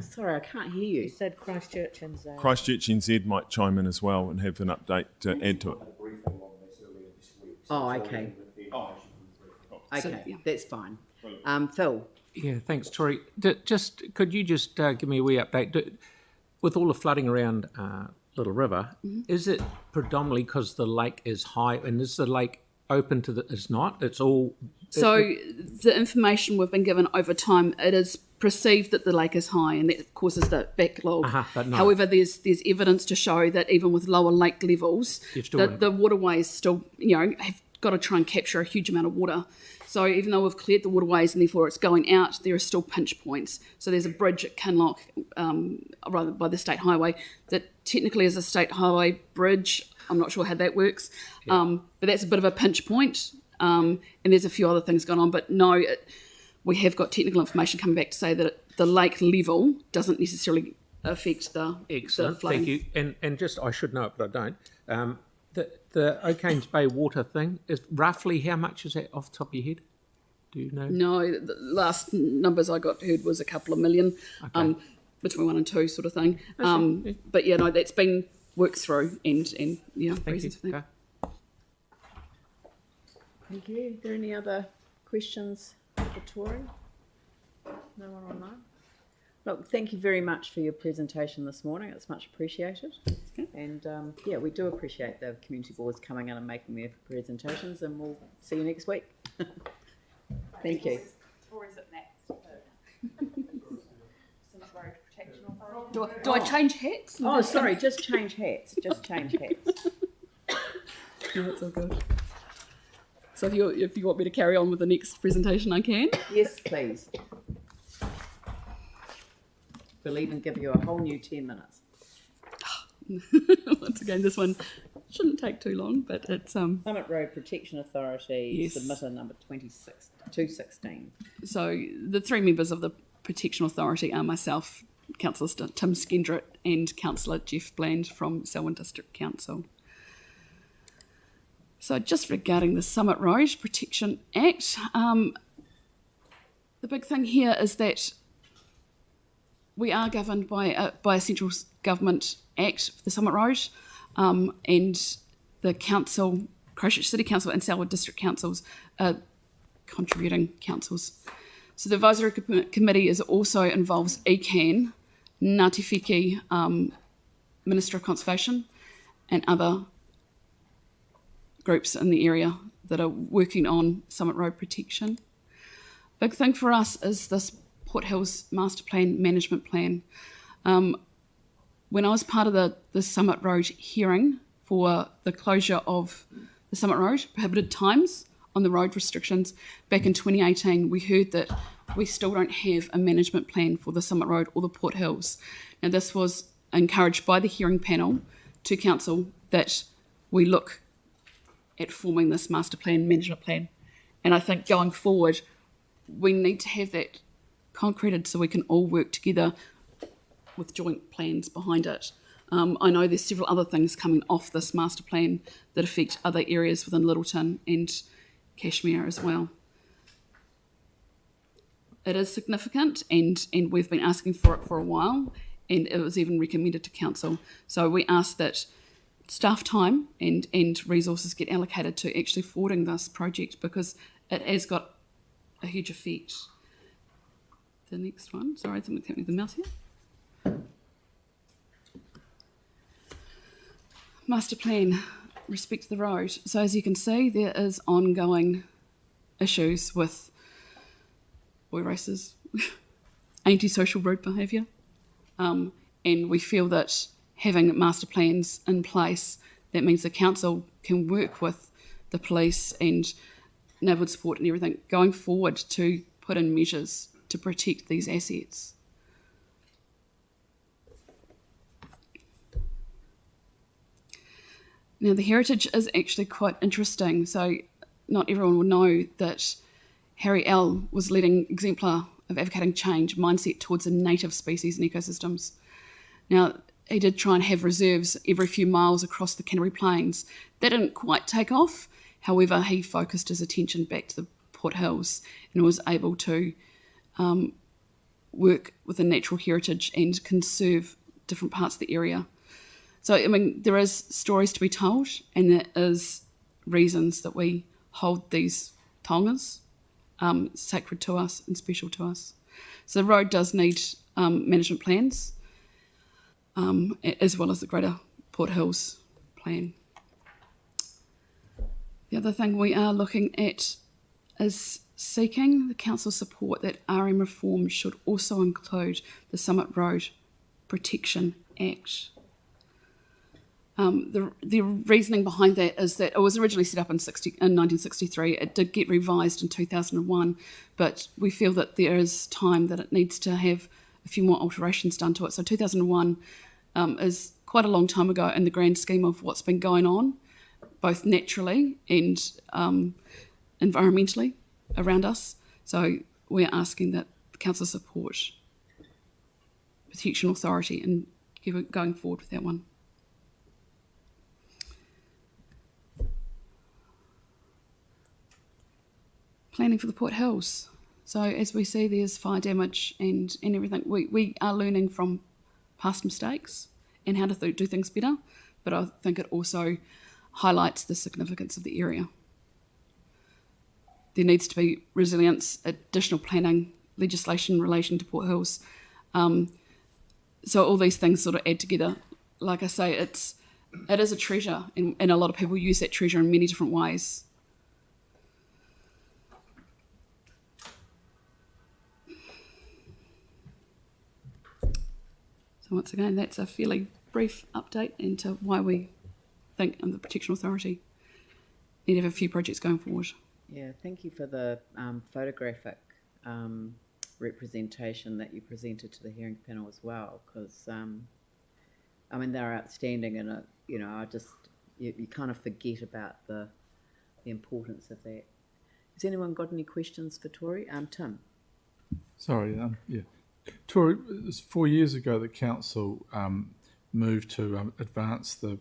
Sorry, I can't hear you. You said Christchurch and Christchurch NZ might chime in as well and have an update to add to it. Oh, okay. Okay, So, yeah. that's fine. Phil? Yeah, thanks, Tori. Could you just give me a wee update? With all the flooding around Little River, is it predominantly because the lake is high, and is the lake open to the? It's not. It's all. So the information we've been given over time, it is perceived that the lake is high, and that causes the backlog. But no. However, there's evidence to show that even with lower lake levels, the waterways still have got to try and capture a huge amount of water. So even though we've cleared the waterways and therefore it's going out, there are still pinch points. So there's a bridge at Kinloch, rather by the state highway, that technically is a state highway bridge. I'm not sure how that works, but that's a bit of a pinch point. And there's a few other things going on, but no, we have got technical information coming back to say that the lake level doesn't necessarily affect the Excellent, flooding. thank you. And just, I should know it, but I don't. The O'Kane's Bay water thing, is roughly how much is that off the top of your head? Do you know? No, the last numbers I got heard was a couple of million, between 1 and 2 sort of thing. But yeah, no, that's been worked through and reasons for that. Thank you. Are there any other questions for Tori? No one online? Look, thank you very much for your presentation this morning. It's much appreciated. And we do appreciate the community boards coming in and making their presentations, and we'll see you next week. Thank you. Or is it next? Do I change hats? Oh, sorry, just change hats. Just change hats. No, it's all good. So if you want me to carry on with the next presentation, I can. Yes, please. We'll even give you a whole new 10 minutes. Once again, this one shouldn't take too long, but it's Summit Road Protection Authority, Yes. submitter number 216. So the 3 members of the Protection Authority are myself, Councillor Tim Skendritt, and Councillor Jeff Bland from Selwyn District Council. So just regarding the Summit Road Protection Act, the big thing here is that we are governed by a central government act for the Summit Road, and the council, Christchurch City Council and Selwyn District Councils are contributing councils. So the advisory committee also involves ECAN, Ngāti Whiki, Minister of Conservation, and other groups in the area that are working on Summit Road protection. Big thing for us is this Port Hills Master Plan Management Plan. When I was part of the Summit Road hearing for the closure of the Summit Road, prohibited times on the road restrictions, back in 2018, we heard that we still don't have a management plan for the Summit Road or the Port Hills. Now, this was encouraged by the hearing panel to council that we look at forming this master plan, management plan. And I think going forward, we need to have that concreted so we can all work together with joint plans behind it. I know there's several other things coming off this master plan that affect other areas within Littleton and Cashmere as well. it is significant, and we've been asking for it for a while, and it was even recommended to council. So we ask that staff time and resources get allocated to actually forwarding this project, because it has got a huge effect. The next one, sorry, something's happening with the mouse here. Master plan, respect to the road. So as you can see, there is ongoing issues with boy races, antisocial road behaviour, and we feel that having master plans in place, that means the council can work with the police and neighbourhood support and everything going forward to put in measures to protect these assets. Now, the heritage is actually quite interesting. So not everyone will know that Harry L. was leading exemplar of advocating change mindset towards the native species and ecosystems. Now, he did try and have reserves every few miles across the Canterbury Plains. That didn't quite take off. However, he focused his attention back to the Port Hills and was able to work with the natural heritage and conserve different parts of the area. So, I mean, there is stories to be told, and there is reasons that we hold these tongas sacred to us and special to us. So the road does need management plans, as well as the Greater Port Hills plan. The other thing we are looking at is seeking the council support that RM reform should also include the Summit Road Protection Act. The reasoning behind that is that it was originally set up in 1963. It did get revised in 2001, but we feel that there is time that it needs to have a few more alterations done to it. So 2001 is quite a long time ago in the grand scheme of what's been going on, both naturally and environmentally around us. So we're asking that the council support Protection Authority and going forward with that one. Planning for the Port Hills. So as we see, there's fire damage and everything. We are learning from past mistakes and how to do things better, but I think it also highlights the significance of the area. There needs to be resilience, additional planning, legislation in relation to Port Hills. So all these things sort of add together. Like I say, it is a treasure, and a lot of people use that treasure in many different ways. So once again, that's a fairly brief update into why we think the Protection Authority need to have a few projects going forward. Yeah, thank you for the photographic representation that you presented to the hearing panel as well, because I mean, they're outstanding, and I just you kind of forget about the importance of that. Has anyone got any questions for Tori? Tim. Sorry, yeah. Tori, it was 4 years ago the council moved to advance the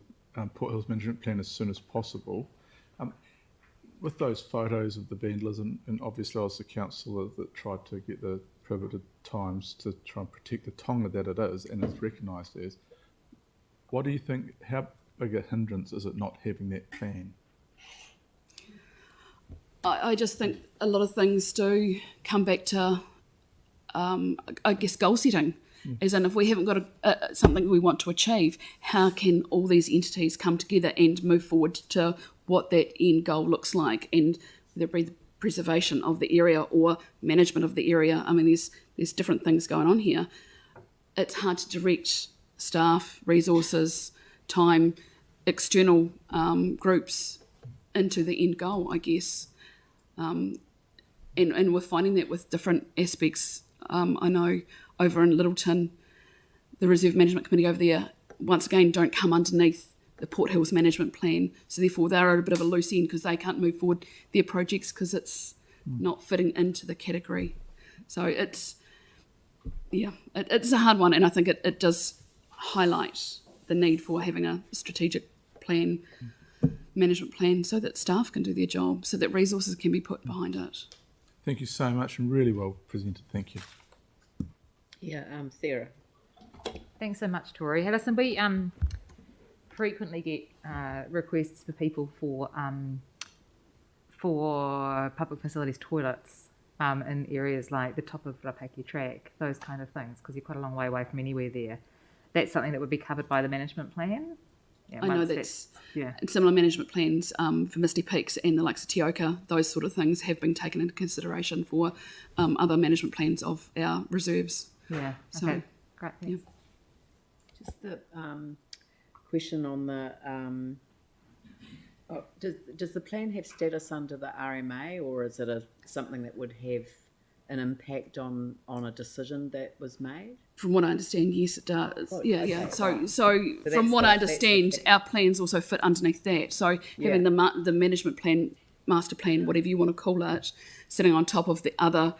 Port Hills Management Plan as soon as possible. With those photos of the Bendlers, and obviously I was the councillor that tried to get the prohibited times to try and protect the tonga that it is and is recognised as, what do you think, how big a hindrance is it not having that plan? I just think a lot of things do come back to I guess goal setting, as in if we haven't got something we want to achieve, how can all these entities come together and move forward to what that end goal looks like, and whether it be the preservation of the area or management of the area. I mean, there's different things going on here. It's hard to direct staff, resources, time, external groups into the end goal, I guess. And we're finding that with different aspects. I know over in Littleton, the Reserve Management Committee over there, once again, don't come underneath the Port Hills Management Plan. So therefore, they're at a bit of a loose end because they can't move forward their projects because it's not fitting into the category. So it's a hard one, and I think it does highlight the need for having a strategic plan, management plan, so that staff can do their job, so that resources can be put behind it. Thank you so much and really well presented. Thank you. Yeah, Sarah. Thanks so much, Tori. Hey, listen, we frequently get requests for people for public facilities toilets in areas like the top of Rafiti track, those kind of things, because you're quite a long way away from anywhere there. That's something that would be covered by the management plan. Yeah, I know that's similar management plans for Misty Peaks and the likes of Tioka. Those sort of things have been taken into consideration for other management plans of our reserves. Yeah. So, okay. Great. Yeah. Just the question on the does the plan have status under the RMA, or is it something that would have an impact on a decision that was made? From what I understand, yes, it does. Oh, yeah, okay, yeah. right. So from what I understand, our plans also fit underneath that. So having the management plan, master plan, whatever you want to call it, sitting on top of the other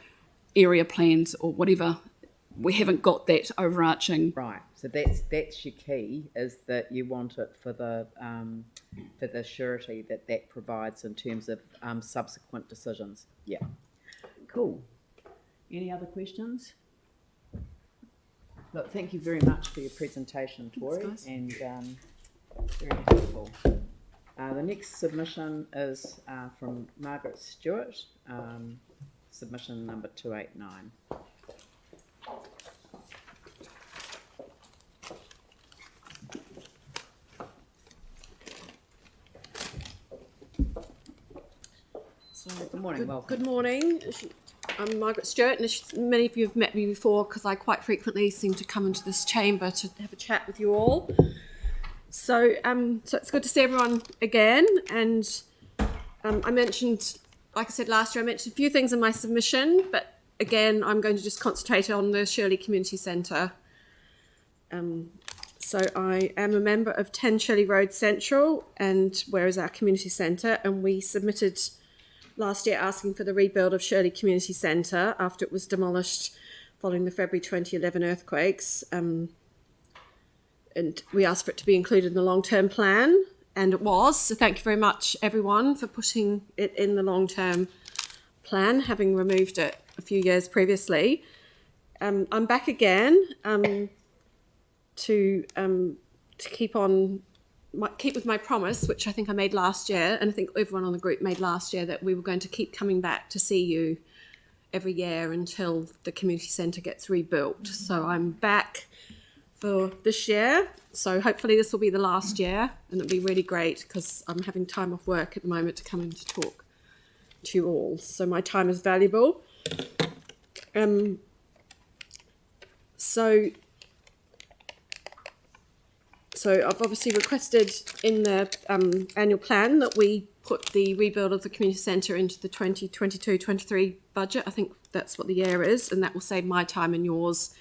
area plans or whatever, we haven't got that overarching. Right. So that's your key, is that you want it for the surety that provides in terms of subsequent decisions. Yeah. Cool. Any other questions? Look, thank you very much for your presentation, Tori, and very helpful. The next submission is from Margaret Stewart, submission number 289. Good morning, welcome. Good morning. I'm Margaret Stewart, and many of you have met me before because I quite frequently seem to come into this chamber to have a chat with you all. So it's good to see everyone again. And I mentioned, like I said last year, I mentioned a few things in my submission, but again, I'm going to just concentrate on the Shirley Community Centre. So I am a member of 10 Shirley Road Central, and where is our community centre, and we submitted last year asking for the rebuild of Shirley Community Centre after it was demolished following the February 2011 earthquakes. And we asked for it to be included in the long-term plan, and it was. So thank you very much, everyone, for putting it in the long-term plan, having removed it a few years previously. I'm back again to keep with my promise, which I think I made last year, and I think everyone on the group made last year, that we were going to keep coming back to see you every year until the community centre gets rebuilt. So I'm back for this year. So hopefully this will be the last year, and it'll be really great because I'm having time off work at the moment to come in to talk to you all. So my time is valuable. So I've obviously requested in the annual plan that we put the rebuild of the community centre into the 2022-23 budget. I think that's what the year is, and that will save my time and yours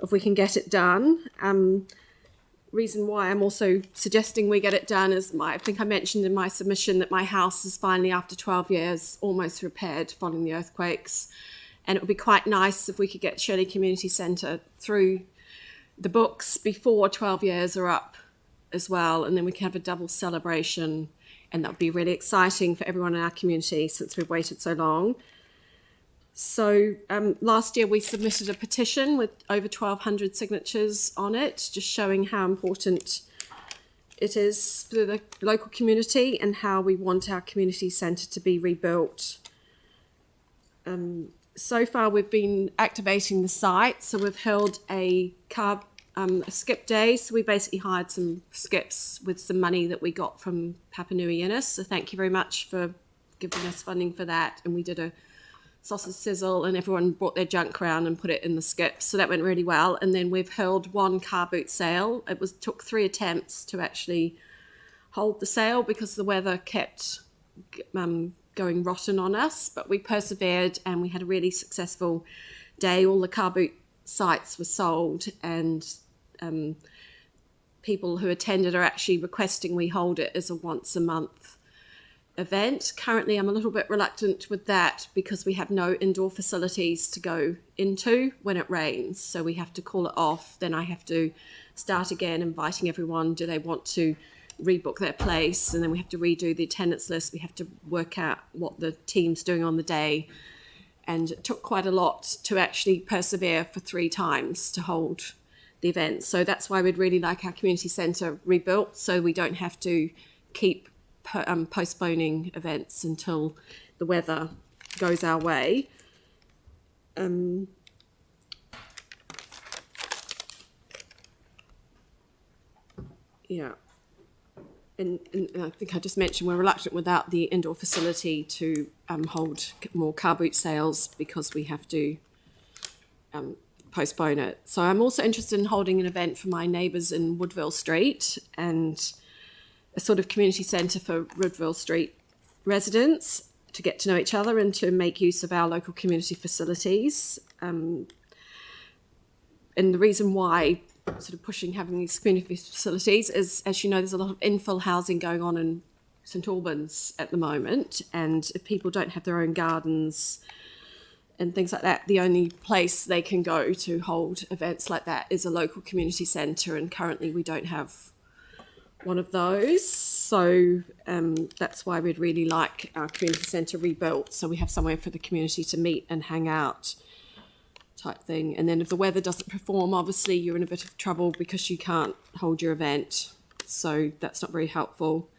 if we can get it done. Reason why I'm also suggesting we get it done is I think I mentioned in my submission that my house is finally, after 12 years, almost repaired following the earthquakes. And it would be quite nice if we could get Shirley Community Centre through the books before 12 years are up as well, and then we can have a double celebration, and that would be really exciting for everyone in our community since we've waited so long. So last year we submitted a petition with over 1,200 signatures on it, just showing how important it is for the local community and how we want our community centre to be rebuilt. So far we've been activating the site, so we've held a skip day. So we basically hired some skips with some money that we got from Papua New Guinea. So thank you very much for giving us funding for that. And we did a sausage sizzle, and everyone brought their junk around and put it in the skips. So that went really well. And then we've held one car boot sale. It took 3 attempts to actually hold the sale because the weather kept going rotten on us, but we persevered and we had a really successful day. All the car boot sites were sold, and people who attended are actually requesting we hold it as a once a month event. Currently I'm a little bit reluctant with that because we have no indoor facilities to go into when it rains, so we have to call it off. Then I have to start again inviting everyone, do they want to rebook their place, and then we have to redo the attendance list. We have to work out what the team's doing on the day, and it took quite a lot to actually persevere for 3 times to hold the event. So that's why we'd really like our community centre rebuilt, so we don't have to keep postponing events until the weather goes our way. Yeah. And I think I just mentioned we're reluctant without the indoor facility to hold more car boot sales because we have to postpone it. So I'm also interested in holding an event for my neighbours in Woodville Street and a sort of community centre for Woodville Street residents to get to know each other and to make use of our local community facilities. And the reason why sort of pushing having these community facilities is, as you know, there's a lot of infill housing going on in St Albans at the moment, and if people don't have their own gardens and things like that, the only place they can go to hold events like that is a local community centre, and currently we don't have one of those. So that's why we'd really like our community centre rebuilt, so we have somewhere for the community to meet and hang out type thing. And then if the weather doesn't perform, obviously you're in a bit of trouble because you can't hold your event, so that's not very helpful.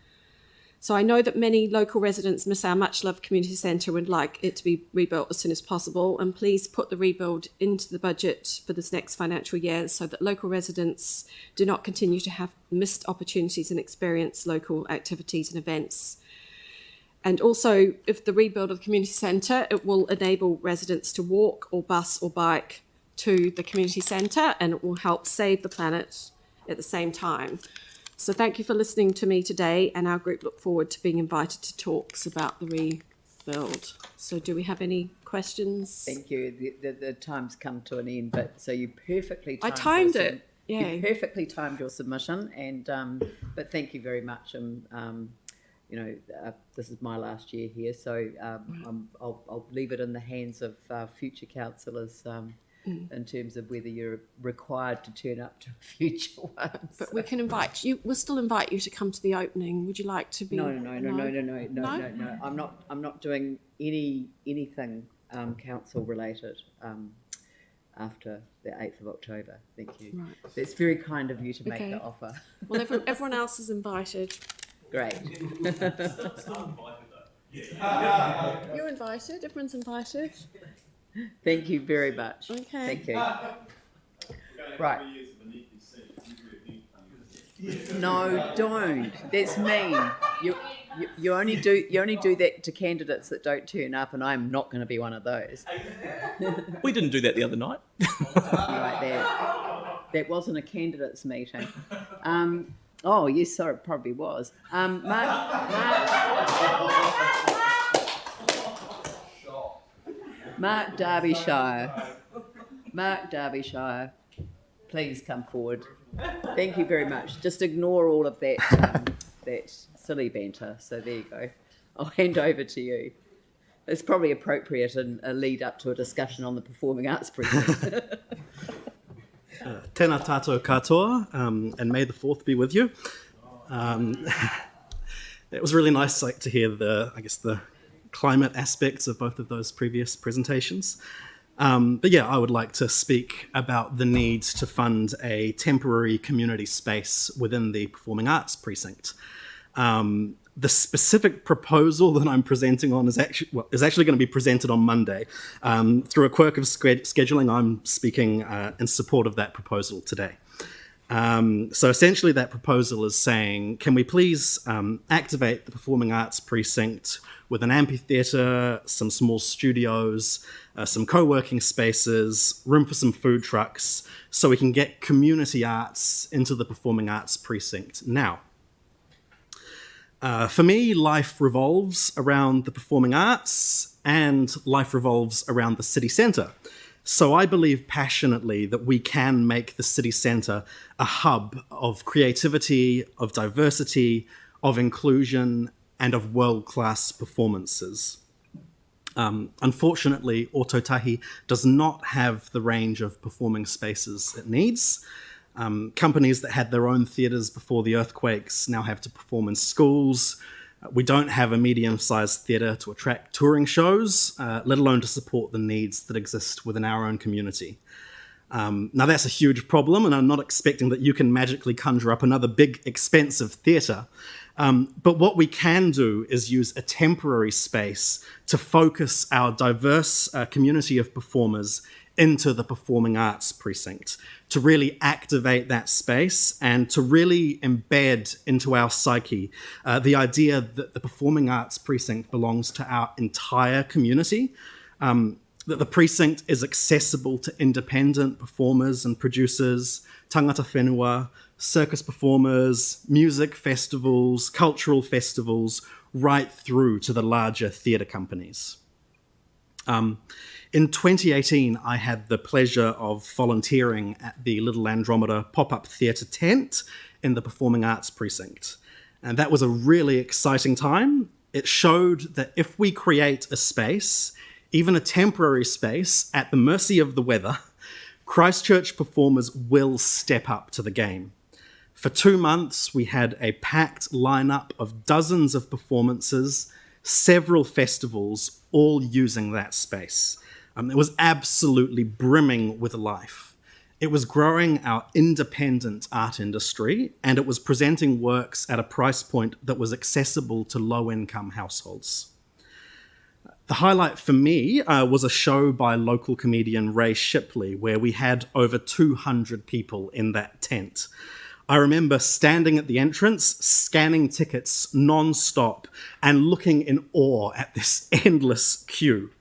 So I know that many local residents miss our much loved community centre, would like it to be rebuilt as soon as possible, and please put the rebuild into the budget for this next financial year so that local residents do not continue to have missed opportunities and experience local activities and events. And also, if the rebuild of the community centre, it will enable residents to walk or bus or bike to the community centre, and it will help save the planet at the same time. So thank you for listening to me today, and our group look forward to being invited to talks about the rebuild. So do we have any questions? Thank you. The time's come to an end, but so you perfectly timed I timed it. Yeah. You perfectly timed your submission, and but thank you very much. This is my last year here, so I'll leave it in the hands of future councillors in terms of whether you're required to turn up to future ones. But we can invite you. We'll still invite you to come to the opening. Would you like to be? No. I'm not doing anything council related after the 8th of October. And you. Right. It's very kind of you to make the offer. Well, everyone else is invited. Great. You're invited. Everyone's invited. Thank you very much. Okay. Thank you. Right. No, don't. That's mean. You only do that to candidates that don't turn up, and I'm not going to be one of those. We didn't do that the other night. Right, that wasn't a candidates meeting. Oh, yes, sorry, it probably was. Mark Derbyshire, please come forward. Thank you very much. Just ignore all of that that silly banter. So there you go. I'll hand over to you. It's probably appropriate in a lead up to a discussion on the performing arts precinct. Tēnā tātou katoa, and may the 4th be with you. It was really nice to hear the climate aspects of both of those previous presentations. But yeah, I would like to speak about the need to fund a temporary community space within the performing arts precinct. The specific proposal that I'm presenting on is actually going to be presented on Monday. Through a quirk of scheduling, I'm speaking in support of that proposal today. So essentially that proposal is saying, can we please activate the performing arts precinct with an amphitheatre, some small studios, some co-working spaces, room for some food trucks, so we can get community arts into the performing arts precinct now. For me, life revolves around the performing arts and life revolves around the city centre. So I believe passionately that we can make the city centre a hub of creativity, of diversity, of inclusion, and of world-class performances. Unfortunately, Ōtautahi does not have the range of performing spaces it needs. Companies that had their own theatres before the earthquakes now have to perform in schools. We don't have a medium-sized theatre to attract touring shows, let alone to support the needs that exist within our own community. Now that's a huge problem, and I'm not expecting that you can magically conjure up another big, expensive theatre. But what we can do is use a temporary space to focus our diverse community of performers into the performing arts precinct, to really activate that space and to really embed into our psyche the idea that the performing arts precinct belongs to our entire community, that the precinct is accessible to independent performers and producers, tangata whenua, circus performers, music festivals, cultural festivals, right through to the larger theatre companies. In 2018, I had the pleasure of volunteering at the Little Andromeda pop-up theatre tent in the Performing Arts Precinct. And that was a really exciting time. It showed that if we create a space, even a temporary space, at the mercy of the weather, Christchurch performers will step up to the game. For 2 months, we had a packed lineup of dozens of performances, several festivals, all using that space. It was absolutely brimming with life. It was growing our independent art industry, and it was presenting works at a price point that was accessible to low-income households. The highlight for me was a show by local comedian Ray Shipley, where we had over 200 people in that tent. I remember standing at the entrance, scanning tickets non-stop, and looking in awe at this endless queue.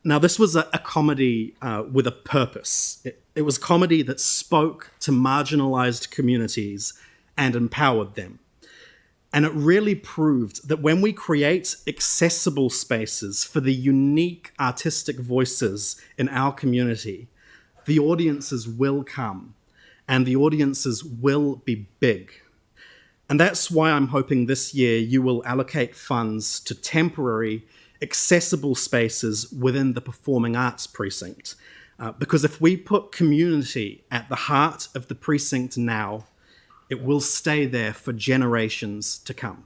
Now, this was a comedy with a purpose. It was comedy that spoke to marginalised communities and empowered them. And it really proved that when we create accessible spaces for the unique artistic voices in our community, the audiences will come, and the audiences will be big. And that's why I'm hoping this year you will allocate funds to temporary, accessible spaces within the Performing Arts Precinct. Because if we put community at the heart of the precinct now, it will stay there for generations to come.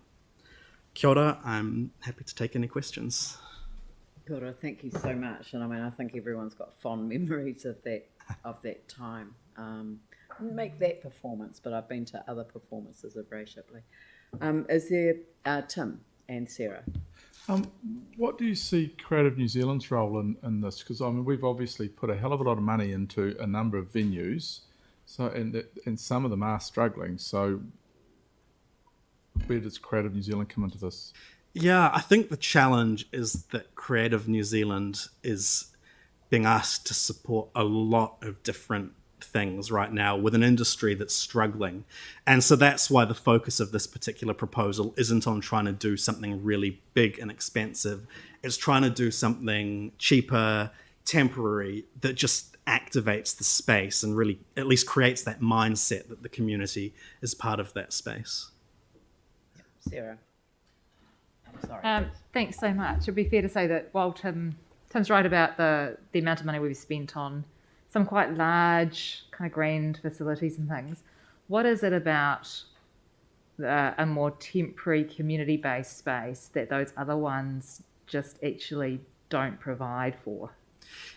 Kia ora, I'm happy to take any questions. Kia ora, thank you so much. And I mean, I think everyone's got fond memories of that time. I didn't make that performance, but I've been to other performances of Ray Shipley. Is there Tim and Sarah? What do you see Creative New Zealand's role in this? Because I mean, we've obviously put a hell of a lot of money into a number of venues, so and some of them are struggling. So where does Creative New Zealand come into this? Yeah, I think the challenge is that Creative New Zealand is being asked to support a lot of different things right now with an industry that's struggling. And so that's why the focus of this particular proposal isn't on trying to do something really big and expensive. It's trying to do something cheaper, temporary, that just activates the space and really at least creates that mindset that the community is part of that space. Sarah? Sorry. Thanks so much. It'd be fair to say that while Tim's right about the amount of money we've spent on some quite large, kind of grand facilities and things, what is it about a more temporary community-based space that those other ones just actually don't provide for?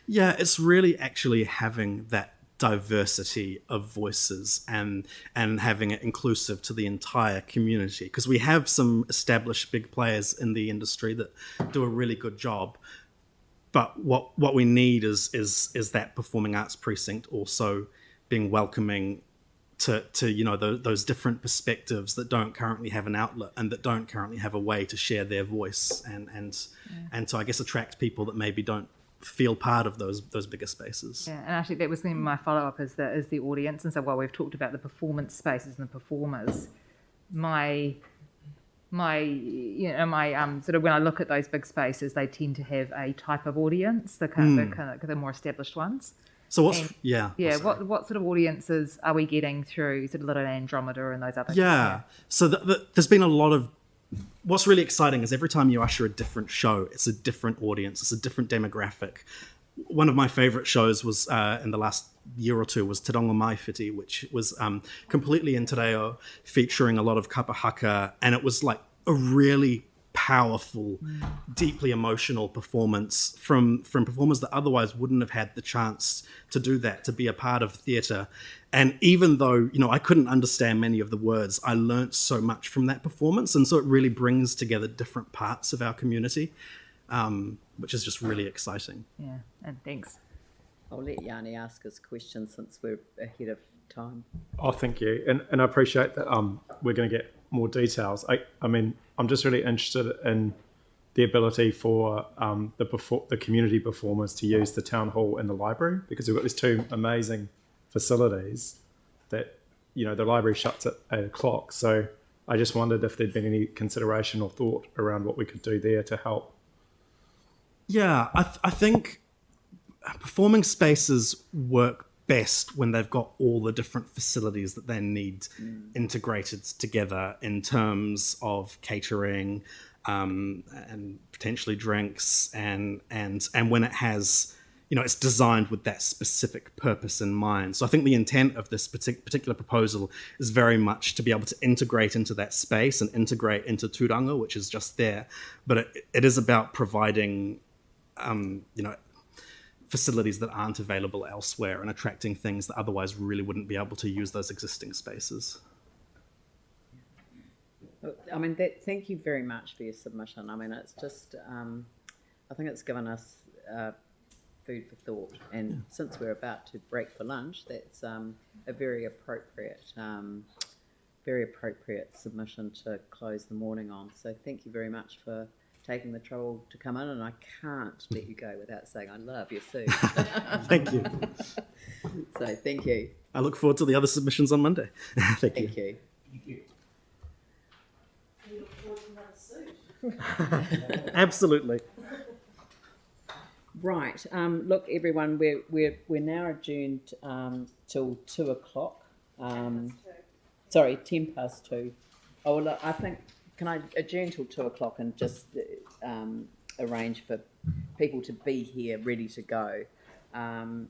Yeah, it's really actually having that diversity of voices and having it inclusive to the entire community, because we have some established big players in the industry that do a really good job. But what we need is that Performing Arts Precinct also being welcoming to those different perspectives that don't currently have an outlet and that don't currently have a way to share their voice and to, I guess, attract people that maybe don't feel part of those bigger spaces. Yeah, and actually that was going to be my follow-up is the audience. And so while we've talked about the performance spaces and the performers, my sort of when I look at those big spaces, they tend to have a type of audience, the more established ones. So what sort of audiences are we getting through sort of Little Andromeda and those other? Yeah. So there's been a lot of. What's really exciting is every time you usher a different show, it's a different audience, it's a different demographic. One of my favourite shows was in the last year or two was Te Rongo Mai Whiti, which was completely in te reo, featuring a lot of kapa haka, and it was like a really powerful, deeply emotional performance from performers that otherwise wouldn't have had the chance to do that, to be a part of theatre. And even though, I couldn't understand many of the words, I learnt so much from that performance. And so it really brings together different parts of our community, which is just really exciting. Yeah, and thanks. I'll let Yanni ask his question since we're ahead of time. Oh, thank you. And I appreciate that we're going to get more details. I mean, I'm just really interested in the ability for the community performers to use the town hall and the library, because we've got these two amazing facilities that, the library shuts at 8 o'clock. So I just wondered if there'd been any consideration or thought around what we could do there to help. Yeah, I think performing spaces work best when they've got all the different facilities that they need integrated together in terms of catering and potentially drinks and when it has, it's designed with that specific purpose in mind. So I think the intent of this particular proposal is very much to be able to integrate into that space and integrate into Turanga, which is just there. But it is about providing, facilities that aren't available elsewhere and attracting things that otherwise really wouldn't be able to use those existing spaces. I mean, thank you very much for your submission. I mean, it's just, I think it's given us food for thought. And since we're about to break for lunch, that's a very appropriate submission to close the morning on. So thank you very much for taking the trouble to come in, and I can't let you go without saying I love your suit. Thank you. So thank you. I look forward to the other submissions on Monday. Thank you. Thank you. You look forward to another suit. Absolutely. Right. Look, everyone, we're now adjourned till 2 o'clock. Sorry, 2:10. Oh, well, I think. Can I adjourn till 2 o'clock and just arrange for people to be here ready to go? The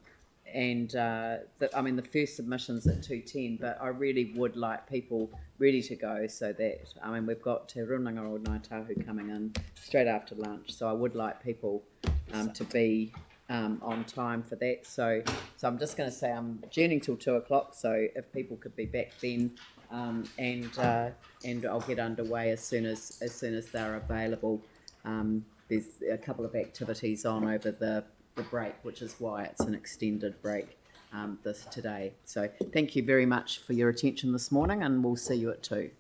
first submission's at 2:10, but I really would like people ready to go so that, we've got Te Runanga o Ngāi Tahu coming in straight after lunch, so I would like people to be on time for that. So I'm just going to say I'm adjourning till 2 o'clock, so if people could be back then, and I'll get underway as soon as they're available. There's a couple of activities on over the break, which is why it's an extended break today. So thank you very much for your attention this morning, and we'll see you at 2.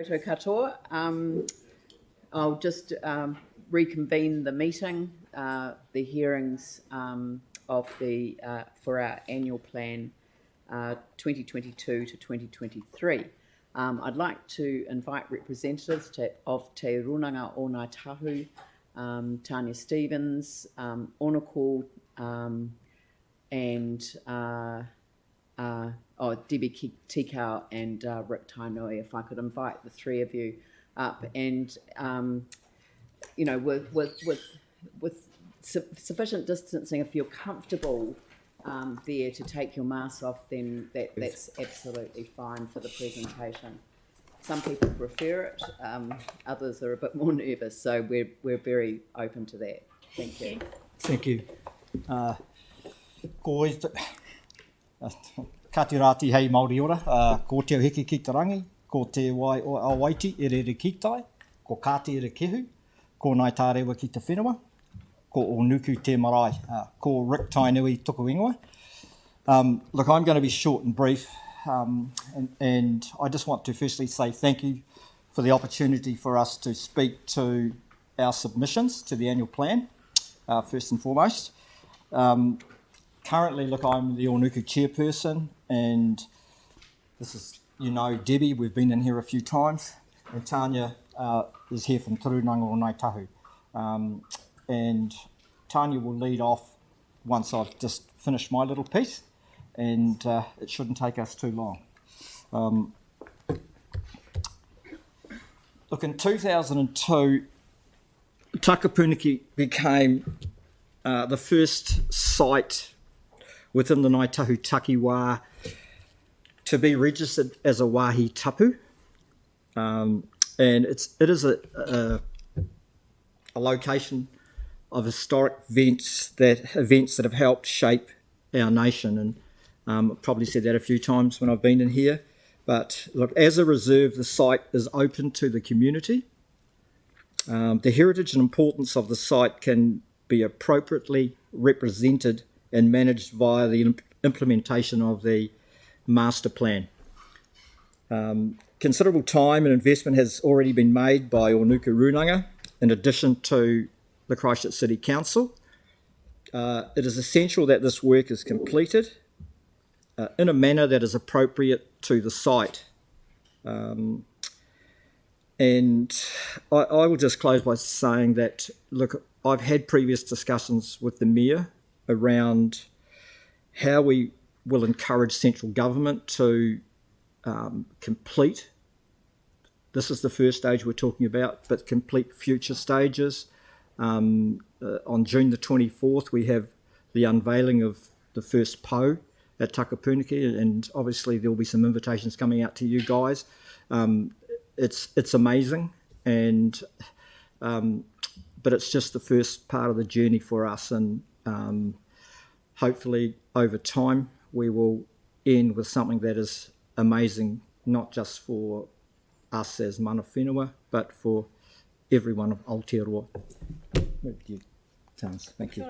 Koutou katoa. I'll just reconvene the meeting, the hearings of the for our annual plan 2022 to 2023. I'd like to invite representatives of Te Runanga o Ngāi Tahu, Tanya Stevens, Onoko, and Debbie Tikau and Rick Tainui, if I could invite the three of you up, and you know, with sufficient distancing, if you're comfortable there to take your mask off, then that's absolutely fine for the presentation. Some people prefer it, others are a bit more nervous, so we're very open to that. Thank you. Thank you. Ko katirati hei Māori ora, ko te hiki ki te rangi, ko te wai o awaiti e re kitai, ko kāti e re kehu, ko nai tārewa ki te whenua, ko o nuku te marae, ko Rick Tainui tuku ingoa. Look, I'm going to be short and brief, and I just want to firstly say thank you for the opportunity for us to speak to our submissions to the annual plan, first and foremost. Currently, look, I'm the Onuku chairperson, and this is, you know, Debbie, we've been in here a few times, and Tanya is here from Te Runanga o Ngāi Tahu. And Tanya will lead off once I've just finished my little piece, and it shouldn't take us too long. Look, in 2002, Takapuniki became the first site within the Ngāi Tahu takiwā to be registered as a wāhi tapu. And it is a location of historic events that have helped shape our nation, and I've probably said that a few times when I've been in here. But look, as a reserve, the site is open to the community. The heritage and importance of the site can be appropriately represented and managed via the implementation of the master plan. Considerable time and investment has already been made by Onuku Runanga, in addition to the Christchurch City Council. It is essential that this work is completed in a manner that is appropriate to the site. And I will just close by saying that, look, I've had previous discussions with the Mayor around how we will encourage central government to complete. This is the first stage we're talking about, but complete future stages. On June the 24th, we have the unveiling of the first PO at Takapuniki, and obviously there will be some invitations coming out to you guys. It's amazing, and but it's just the first part of the journey for us, and hopefully over time we will end with something that is amazing, not just for us as mana whenua, but for everyone of Aotearoa. Thank you. Thank you.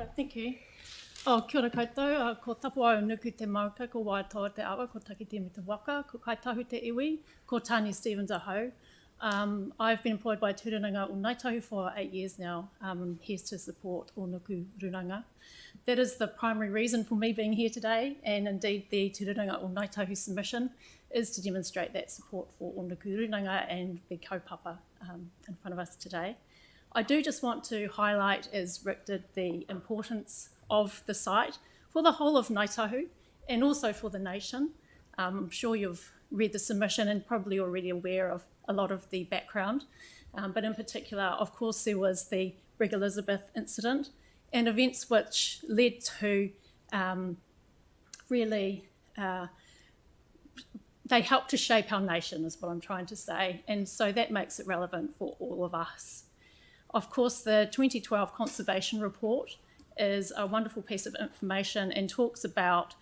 Kia ora koutou, ko tapua o nuku te mauka, ko waitoa te awa, ko takiti me te waka, ko kaitahu te iwi, ko Tanya Stevens ahau. I've been employed by Te Runanga o Ngāi Tahu for 8 years now, here to support Onuku Runanga. That is the primary reason for me being here today, and indeed the Te Runanga o Ngāi Tahu submission is to demonstrate that support for Onuku Runanga and the kaupapa in front of us today. I do just want to highlight, as Rick did, the importance of the site for the whole of Ngāi Tahu and also for the nation. I'm sure you've read the submission and probably already aware of a lot of the background, but in particular, of course, there was the Brig Elizabeth incident and events which led to they helped to shape our nation, is what I'm trying to say, and so that makes it relevant for all of us. Of course, the 2012 Conservation Report is a wonderful piece of information and talks about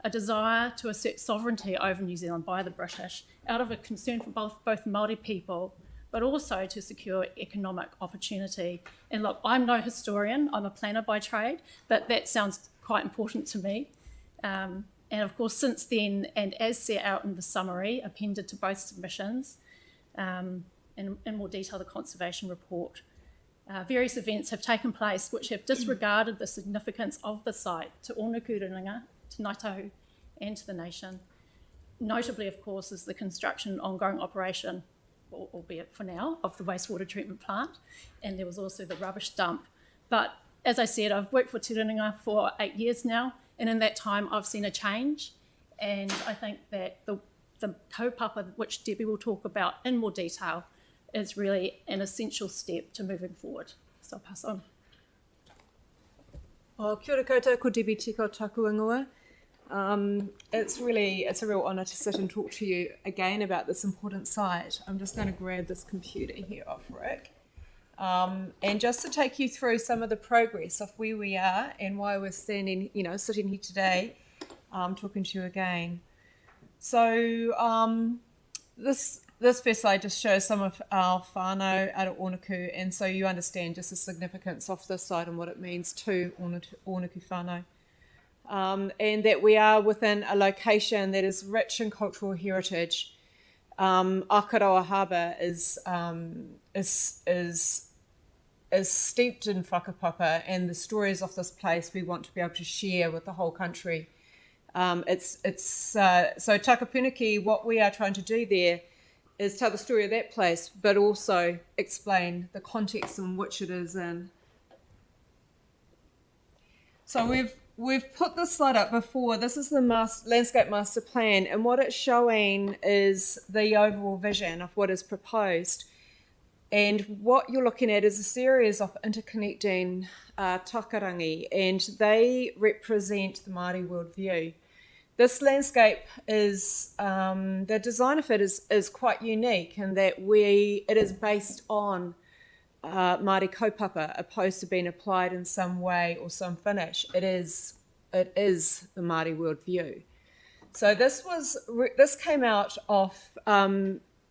a desire to assert sovereignty over New Zealand by the British out of a concern for both Māori people, but also to secure economic opportunity. And look, I'm no historian, I'm a planner by trade, but that sounds quite important to me. And of course, since then, and as set out in the summary appended to both submissions, in more detail the conservation report. Various events have taken place which have disregarded the significance of the site to Onukuringa, to Ngāi Tahu, and to the nation. Notably, of course, is the construction and ongoing operation, albeit for now, of the wastewater treatment plant, and there was also the rubbish dump. But as I said, I've worked for Te Rānanga for 8 years now, and in that time I've seen a change, and I think that the kaupapa, which Debbie will talk about in more detail, is really an essential step to moving forward. So I'll pass on. Kia ora koutou, ko Debbie Teko taku ingoa. It's a real honour to sit and talk to you again about this important site. I'm just going to grab this computer here off Rick. And just to take you through some of the progress of where we are and why we're sitting here today, talking to you again. So this first slide just shows some of our whānau out of Onuku, and so you understand just the significance of this site and what it means to Onuku whānau. And that we are within a location that is rich in cultural heritage. Akaroa Harbour is steeped in whakapapa, and the stories of this place we want to be able to share with the whole country. So Takapuniki, what we are trying to do there is tell the story of that place, but also explain the context in which it is in. So we've put this slide up before. This is the landscape master plan, and what it's showing is the overall vision of what is proposed. And what you're looking at is a series of interconnecting takarangi, and they represent the Māori worldview. This landscape is, the design of it is quite unique in that it is based on Māori kaupapa, opposed to being applied in some way or some finish. It is the Māori worldview. So this came out of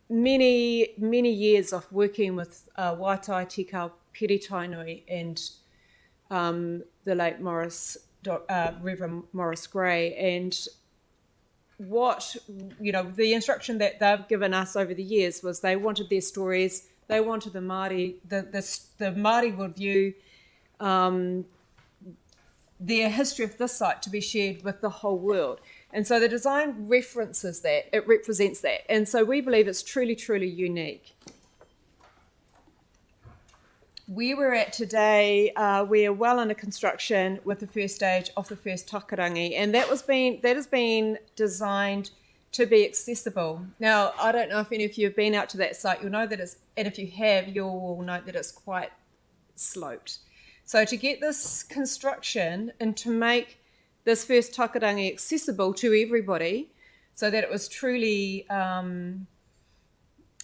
many years of working with Waitai Tikau Peritainui and the late Reverend Morris Gray, and the instruction that they've given us over the years was they wanted their stories, they wanted the Māori, the Māori worldview, their history of this site to be shared with the whole world. And so the design references that, it represents that. And so we believe it's truly, truly unique. Where we're at today, we're well under construction with the first stage of the first takarangi, and that has been designed to be accessible. Now, I don't know if any of you have been out to that site, you'll know that and if you have, you'll note that it's quite sloped. So to get this construction and to make this first takarangi accessible to everybody, so that it was truly,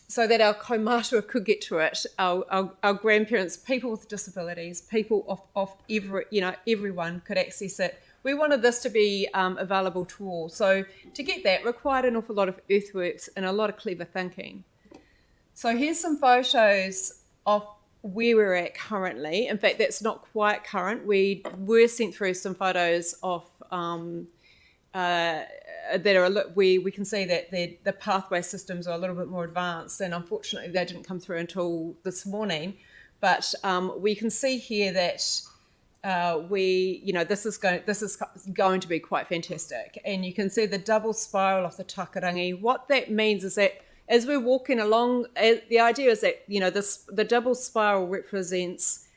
so that our kaumātua could get to it, our grandparents, people with disabilities, people of everyone could access it. We wanted this to be available to all. So to get that required an awful lot of earthworks and a lot of clever thinking. So here's some photos of where we're at currently. In fact, that's not quite current. We were sent through some photos of that are we can see that the pathway systems are a little bit more advanced, and unfortunately they didn't come through until this morning. But we can see here that this is going to be quite fantastic, and you can see the double spiral of the takarangi. What that means is that as we're walking along, the idea is that the double spiral represents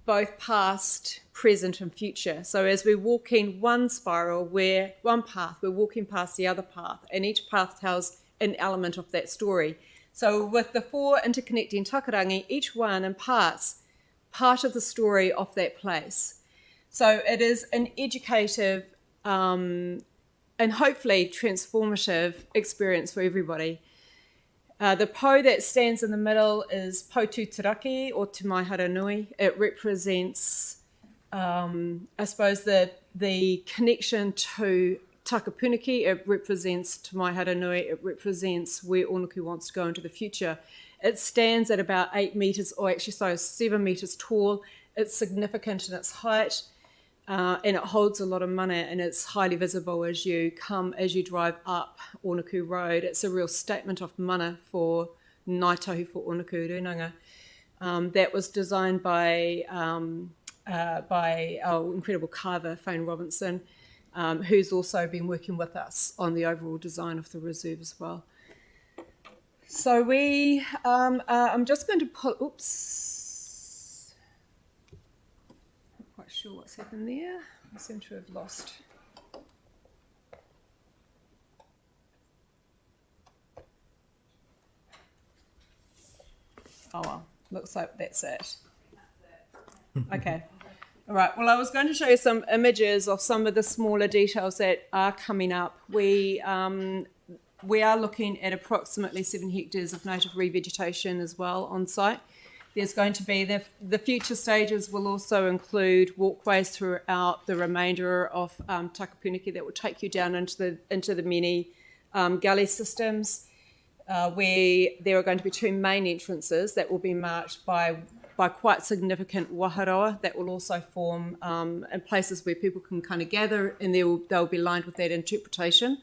both past, present and future. So as we're walking one spiral, we're walking past the other path, and each path tells an element of that story. So with the 4 interconnecting takarangi, each one imparts part of the story of that place. So it is an educative and hopefully transformative experience for everybody. The po that stands in the middle is po Tūtaraki, or Te Maihara Nui. It represents, I suppose, the connection to Takapuniki. It represents Te Maihara Nui. It represents where Onuku wants to go into the future. It stands at about 8 metres, or actually 7 metres tall. It's significant in its height. and it holds a lot of mana, and it's highly visible as you drive up Onuku Road. It's a real statement of mana for Ngāi Tahu for Onuku Runanga. That was designed by our incredible carver, Fane Robinson, who's also been working with us on the overall design of the reserve as well. So I'm just going to pull, not quite sure what's happened there. I seem to have lost. Oh well, looks like that's it. Okay. All right. Well, I was going to show you some images of some of the smaller details that are coming up. We are looking at approximately 7 hectares of native revegetation as well on site. There's going to be the future stages will also include walkways throughout the remainder of Takapuniki that will take you down into the many gully systems, where there are going to be 2 main entrances that will be marked by quite significant waharoa that will also form in places where people can kind of gather, and they'll be lined with that interpretation.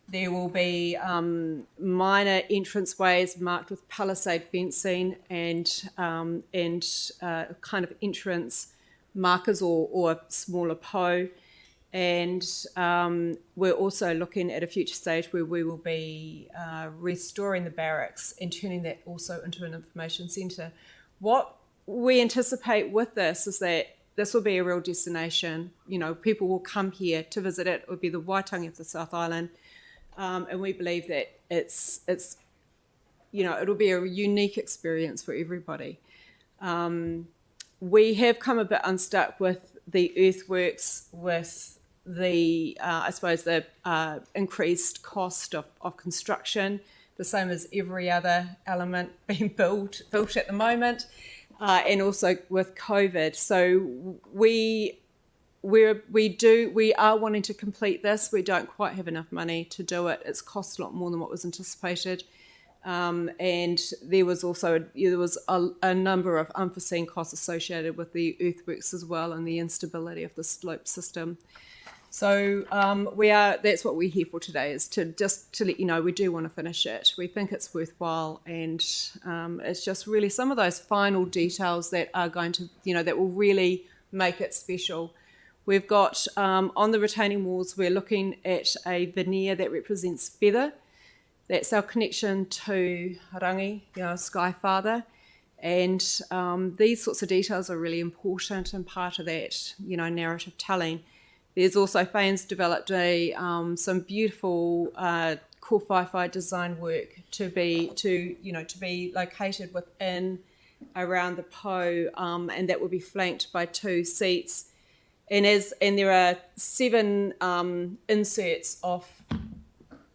There will be minor entranceways marked with palisade fencing and kind of entrance markers or smaller po. And we're also looking at a future stage where we will be restoring the barracks and turning that also into an information centre. What we anticipate with this is that this will be a real destination. You know, people will come here to visit it. It will be the Waitangi of the South Island. And we believe that it's it'll be a unique experience for everybody. We have come a bit unstuck with the earthworks, with the increased cost of construction, the same as every other element being built at the moment, and also with COVID. So we are wanting to complete this. We don't quite have enough money to do it. It's cost a lot more than what was anticipated. And there was a number of unforeseen costs associated with the earthworks as well, and the instability of the slope system. So that's what we're here for today, is to let you know we do want to finish it. We think it's worthwhile, and it's just really some of those final details that are going to, that will really make it special. We've got on the retaining walls, we're looking at a veneer that represents feather. That's our connection to Rangi, Sky Father. And these sorts of details are really important and part of that, narrative telling. There's also Fane's developed some beautiful core Whaiwhai design work to be located within around the po, and that will be flanked by 2 seats. And there are 7 inserts of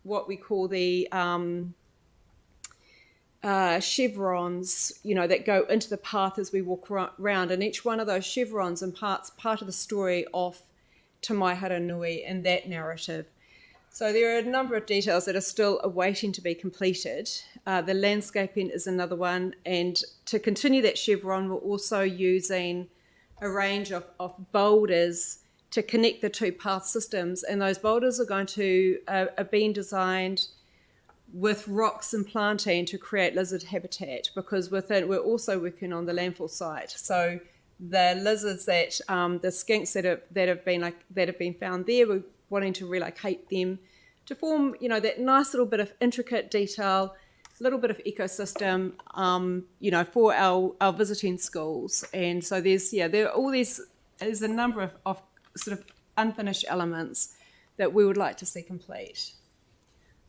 what we call the chevrons, that go into the path as we walk around. And each one of those chevrons imparts part of the story of Te Maihara Nui and that narrative. So there are a number of details that are still awaiting to be completed. The landscaping is another one. And to continue that chevron, we're also using a range of boulders to connect the 2 path systems, and those boulders are being designed with rocks and planting to create lizard habitat, because we're also working on the landfill site. So the lizards the skinks that have been found there, we're wanting to relocate them to form that nice little bit of intricate detail, little bit of ecosystem, for our visiting schools. And so there's a number of sort of unfinished elements that we would like to see complete.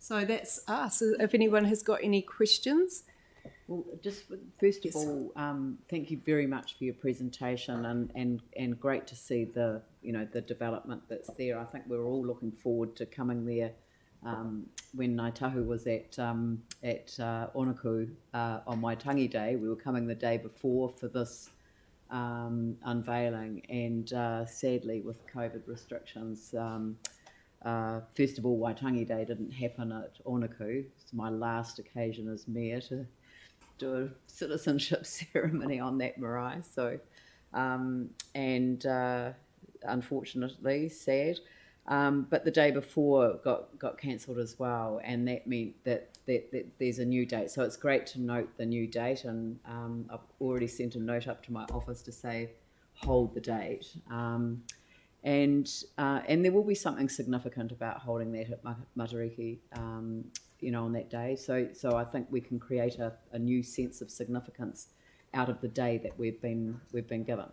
So that's us. If anyone has got any questions. Well, just first of all, thank you very much for your presentation, and great to see the development that's there. I think we're all looking forward to coming there. When Ngāi Tahu was at Onuku on Waitangi Day, we were coming the day before for this unveiling, and sadly with COVID restrictions, first of all, Waitangi Day didn't happen at Onuku. It's my last occasion as mayor to do a citizenship ceremony on that marae. So, unfortunately, sad. But the day before got cancelled as well, and that meant that there's a new date. So it's great to note the new date, and I've already sent a note up to my office to say hold the date. And there will be something significant about holding that at Matariki, on that day. So I think we can create a new sense of significance out of the day that we've been given.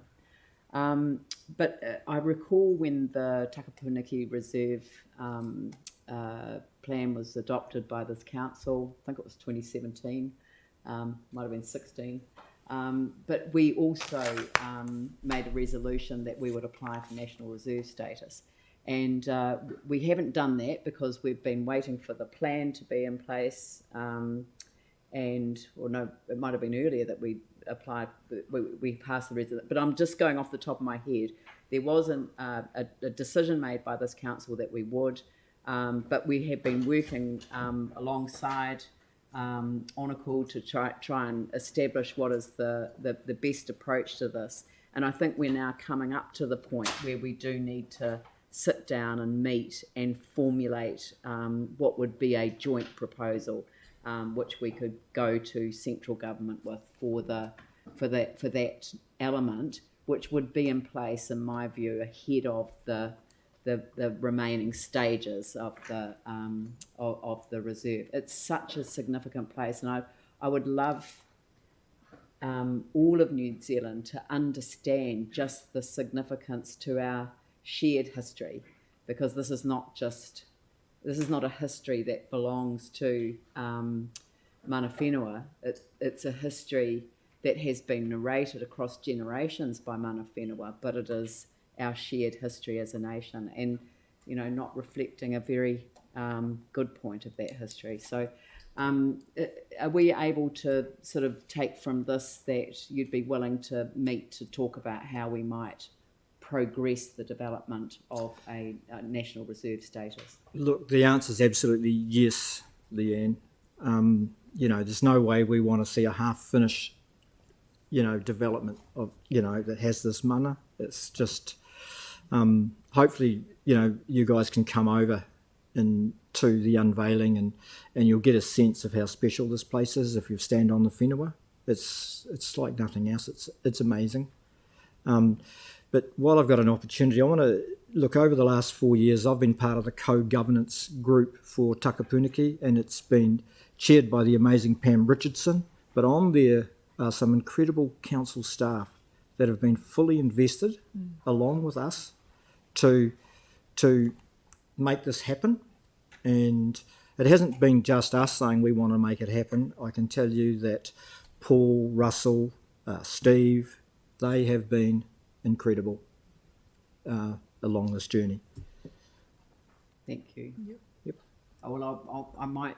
But I recall when the Takapuniki Reserve plan was adopted by this council, I think it was 2017, might have been 16. But we also made a resolution that we would apply for National Reserve status. And we haven't done that because we've been waiting for the plan to be in place. It might have been earlier that we applied, we passed the resolution. But I'm just going off the top of my head. There wasn't a decision made by this council that we would, but we have been working alongside on a call to try and establish what is the best approach to this. And I think we're now coming up to the point where we do need to sit down and meet and formulate what would be a joint proposal, which we could go to central government with for that element, which would be in place, in my view, ahead of the remaining stages of the reserve. It's such a significant place, and I would love all of New Zealand to understand just the significance to our shared history, because this is not a history that belongs to mana whenua. It's a history that has been narrated across generations by mana whenua, but it is our shared history as a nation, and not reflecting a very good point of that history. So are we able to sort of take from this that you'd be willing to meet to talk about how we might progress the development of a National Reserve status? Look, the answer is absolutely yes, Leanne. There's no way we want to see a half-finished, development of, that has this mana. It's just, hopefully, you guys can come over to the unveiling and you'll get a sense of how special this place is if you stand on the whenua. It's like nothing else. It's amazing. But while I've got an opportunity, I want to look over the last 4 years. I've been part of the co-governance group for Takapuniki, and it's been chaired by the amazing Pam Richardson. But on there are some incredible council staff that have been fully invested along with us to make this happen. And it hasn't been just us saying we want to make it happen. I can tell you that Paul, Russell, Steve, they have been incredible along this journey. Thank you. Yep. Well, I might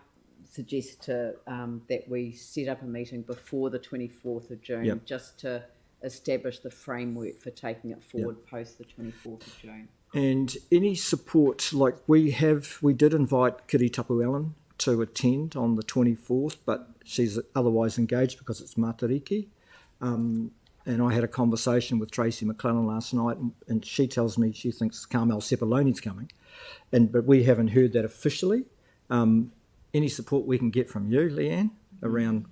suggest that we set up a meeting before the 24th of June, just to establish the framework for taking it forward post the 24th of June. And any support, like we did invite Kiri Tapu Allen to attend on the 24th, but she's otherwise engaged because it's Matariki. And I had a conversation with Tracy McClellan last night, and she tells me she thinks Carmel Sepuloni's coming, but we haven't heard that officially. Any support we can get from you, Leanne, around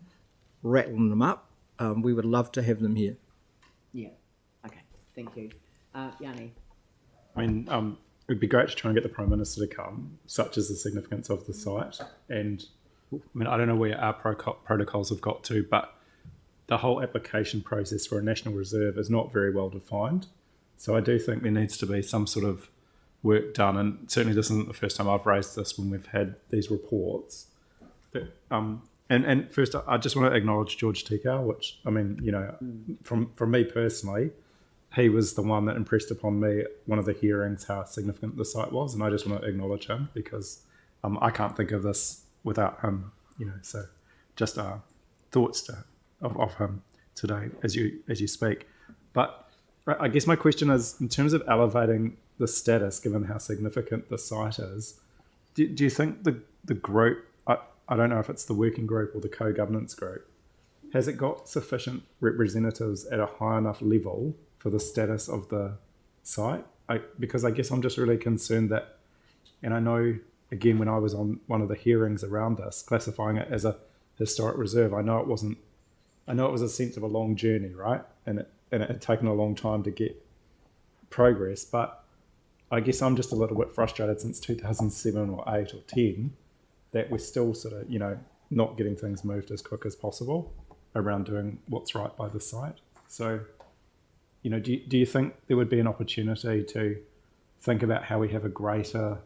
rattling them up, we would love to have them here. Yeah. Okay. Thank you, Yanni. I mean, it'd be great to try and get the Prime Minister to come, such as the significance of the site. And I mean, I don't know where our protocols have got to, but the whole application process for a National Reserve is not very well defined. So I do think there needs to be some sort of work done. And certainly this isn't the first time I've raised this when we've had these reports. But, and first, I just want to acknowledge George Tikau, which, I mean, from me personally, he was the one that impressed upon me at one of the hearings how significant the site was. And I just want to acknowledge him because I can't think of this without him, so just thoughts of him today as you speak. But I guess my question is, in terms of elevating the status, given how significant the site is, do you think the group, I don't know if it's the working group or the co-governance group, has it got sufficient representatives at a high enough level for the status of the site? because I guess I'm just really concerned that, and I know, again, when I was on one of the hearings around this, classifying it as a historic reserve, I know it was a sense of a long journey, right? And it had taken a long time to get progress, but I guess I'm just a little bit frustrated since 2007 or 8 or 10 that we're still sort of, not getting things moved as quick as possible around doing what's right by the site. So, do you think there would be an opportunity to think about how we have a greater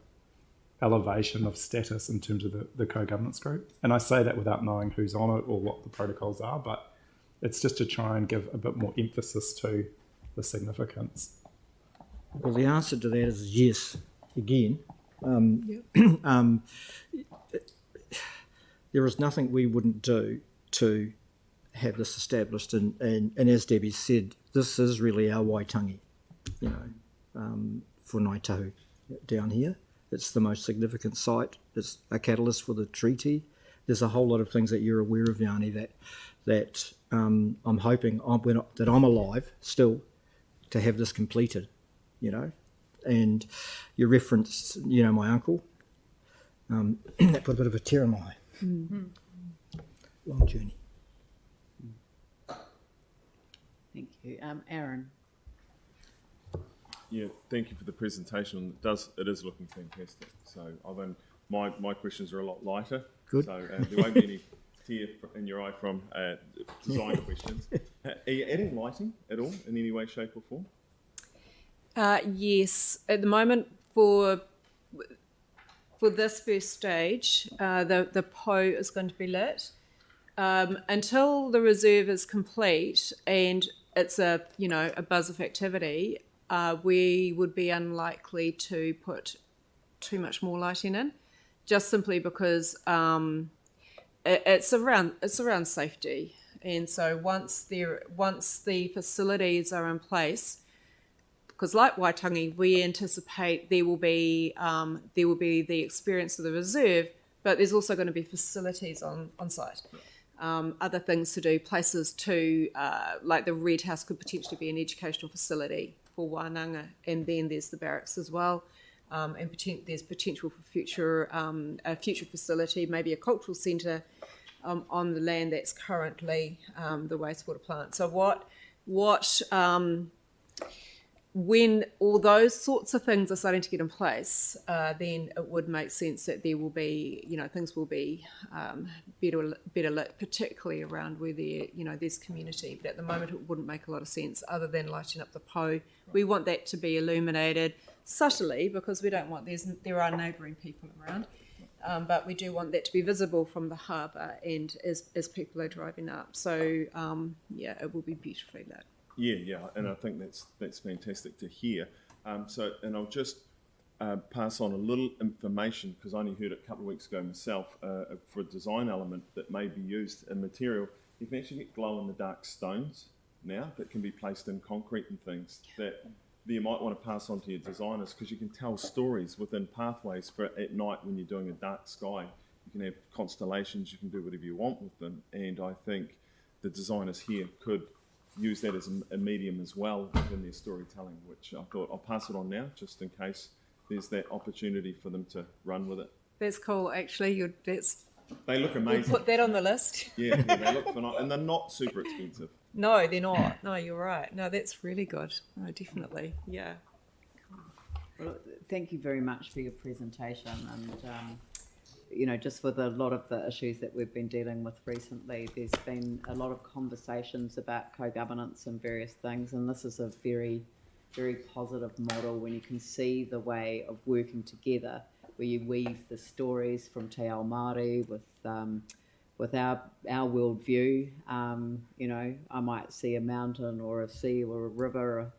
elevation of status in terms of the co-governance group? And I say that without knowing who's on it or what the protocols are, but it's just to try and give a bit more emphasis to the significance. Well, the answer to that is yes, again. There is nothing we wouldn't do to have this established, and as Debbie said, this is really our Waitangi, for Ngāi Tahu down here. It's the most significant site. It's a catalyst for the treaty. There's a whole lot of things that you're aware of, Yanni, that I'm hoping that I'm alive still to have this completed, And you referenced, my uncle. That put a bit of a tear in my eye. Mm-hmm. Long journey. Thank you. Aaron. Yeah, thank you for the presentation. It is looking fantastic. So my questions are a lot lighter. Good. So there won't be any tear in your eye from design questions. Are you adding lighting at all in any way, shape or form? Yes. At the moment, for this first stage, the PO is going to be lit. Until the reserve is complete and it's a buzz of activity, we would be unlikely to put too much more lighting in, just simply because it's around safety. And so once the facilities are in place, because like Waitangi, we anticipate there will be the experience of the reserve, but there's also going to be facilities on site. Other things to do, places to, like the Red House could potentially be an educational facility for Wānanga, and then there's the barracks as well. And there's potential for a future facility, maybe a cultural centre on the land that's currently the wastewater plant. So when all those sorts of things are starting to get in place, then it would make sense that there will be, things will be better lit, particularly around where there's community. But at the moment, it wouldn't make a lot of sense other than lighting up the Po. We want that to be illuminated subtly because we don't want there are neighbouring people around, but we do want that to be visible from the harbour and as people are driving up. So it will be beautifully lit. Yeah, and I think that's fantastic to hear. And I'll just pass on a little information because I only heard it a couple of weeks ago myself for a design element that may be used in material. You can actually get glow-in-the-dark stones now that can be placed in concrete and things that you might want to pass on to your designers because you can tell stories within pathways for at night when you're doing a dark sky. You can have constellations, you can do whatever you want with them, and I think the designers here could use that as a medium as well within their storytelling, which I thought I'll pass it on now just in case there's that opportunity for them to run with it. That's cool, actually. They look amazing. We'll put that on the list. Yeah, they look phenomenal, and they're not super expensive. No, they're not. No, you're right. No, that's really good. No, definitely. Yeah. Well, thank you very much for your presentation, and just with a lot of the issues that we've been dealing with recently, there's been a lot of conversations about co-governance and various things, and this is a very, very positive model when you can see the way of working together, where you weave the stories from Te Ao Māori with our worldview. I might see a mountain or a sea or a river.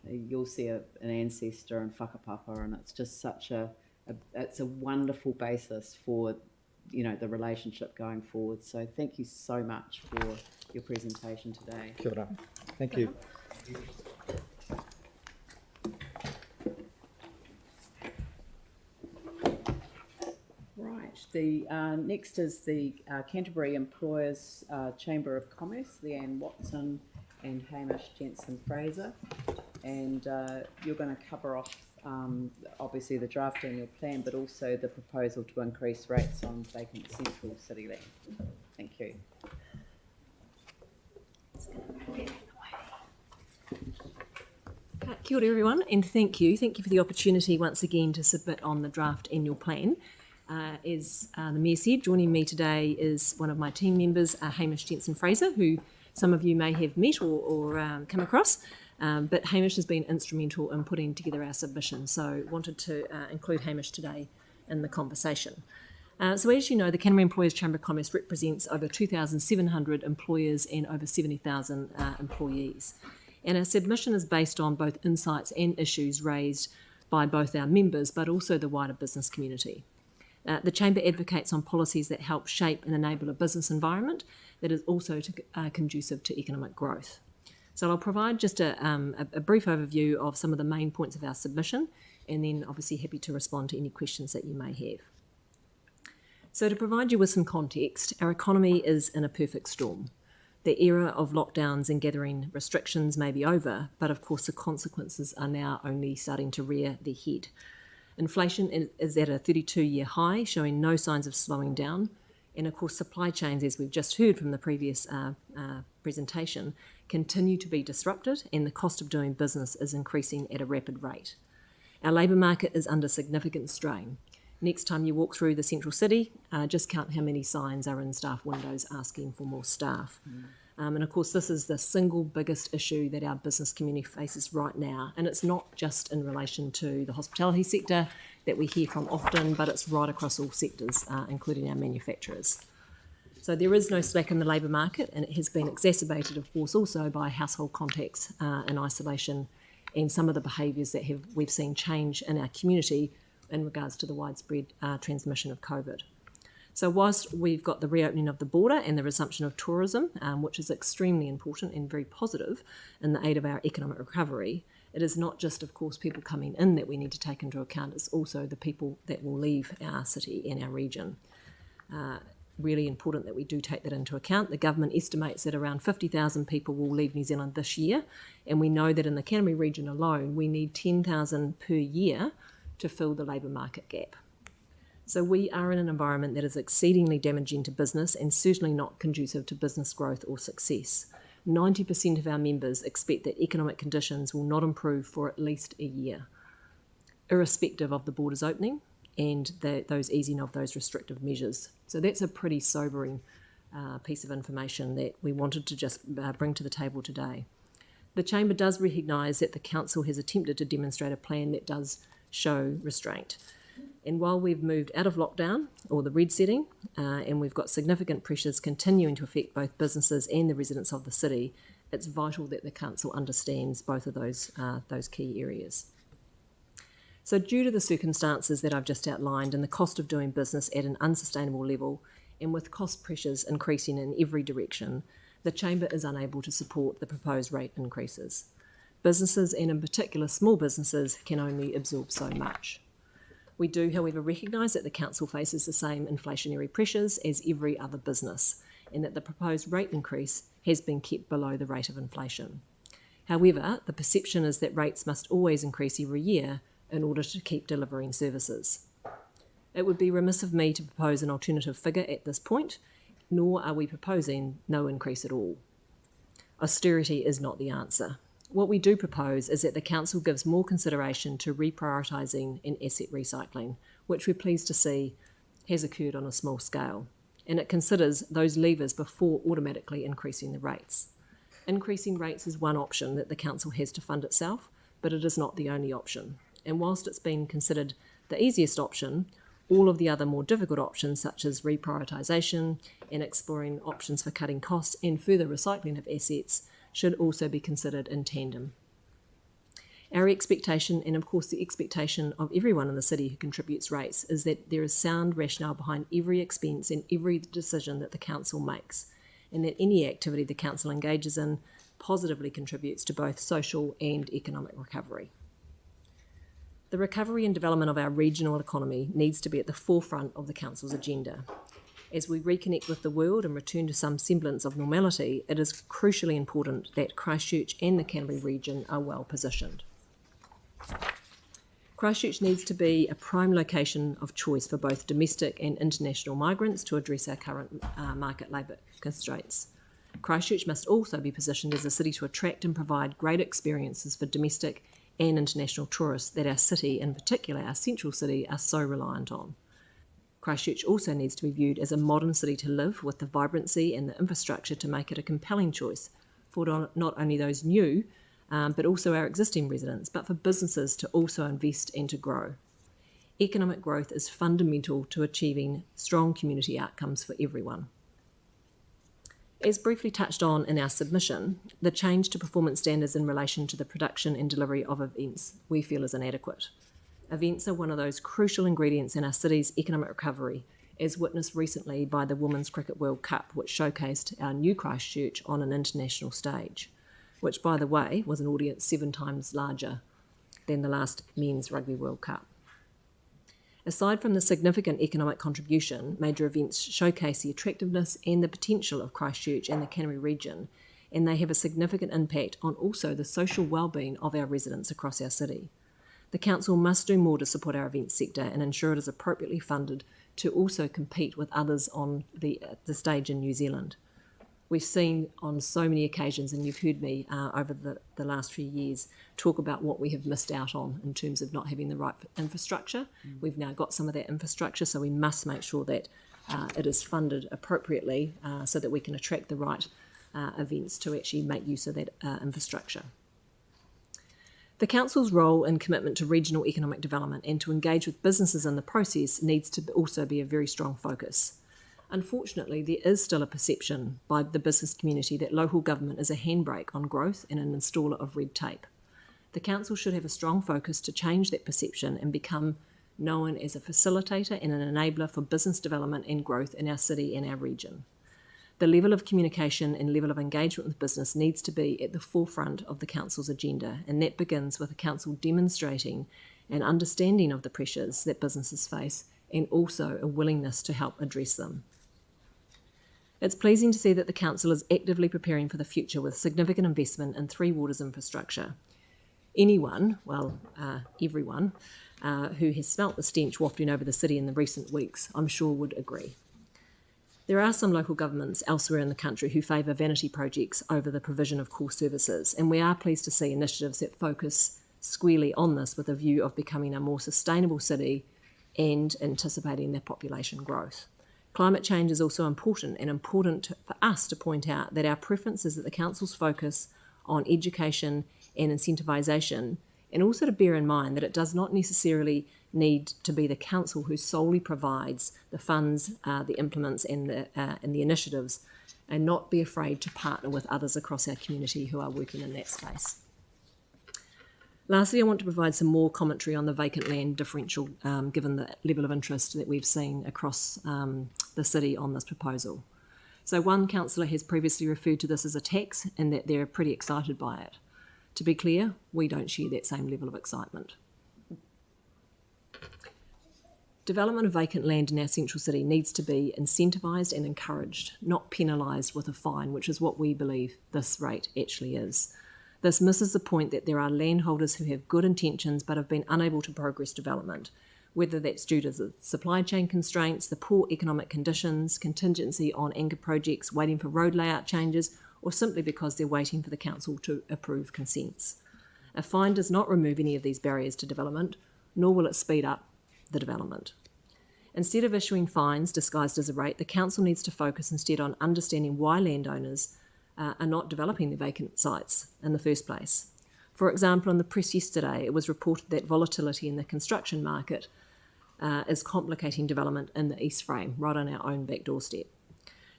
You'll see an ancestor and whakapapa, and it's just such it's a wonderful basis for the relationship going forward. So thank you so much for your presentation today. Kia ora. Thank you. Right, the next is the Canterbury Employers Chamber of Commerce, Leanne Watson and Hamish Jensen Fraser. and you're going to cover off obviously the draft annual plan, but also the proposal to increase rates on vacant central city land. Thank you. Kia ora everyone, and thank you for the opportunity once again to submit on the draft annual plan. As the Mayor said, joining me today is one of my team members, Hamish Jensen-Fraser, who some of you may have met or come across, but Hamish has been instrumental in putting together our submission, so wanted to include Hamish today in the conversation. So as you know, the Canterbury Employers Chamber of Commerce represents over 2,700 employers and over 70,000 employees. And our submission is based on both insights and issues raised by both our members, but also the wider business community. The Chamber advocates on policies that help shape and enable a business environment that is also conducive to economic growth. So I'll provide just a brief overview of some of the main points of our submission, and then obviously happy to respond to any questions that you may have. So to provide you with some context, our economy is in a perfect storm. The era of lockdowns and gathering restrictions may be over, but of course the consequences are now only starting to rear their head. Inflation is at a 32-year high, showing no signs of slowing down. And of course supply chains, as we've just heard from the previous presentation, continue to be disrupted, and the cost of doing business is increasing at a rapid rate. Our labour market is under significant strain. Next time you walk through the central city, just count how many signs are in staff windows asking for more staff. And of course, this is the single biggest issue that our business community faces right now. And it's not just in relation to the hospitality sector that we hear from often, but it's right across all sectors, including our manufacturers. So there is no slack in the labour market, and it has been exacerbated, of course, also by household contacts and isolation and some of the behaviours that we've seen change in our community in regards to the widespread transmission of COVID. So whilst we've got the reopening of the border and the resumption of tourism, which is extremely important and very positive in the aid of our economic recovery, it is not just, of course, people coming in that we need to take into account, it's also the people that will leave our city and our region. Really important that we do take that into account. The government estimates that around 50,000 people will leave New Zealand this year, and we know that in the Canterbury region alone, we need 10,000 per year to fill the labour market gap. So we are in an environment that is exceedingly damaging to business and certainly not conducive to business growth or success. 90% of our members expect that economic conditions will not improve for at least a year, irrespective of the borders opening and those easing of those restrictive measures. So that's a pretty sobering piece of information that we wanted to just bring to the table today. The Chamber does recognise that the Council has attempted to demonstrate a plan that does show restraint. And while we've moved out of lockdown, or the red setting, and we've got significant pressures continuing to affect both businesses and the residents of the city, it's vital that the Council understands both of those key areas. So due to the circumstances that I've just outlined and the cost of doing business at an unsustainable level, and with cost pressures increasing in every direction, the Chamber is unable to support the proposed rate increases. Businesses, and in particular small businesses, can only absorb so much. We do, however, recognise that the Council faces the same inflationary pressures as every other business, and that the proposed rate increase has been kept below the rate of inflation. However, the perception is that rates must always increase every year in order to keep delivering services. It would be remiss of me to propose an alternative figure at this point, nor are we proposing no increase at all. Austerity is not the answer. What we do propose is that the Council gives more consideration to reprioritising and asset recycling, which we're pleased to see has occurred on a small scale, and it considers those levers before automatically increasing the rates. Increasing rates is one option that the Council has to fund itself, but it is not the only option. And whilst it's been considered the easiest option, all of the other more difficult options, such as reprioritisation and exploring options for cutting costs and further recycling of assets, should also be considered in tandem. Our expectation, and of course the expectation of everyone in the city who contributes rates, is that there is sound rationale behind every expense and every decision that the Council makes, and that any activity the Council engages in positively contributes to both social and economic recovery. The recovery and development of our regional economy needs to be at the forefront of the Council's agenda. As we reconnect with the world and return to some semblance of normality, it is crucially important that Christchurch and the Canterbury region are well positioned. Christchurch needs to be a prime location of choice for both domestic and international migrants to address our current market labour constraints. Christchurch must also be positioned as a city to attract and provide great experiences for domestic and international tourists that our city, in particular our central city, are so reliant on. Christchurch also needs to be viewed as a modern city to live, with the vibrancy and the infrastructure to make it a compelling choice for not only those new, but also our existing residents, but for businesses to also invest and to grow. Economic growth is fundamental to achieving strong community outcomes for everyone. As briefly touched on in our submission, the change to performance standards in relation to the production and delivery of events we feel is inadequate. Events are one of those crucial ingredients in our city's economic recovery, as witnessed recently by the Women's Cricket World Cup, which showcased our new Christchurch on an international stage, which, by the way, was an audience 7 times larger than the last Men's Rugby World Cup. Aside from the significant economic contribution, major events showcase the attractiveness and the potential of Christchurch and the Canterbury region, and they have a significant impact on also the social wellbeing of our residents across our city. The council must do more to support our events sector and ensure it is appropriately funded to also compete with others on the stage in New Zealand. We've seen on so many occasions, and you've heard me over the last few years talk about what we have missed out on in terms of not having the right infrastructure. We've now got some of that infrastructure, so we must make sure that it is funded appropriately so that we can attract the right events to actually make use of that infrastructure. The council's role and commitment to regional economic development and to engage with businesses in the process needs to also be a very strong focus. Unfortunately, there is still a perception by the business community that local government is a handbrake on growth and an installer of red tape. The council should have a strong focus to change that perception and become known as a facilitator and an enabler for business development and growth in our city and our region. The level of communication and level of engagement with business needs to be at the forefront of the council's agenda, and that begins with the council demonstrating an understanding of the pressures that businesses face and also a willingness to help address them. It's pleasing to see that the council is actively preparing for the future with significant investment in Three Waters infrastructure. Everyone who has smelt the stench wafting over the city in the recent weeks, I'm sure would agree. There are some local governments elsewhere in the country who favour vanity projects over the provision of core services, and we are pleased to see initiatives that focus squarely on this with a view of becoming a more sustainable city and anticipating their population growth. Climate change is also important, and important for us to point out that our preference is that the council's focus on education and incentivisation, and also to bear in mind that it does not necessarily need to be the council who solely provides the funds, the implements and the initiatives, and not be afraid to partner with others across our community who are working in that space. Lastly, I want to provide some more commentary on the vacant land differential, given the level of interest that we've seen across the city on this proposal. So one councillor has previously referred to this as a tax and that they're pretty excited by it. To be clear, we don't share that same level of excitement. Development of vacant land in our central city needs to be incentivised and encouraged, not penalised with a fine, which is what we believe this rate actually is. This misses the point that there are landholders who have good intentions but have been unable to progress development, whether that's due to the supply chain constraints, the poor economic conditions, contingency on anchor projects, waiting for road layout changes, or simply because they're waiting for the council to approve consents. A fine does not remove any of these barriers to development, nor will it speed up the development. Instead of issuing fines disguised as a rate, the council needs to focus instead on understanding why landowners are not developing the vacant sites in the first place. For example, in the press yesterday, it was reported that volatility in the construction market is complicating development in the East Frame, right on our own back doorstep.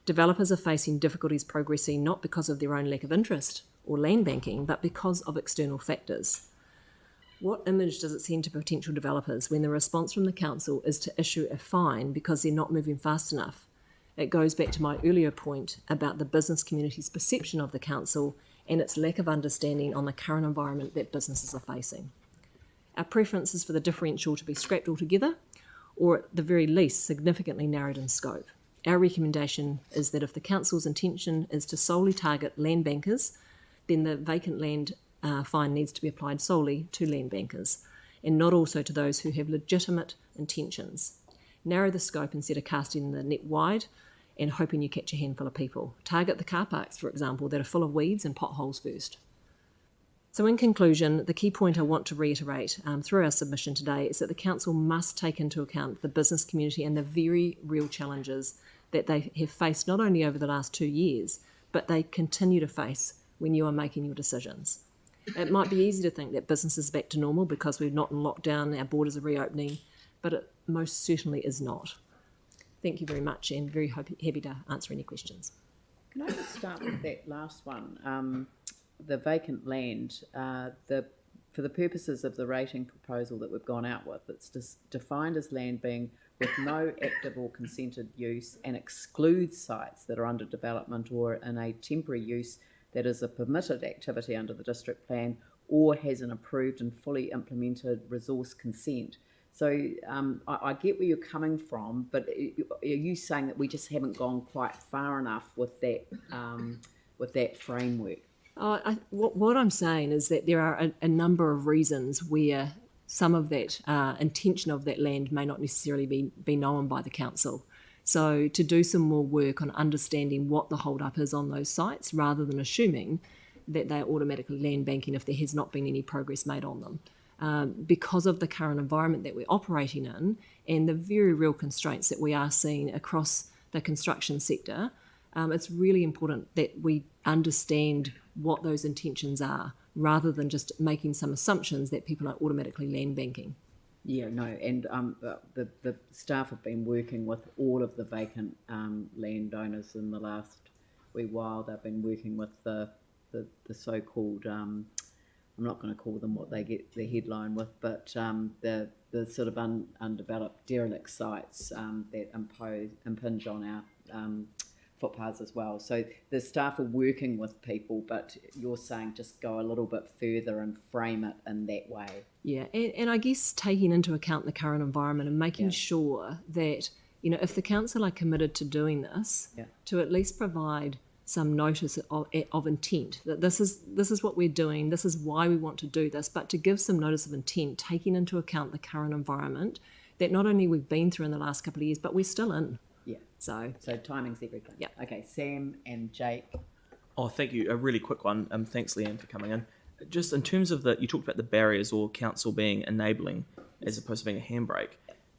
Developers are facing difficulties progressing not because of their own lack of interest or land banking, but because of external factors. What image does it send to potential developers when the response from the council is to issue a fine because they're not moving fast enough? It goes back to my earlier point about the business community's perception of the council and its lack of understanding on the current environment that businesses are facing. Our preference is for the differential to be scrapped altogether, or at the very least significantly narrowed in scope. our recommendation is that if the council's intention is to solely target land bankers, then the vacant land fine needs to be applied solely to land bankers and not also to those who have legitimate intentions. Narrow the scope instead of casting the net wide and hoping you catch a handful of people. Target the car parks, for example, that are full of weeds and potholes first. So in conclusion, the key point I want to reiterate through our submission today is that the council must take into account the business community and the very real challenges that they have faced not only over the last 2 years, but they continue to face when you are making your decisions. It might be easy to think that business is back to normal because we're not in lockdown, our borders are reopening, but it most certainly is not. Thank you very much and very happy to answer any questions. Can I just start with that last one? The vacant land, for the purposes of the rating proposal that we've gone out with, it's defined as land being with no active or consented use and excludes sites that are under development or in a temporary use that is a permitted activity under the district plan or has an approved and fully implemented resource consent. So I get where you're coming from, but are you saying that we just haven't gone quite far enough with that framework? What I'm saying is that there are a number of reasons where some of that intention of that land may not necessarily be known by the council. So to do some more work on understanding what the hold-up is on those sites rather than assuming that they're automatically land banking if there has not been any progress made on them. Because of the current environment that we're operating in and the very real constraints that we are seeing across the construction sector, it's really important that we understand what those intentions are rather than just making some assumptions that people are automatically land banking. Yeah, no, and the staff have been working with all of the vacant landowners in the last wee while. They've been working with the so-called, I'm not going to call them what they get the headline with, but the sort of undeveloped derelict sites that impinge on our footpaths as well. So the staff are working with people, but you're saying just go a little bit further and frame it in that way. Yeah, and I guess taking into account the current environment and making sure that, you know, if the council are committed to doing this, to at least provide some notice of intent, that this is what we're doing, this is why we want to do this, but to give some notice of intent, taking into account the current environment that not only we've been through in the last couple of years, but we're still in. Yeah. So timing's everything. Yeah. Okay, Sam and Jake. Oh, thank you. A really quick one. Thanks, Leanne, for coming in. Just in terms of you talked about the barriers or council being enabling as opposed to being a handbrake.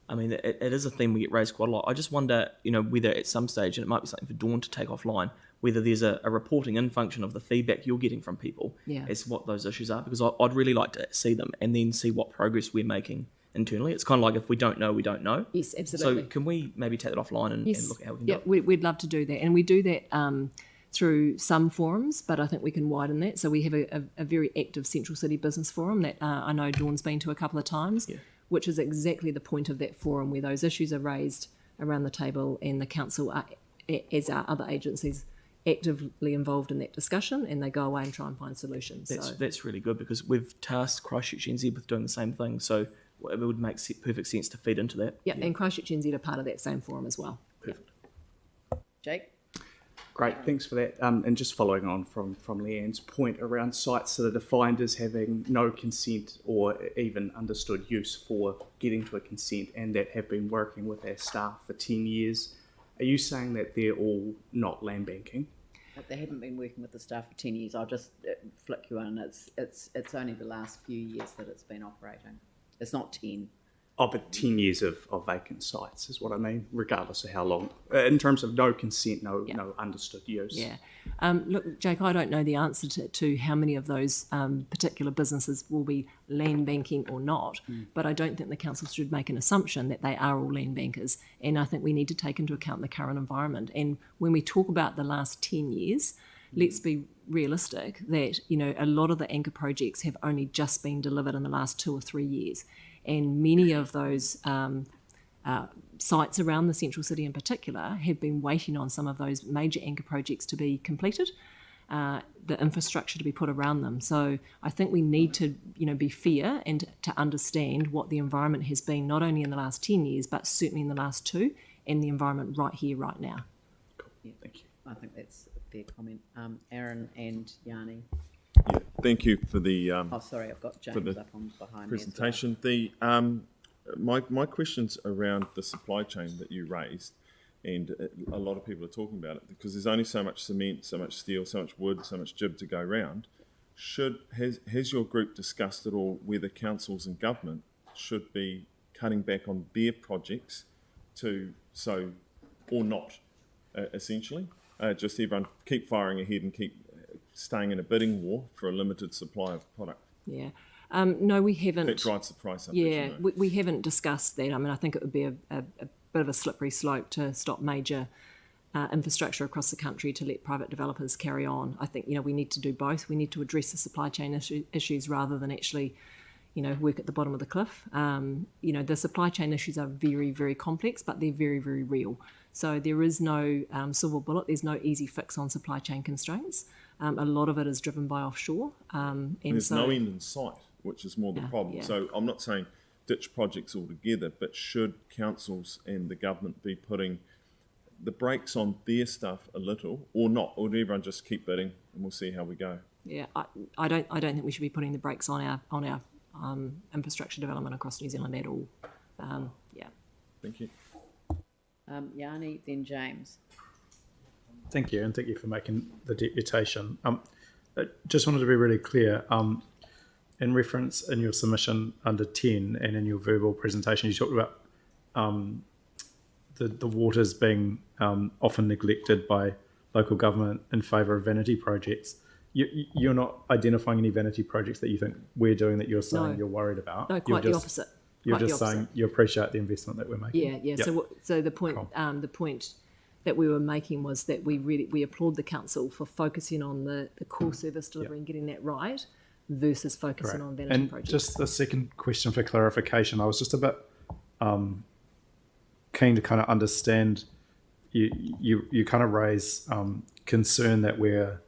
I mean, it is a theme we get raised quite a lot. I just wonder, you know, whether at some stage, and it might be something for Dawn to take offline, whether there's a reporting in function of the feedback you're getting from people as to what those issues are, because I'd really like to see them and then see what progress we're making internally. It's kind of like if we don't know, we don't know. Yes, absolutely. So can we maybe take that offline and look at how we can do it? Yeah, we'd love to do that. And we do that through some forums, but I think we can widen that. So we have a very active Central City Business Forum that I know Dawn's been to a couple of times, which is exactly the point of that forum where those issues are raised around the table and the council, as are other agencies, actively involved in that discussion, and they go away and try and find solutions. That's really good, because we've tasked Christchurch NZ with doing the same thing, so it would make perfect sense to feed into that. Yeah, and Christchurch NZ are part of that same forum as well. Perfect. Jake? Great, thanks for that. And just following on from Leanne's point around sites that are defined as having no consent or even understood use for getting to a consent and that have been working with our staff for 10 years, are you saying that they're all not land banking? They haven't been working with the staff for 10 years. I'll just flick you in. It's only the last few years that it's been operating. It's not 10. Oh, but 10 years of vacant sites is what I mean, regardless of how long. In terms of no consent, no understood use. Yeah. Look, Jake, I don't know the answer to how many of those particular businesses will be land banking or not, but I don't think the council should make an assumption that they are all land bankers. And I think we need to take into account the current environment. And when we talk about the last 10 years, let's be realistic that, you know, a lot of the anchor projects have only just been delivered in the last 2 or 3 years. And many of those sites around the central city in particular have been waiting on some of those major anchor projects to be completed, the infrastructure to be put around them. So I think we need to, you know, be fair and to understand what the environment has been, not only in the last 10 years, but certainly in the last 2, and the environment right here, right now. Yeah, thank you. I think that's a fair comment. Aaron and Yanni. Yeah, thank you for the Sorry, I've got James for the up on behind presentation. me as well. My question's around the supply chain that you raised, and a lot of people are talking about it because there's only so much cement, so much steel, so much wood, so much jib to go round. Has your group discussed at all whether councils and government should be cutting back on their projects or not, essentially? Just everyone keep firing ahead and keep staying in a bidding war for a limited supply of product. Yeah. No, we haven't. That drives the price up. Yeah, we haven't discussed that. I mean, I think it would be a bit of a slippery slope to stop major infrastructure across the country to let private developers carry on. I think, we need to do both. We need to address the supply chain issues rather than actually, work at the bottom of the cliff. The supply chain issues are very, very complex, but they're very, very real. So there is no silver bullet. There's no easy fix on supply chain constraints. A lot of it is driven by offshore. And there's no end in sight, which is more the problem. Yeah. So I'm not saying ditch projects altogether, but should councils and the government be putting the brakes on their stuff a little, or not, or do everyone just keep bidding and we'll see how we go? Yeah, I don't think we should be putting the brakes on our infrastructure development across New Zealand at all. Thank you. Yanni, then James. Thank you, and thank you for making the deputation. I just wanted to be really clear. In reference in your submission under 10 and in your verbal presentation, you talked about the waters being often neglected by local government in favour of vanity projects. You're not identifying any vanity projects that you think we're doing that you're saying you're worried about. No, quite the opposite. You're just saying you appreciate the investment that we're making. Yeah. Yep. So the point that we were making was that we applaud the council for focusing on the core service delivery and getting that right versus focusing on vanity projects. Just the second question for clarification, I was just a bit keen to kind of understand. You kind of raise concern that we're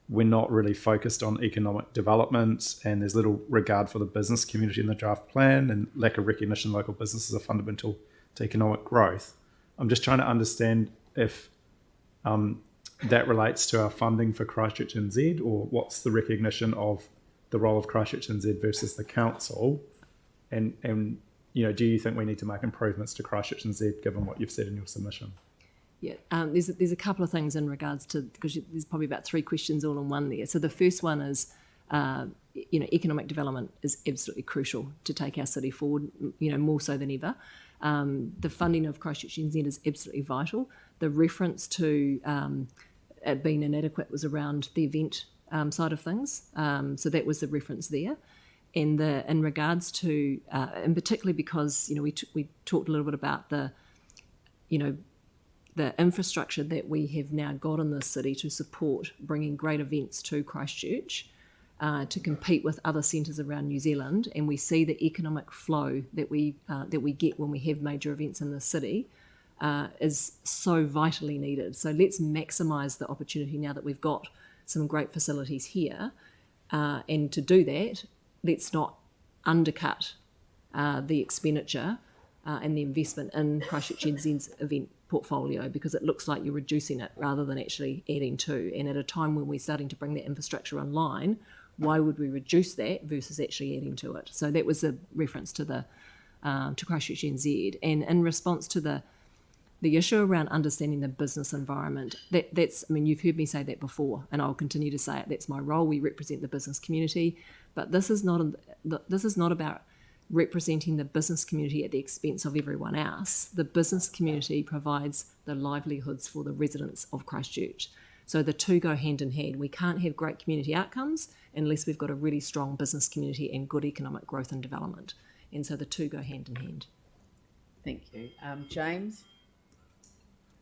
not really focused on economic development, and there's little regard for the business community in the draft plan, and lack of recognition local businesses are fundamental to economic growth. I'm just trying to understand if that relates to our funding for Christchurch NZ, or what's the recognition of the role of Christchurch NZ versus the council, and do you think we need to make improvements to Christchurch NZ given what you've said in your submission? Yeah, there's a couple of things in regards to, because there's probably about 3 questions all in one there. So the first one is, economic development is absolutely crucial to take our city forward, more so than ever. The funding of Christchurch NZ is absolutely vital. The reference to it being inadequate was around the event side of things. So that was the reference there. And in regards to, and particularly because, we talked a little bit about the infrastructure that we have now got in this city to support bringing great events to Christchurch to compete with other centres around New Zealand, and we see the economic flow that we get when we have major events in the city is so vitally needed. So let's maximise the opportunity now that we've got some great facilities here, and to do that, let's not undercut the expenditure and the investment in Christchurch NZ's event portfolio, because it looks like you're reducing it rather than actually adding to. And at a time when we're starting to bring that infrastructure online, why would we reduce that versus actually adding to it? So that was a reference to to Christchurch NZ. And in response to the issue around understanding the business environment, that's, I mean, you've heard me say that before, and I'll continue to say it. That's my role. We represent the business community, but this is not about representing the business community at the expense of everyone else. The business community provides the livelihoods for the residents of Christchurch. So the two go hand in hand. We can't have great community outcomes unless we've got a really strong business community and good economic growth and development. And so the two go hand in hand. Thank you. James?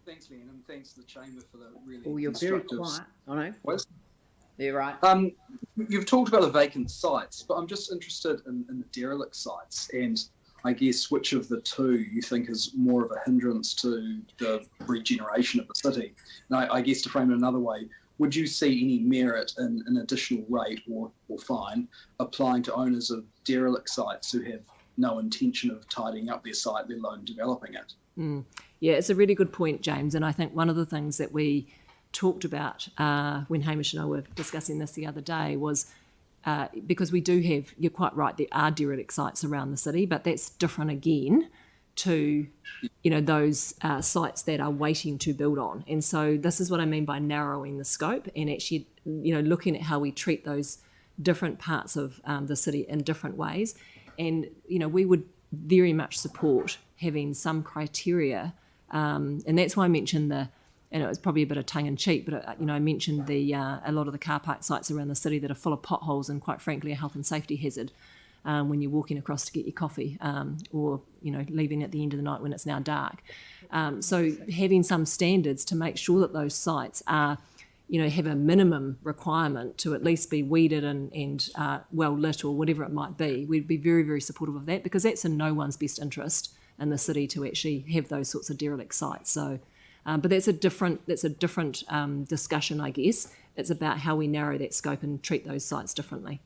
Thanks, Leanne, and thanks to the Chamber for the really Oh, you're very quiet. I know. You're right. You've talked about the vacant sites, but I'm just interested in the derelict sites, and I guess which of the two you think is more of a hindrance to the regeneration of the city. And I guess to frame it another way, would you see any merit in an additional rate or fine applying to owners of derelict sites who have no intention of tidying up their site, let alone developing it? Yeah, it's a really good point, James. And I think one of the things that we talked about when Hamish and I were discussing this the other day was because we do have, you're quite right, there are derelict sites around the city, but that's different again to, you know, those sites that are waiting to build on. And so this is what I mean by narrowing the scope and actually, you know, looking at how we treat those different parts of the city in different ways. And, you know, we would very much support having some criteria. And that's why I mentioned and it was probably a bit of tongue in cheek, but, you know, I mentioned a lot of the car park sites around the city that are full of potholes and quite frankly a health and safety hazard when you're walking across to get your coffee or, you know, leaving at the end of the night when it's now dark. So having some standards to make sure that those sites are, you know, have a minimum requirement to at least be weeded and well lit or whatever it might be, we'd be very, very supportive of that because that's in no one's best interest in the city to actually have those sorts of derelict sites. So, but that's a different discussion, I guess. It's about how we narrow that scope and treat those sites differently.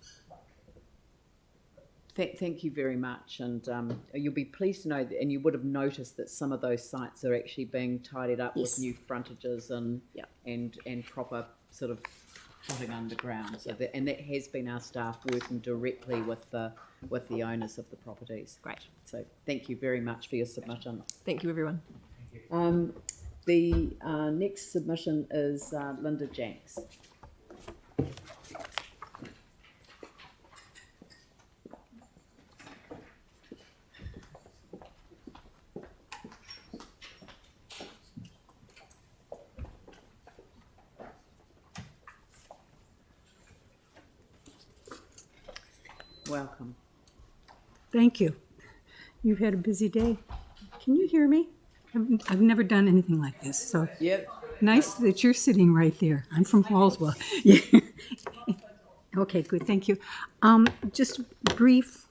Thank you very much, and you'll be pleased to know that, and you would have noticed that some of those sites are actually being tidied up with new frontages and proper sort of footing underground. So and that has been our staff working directly with the owners of the properties. Great. So thank you very much for your submission. Thank you, everyone. The next submission is Linda Jenks. Welcome. Thank you. You've had a busy day. Can you hear me? I've never done anything like this, so yep. Nice that you're sitting right there. I'm from Hallswell. Yeah. Okay, good. Thank you. Just brief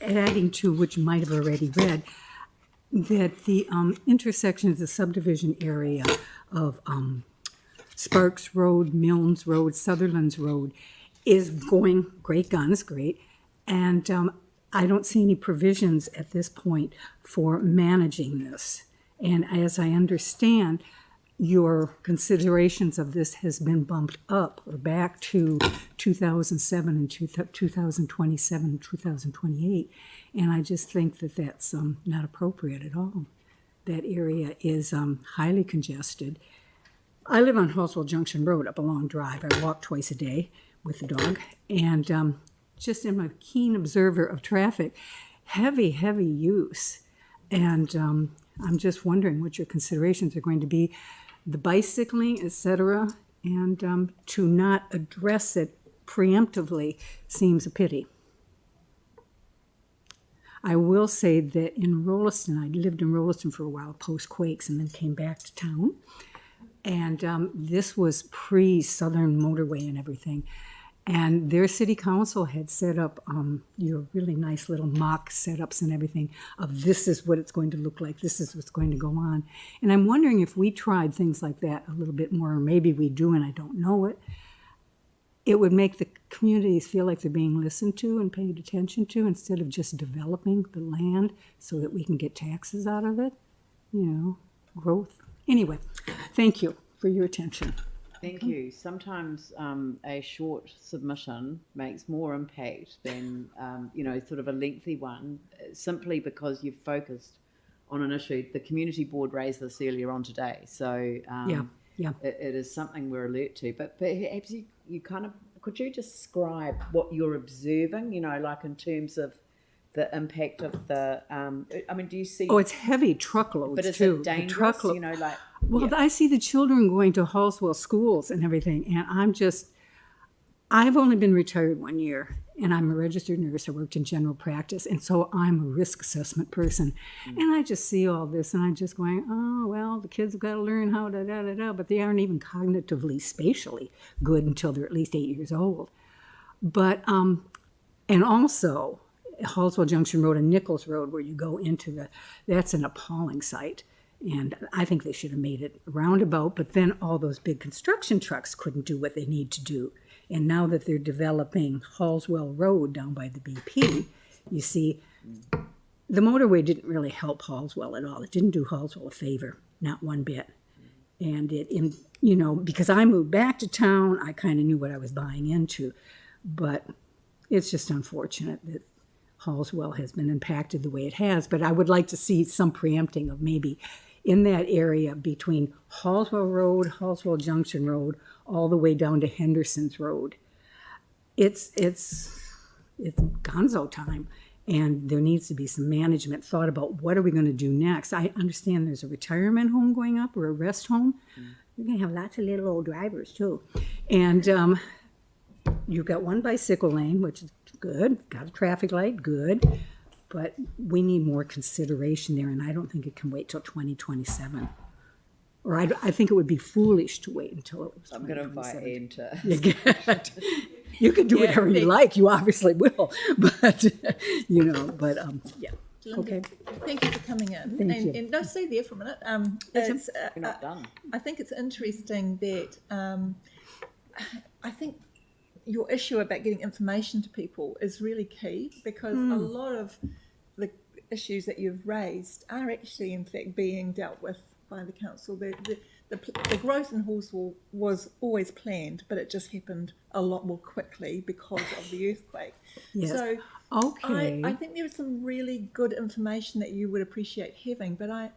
adding to which you might have already read that the intersection of the subdivision area of Sparks Road, Milnes Road, Sutherland's Road is going great guns, great. And I don't see any provisions at this point for managing this. And as I understand, your considerations of this has been bumped up or back to 2007 and 2027 and 2028. And I just think that that's not appropriate at all. That area is highly congested. I live on Hallswell Junction Road up a long drive. I walk twice a day with the dog. And just am a keen observer of traffic, heavy use. And I'm just wondering what your considerations are going to be, the bicycling, etc., and to not address it preemptively seems a pity. I will say that in Rolliston, I lived in Rolliston for a while post-quakes and then came back to town. And this was pre-Southern Motorway and everything. And their city council had set up your really nice little mock setups and everything of this is what it's going to look like, this is what's going to go on. And I'm wondering if we tried things like that a little bit more, or maybe we do and I don't know it, it would make the communities feel like they're being listened to and paid attention to instead of just developing the land so that we can get taxes out of it, you know, growth. Anyway, thank you for your attention. Thank you. Sometimes a short submission makes more impact than, you know, sort of a lengthy one, simply because you've focused on an issue. The community board raised this earlier on today, so it is something we're alert to. But perhaps you kind of, could you describe what you're observing, you know, like in terms of the impact of the, I mean, do you see... Oh, it's heavy truckloads, but is too. it dangerous, you know, like... Well, I see the children going to Hallswell schools and everything, and I've only been retired 1 year, and I'm a registered nurse. I worked in general practice, and so I'm a risk assessment person. And I just see all this, and I'm just going, oh, well, the kids have got to learn how to da-da-da, but they aren't even cognitively, spatially good until they're at least 8 years old. But, and also, Hallswell Junction Road and Nichols Road, where you go into that's an appalling sight. And I think they should have made it roundabout, but then all those big construction trucks couldn't do what they need to do. And now that they're developing Hallswell Road down by the BP, you see the motorway didn't really help Halswell at all. It didn't do Halswell a favor, not one bit. And because I moved back to town, I kind of knew what I was buying into. But it's just unfortunate that Halswell has been impacted the way it has. But I would like to see some preempting of maybe in that area between Halswell Road, Halswell Junction Road, all the way down to Henderson's Road. It's gonzo time. And there needs to be some management thought about what are we going to do next. I understand there's a retirement home going up or a rest home. We're going to have lots of little old drivers too. And you've got one bicycle lane, which is good. Got a traffic light, good. But we need more consideration there, and I don't think it can wait till 2027. Or I think it would be foolish to wait until it was 2027. I'm going to invite Ian to... You can do whatever you like. You obviously will, but yeah. Okay. Thank you for coming in. Thank you. And no, stay there for a minute. We're not done. I think it's interesting that I think your issue about getting information to people is really key, because a lot of the issues that you've raised are actually, in fact, being dealt with by the council. The growth in Halswell was always planned, but it just happened a lot more quickly because of the earthquake. Yes. So okay. I think there is some really good information that you would appreciate having, but I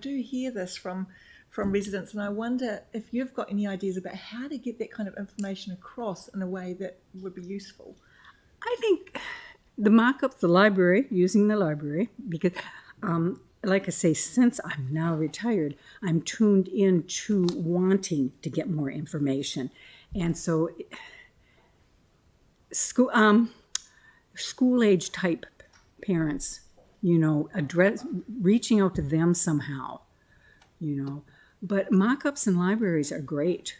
do hear this from residents, and I wonder if you've got any ideas about how to get that kind of information across in a way that would be useful. I think the mock-up, using the library, because like I say, since I'm now retired, I'm tuned into wanting to get more information. And so school-age type parents, reaching out to them somehow, But mock-ups in libraries are great.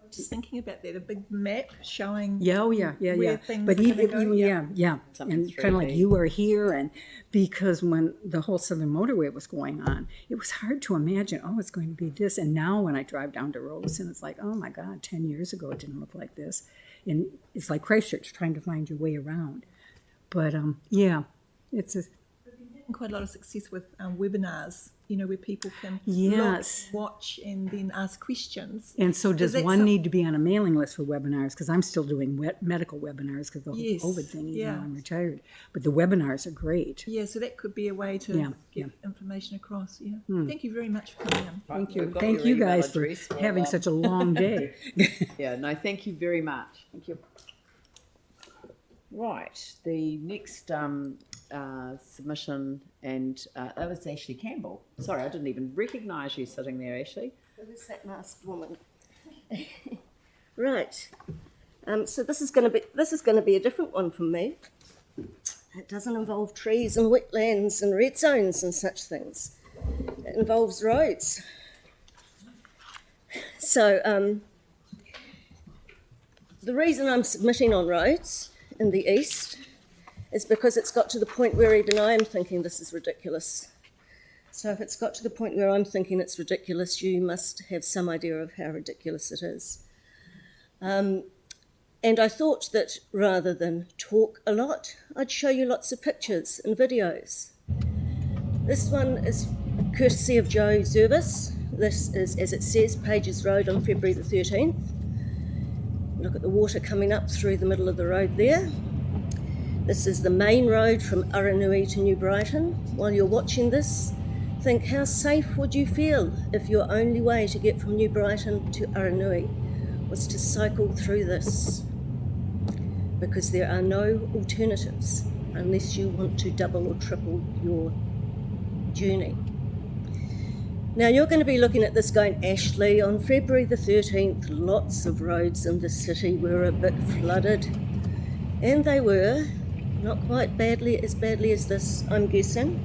Just thinking about that, a big map showing where things but are even gonna go. And kind of like you are here, and because when the whole Southern Motorway was going on, it was hard to imagine, it's going to be this. And now when I drive down to Robeson, it's like, oh my God, 10 years ago it didn't look like this. And it's like Christchurch, trying to find your way around. But it's a... Quite a lot of success with webinars, where people can look, watch, and then ask questions. And so does one need to be on a mailing list for webinars? Because I'm still doing medical webinars because the whole COVID thing, even though I'm retired. But the webinars are great. Yeah, so that could be a way to get information across. Yeah. Thank you very much for coming in. Thank you. Thank you guys for having such a long day. Thank you very much. Thank you. Right, the next submission, and that was Ashley Campbell. Sorry, I didn't even recognise you sitting there, Ashley. Who's that masked woman? Right. So this is going to be a different one from me. It doesn't involve trees and wetlands and red zones and such things. It involves roads. So the reason I'm submitting on roads in the east is because it's got to the point where even I am thinking this is ridiculous. So if it's got to the point where I'm thinking it's ridiculous, you must have some idea of how ridiculous it is. And I thought that rather than talk a lot, I'd show you lots of pictures and videos. This one is courtesy of Joe Zervis. This is, as it says, Pages Road on February the 13th. Look at the water coming up through the middle of the road there. This is the main road from Aranui to New Brighton. While you're watching this, think how safe would you feel if your only way to get from New Brighton to Aranui was to cycle through this? Because there are no alternatives unless you want to double or triple your journey. Now you're going to be looking at this going, Ashley, on February the 13th, lots of roads in the city were a bit flooded. And they were, not quite as badly as this, I'm guessing.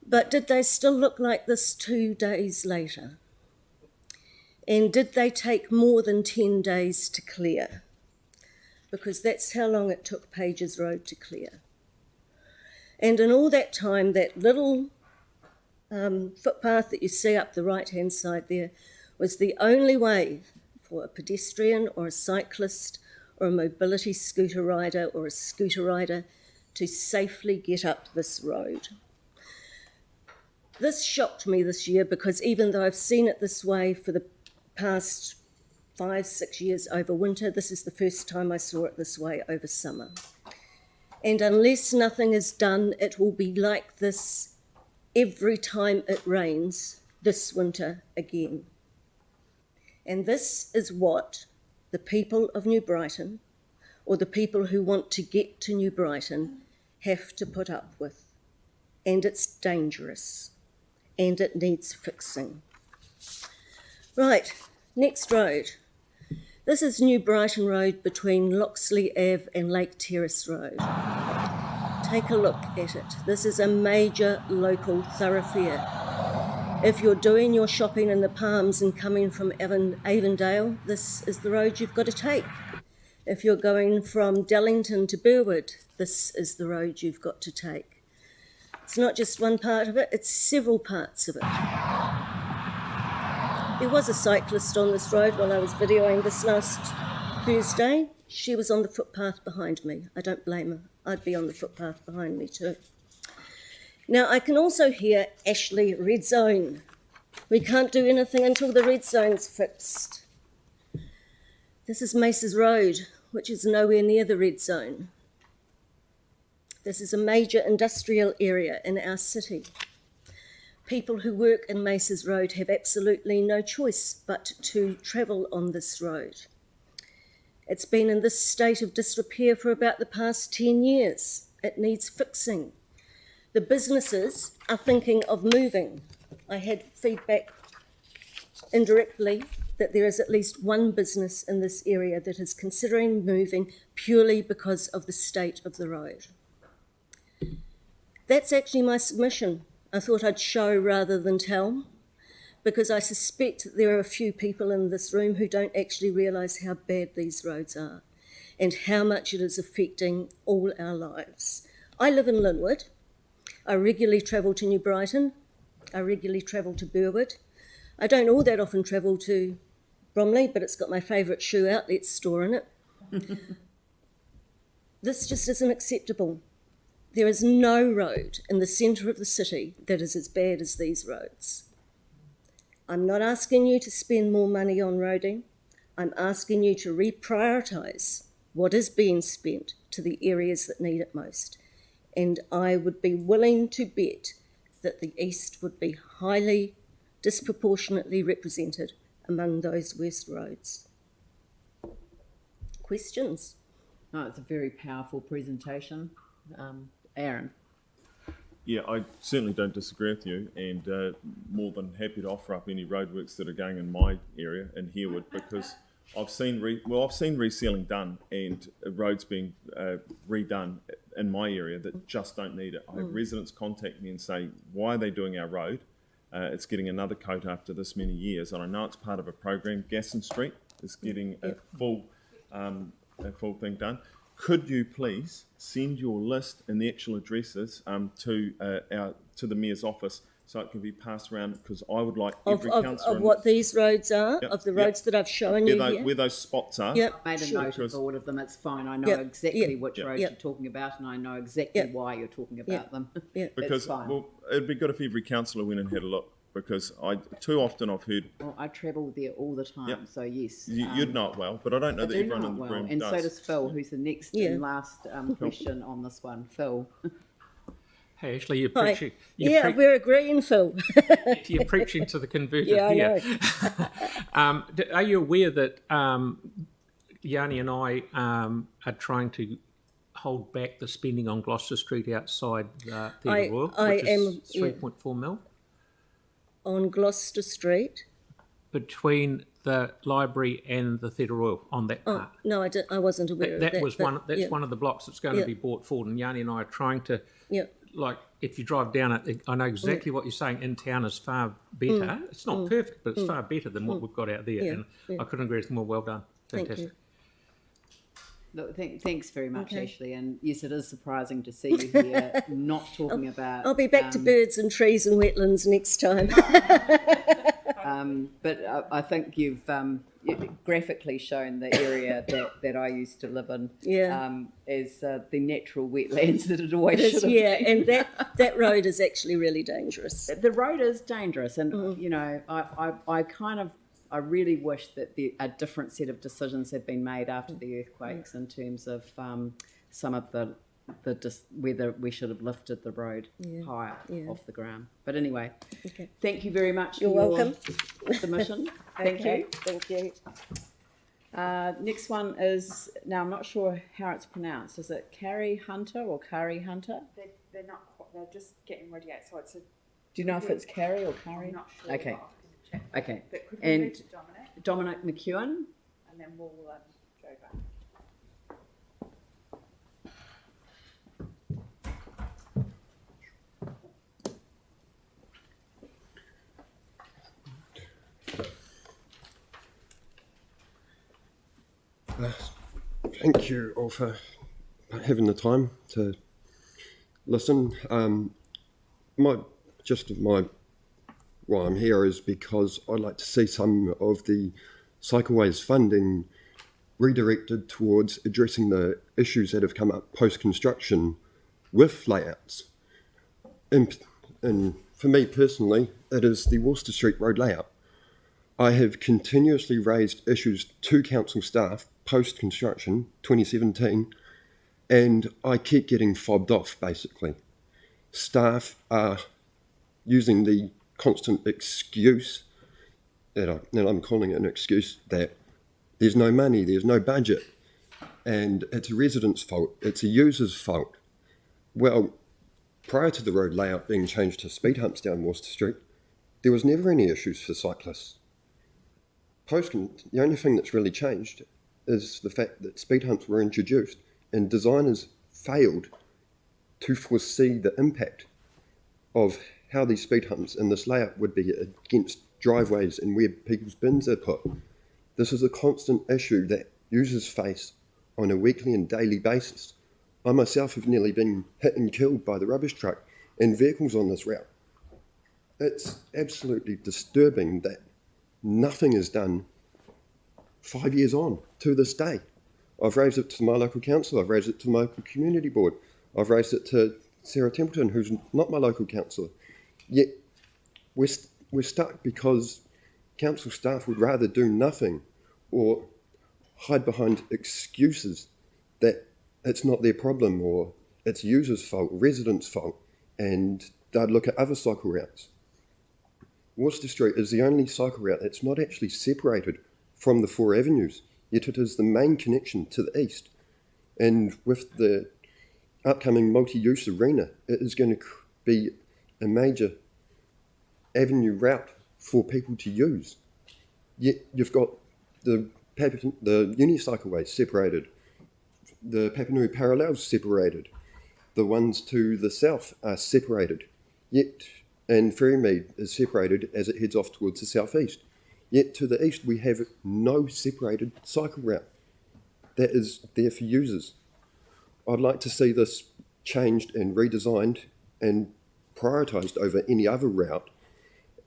But did they still look like this 2 days later? And did they take more than 10 days to clear? Because that's how long it took Pages Road to clear. And in all that time, that little footpath that you see up the right-hand side there was the only way for a pedestrian or a cyclist or a mobility scooter rider or a scooter rider to safely get up this road. This shocked me this year because even though I've seen it this way for the past 5-6 years over winter, this is the first time I saw it this way over summer. And unless nothing is done, it will be like this every time it rains this winter again. And this is what the people of New Brighton, or the people who want to get to New Brighton, have to put up with. And it's dangerous, and it needs fixing. Right, next road. This is New Brighton Road between Loxley Ave and Lake Terrace Road. Take a look at it. This is a major local thoroughfare. If you're doing your shopping in the Palms and coming from Avondale, this is the road you've got to take. If you're going from Dallington to Burwood, this is the road you've got to take. It's not just one part of it, it's several parts of it. There was a cyclist on this road while I was videoing this last Thursday. She was on the footpath behind me. I don't blame her. I'd be on the footpath behind me too. Now, I can also hear Ashley, red zone. We can't do anything until the red zone's fixed. This is Maces Road, which is nowhere near the red zone. This is a major industrial area in our city. People who work in Maces Road have absolutely no choice but to travel on this road. It's been in this state of disrepair for about the past 10 years. It needs fixing. The businesses are thinking of moving. I had feedback indirectly that there is at least one business in this area that is considering moving purely because of the state of the road. That's actually my submission. I thought I'd show rather than tell, because I suspect there are a few people in this room who don't actually realise how bad these roads are and how much it is affecting all our lives. I live in Linwood. I regularly travel to New Brighton. I regularly travel to Burwood. I don't all that often travel to Bromley, but it's got my favourite shoe outlet store in it. This just isn't acceptable. There is no road in the centre of the city that is as bad as these roads. I'm not asking you to spend more money on roading. I'm asking you to reprioritise what is being spent to the areas that need it most. And I would be willing to bet that the East would be highly, disproportionately represented among those worst roads. Questions? No, it's a very powerful presentation. Aaron. Yeah, I certainly don't disagree with you, and more than happy to offer up any roadworks that are going in my area in Herwood, because I've seen resealing done and roads being redone in my area that just don't need it. I have residents contact me and say, why are they doing our road? It's getting another coat after this many years, and I know it's part of a program. Gasson Street is getting a full thing done. Could you please send your list and the actual addresses to the Mayor's office so it can be passed around, because I would like every councillor... Of what these roads are, of the roads that I've shown you here? Where those spots are. Made a note of all of them. It's fine. I know exactly which roads you're talking about, and I know exactly why you're talking about them. Because, well, it'd be good if every councillor went and had a look, because too often I've heard... Well, I travel there all the time, so yes. You'd know it well, but I don't know that everyone in the room and does. so does Phil, who's the next and last question on this one. Phil. Hey, Ashley, you're preaching. We're agreeing, Phil. You're preaching to the converted here. I know. Are you aware that Yanni and I are trying to hold back the spending on Gloucester Street outside Theatre Royal, which is 3.4 mil? On Gloucester Street? Between the library and the Theatre Royal on that part. No, I wasn't aware of that. That's one of the blocks that's going to be brought forward, and Yanni and I are trying to... Like, if you drive down it, I know exactly what you're saying. In town is far better. It's not perfect, but it's far better than what we've got out there. And I couldn't agree with more. Well done. Fantastic. Look, thanks very much, Ashley. And yes, it is surprising to see you here not talking about... I'll be back to birds and trees and wetlands next time. But I think you've graphically shown the area that I used to live in as the natural wetlands that it always should have been. And that road is actually really dangerous. The road is dangerous, and you know, I really wish that a different set of decisions had been made after the earthquakes in terms of some of whether we should have lifted the road higher off the ground. But anyway, thank you very much for your submission. Thank you. Thank you. Next one is, now I'm not sure how it's pronounced. Is it Carrie Hunter or Kari Hunter? They're not. They're just getting ready out. So it's a. Do you know if it's Carrie or Kari? I'm not sure. Okay. Okay. But could we And move to Dominic McEwen. and then we'll go back. Thank you all for having the time to listen. Why I'm here is because I'd like to see some of the cycleways funding redirected towards addressing the issues that have come up post-construction with layouts. And for me personally, it is the Worcester Street Road layout. I have continuously raised issues to council staff post-construction, 2017, and I keep getting fobbed off, basically. Staff are using the constant excuse, that I'm calling it an excuse, that there's no money, there's no budget, and it's a resident's fault, it's a user's fault. Well, prior to the road layout being changed to speed humps down Worcester Street, there was never any issues for cyclists. The only thing that's really changed is the fact that speed humps were introduced and designers failed to foresee the impact of how these speed humps and this layout would be against driveways and where people's bins are put. This is a constant issue that users face on a weekly and daily basis. I myself have nearly been hit and killed by the rubbish truck and vehicles on this route. It's absolutely disturbing that nothing is done 5 years on to this day. I've raised it to my local council, I've raised it to my local community board, I've raised it to Sarah Templeton, who's not my local councillor. Yet we're stuck because council staff would rather do nothing or hide behind excuses that it's not their problem or it's users' fault, residents' fault, and they'd look at other cycle routes. Worcester Street is the only cycle route that's not actually separated from the 4 avenues, yet it is the main connection to the east. And with the upcoming multi-use arena, it is going to be a major avenue route for people to use. Yet you've got the unicycleways separated, the Papanui parallels separated, the ones to the south are separated, and Ferrymead is separated as it heads off towards the southeast. Yet to the east we have no separated cycle route that is there for users. I'd like to see this changed and redesigned and prioritised over any other route,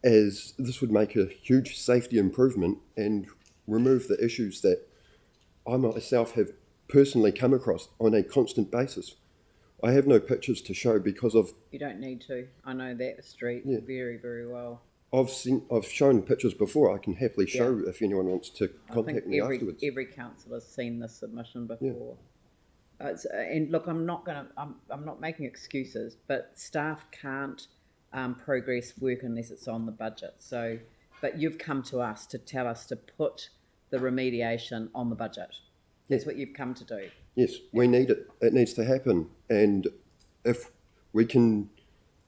as this would make a huge safety improvement and remove the issues that I myself have personally come across on a constant basis. I have no pictures to show because of... You don't need to. I know that street very, very well. I've shown pictures before. I can happily show if anyone wants to contact me afterwards. Every councillor has seen this submission before. And look, I'm not making excuses, but staff can't progress work unless it's on the budget. So, but you've come to us to tell us to put the remediation on the budget. That's what you've come to do. Yes, we need it. It needs to happen. And if we can,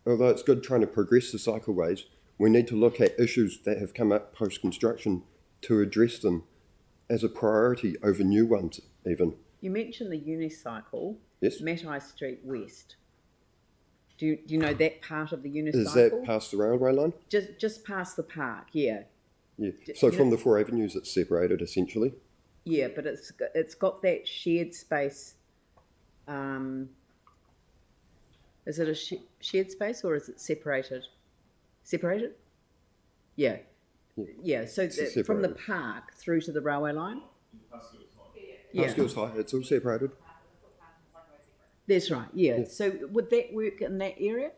although it's good trying to progress the cycleways, we need to look at issues that have come up post-construction to address them as a priority over new ones even. You mentioned the unicycle. Yes. Matai Street West. Do you know that part of the unicycle? Is that past the railway line? Just past the park, yeah. Yeah. So from the 4 avenues it's separated essentially. Yeah, but it's got that shared space. Is it a shared space or is it separated? Separated? Yeah. Yeah, so from the park through to the railway line? Yeah. Skills high, it's all separated. That's right, yeah. So would that work in that area?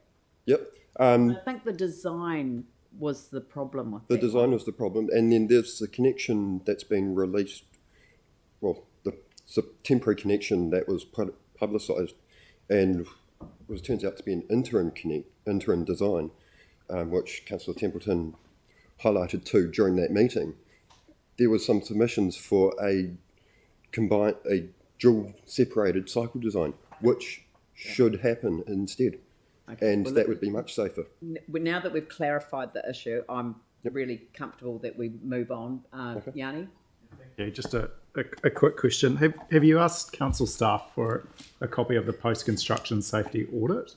Yep. I think the design was the problem with The that design was the problem, and then there's the connection that's been released. Well, it's a temporary connection that was publicised, and turns out to be an interim design, which Councillor Templeton highlighted too during that meeting. There was some submissions for a dual separated cycle design, which should happen instead. Okay. And well, that would be much safer. Now that we've clarified the issue, I'm really comfortable that we move on. Okay. Yanni? Yeah, just a quick question. Have you asked council staff for a copy of the post-construction safety audit?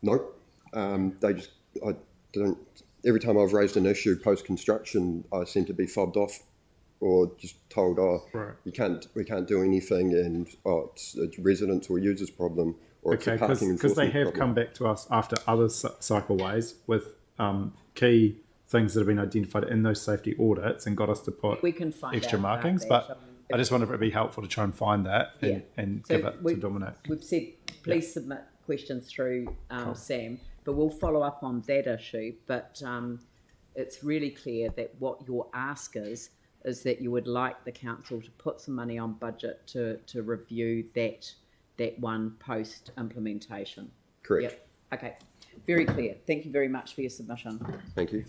No. I don't. Every time I've raised an issue post-construction, I seem to be fobbed off or just told, right, we can't do anything, and it's a residents or users problem, or it's a parking enforcement because they have problem. come back to us after other cycleways with key things that have been identified in those safety audits and got us to put extra markings. But I just wonder if it'd be helpful to try and find that and give it to Dominic. We've said please submit questions through Sam, but we'll follow up on that issue. But it's really clear that what your ask is that you would like the council to put some money on budget to review that one post implementation. Correct. Yep. Okay. Very clear. Thank you very much for your submission. Thank you.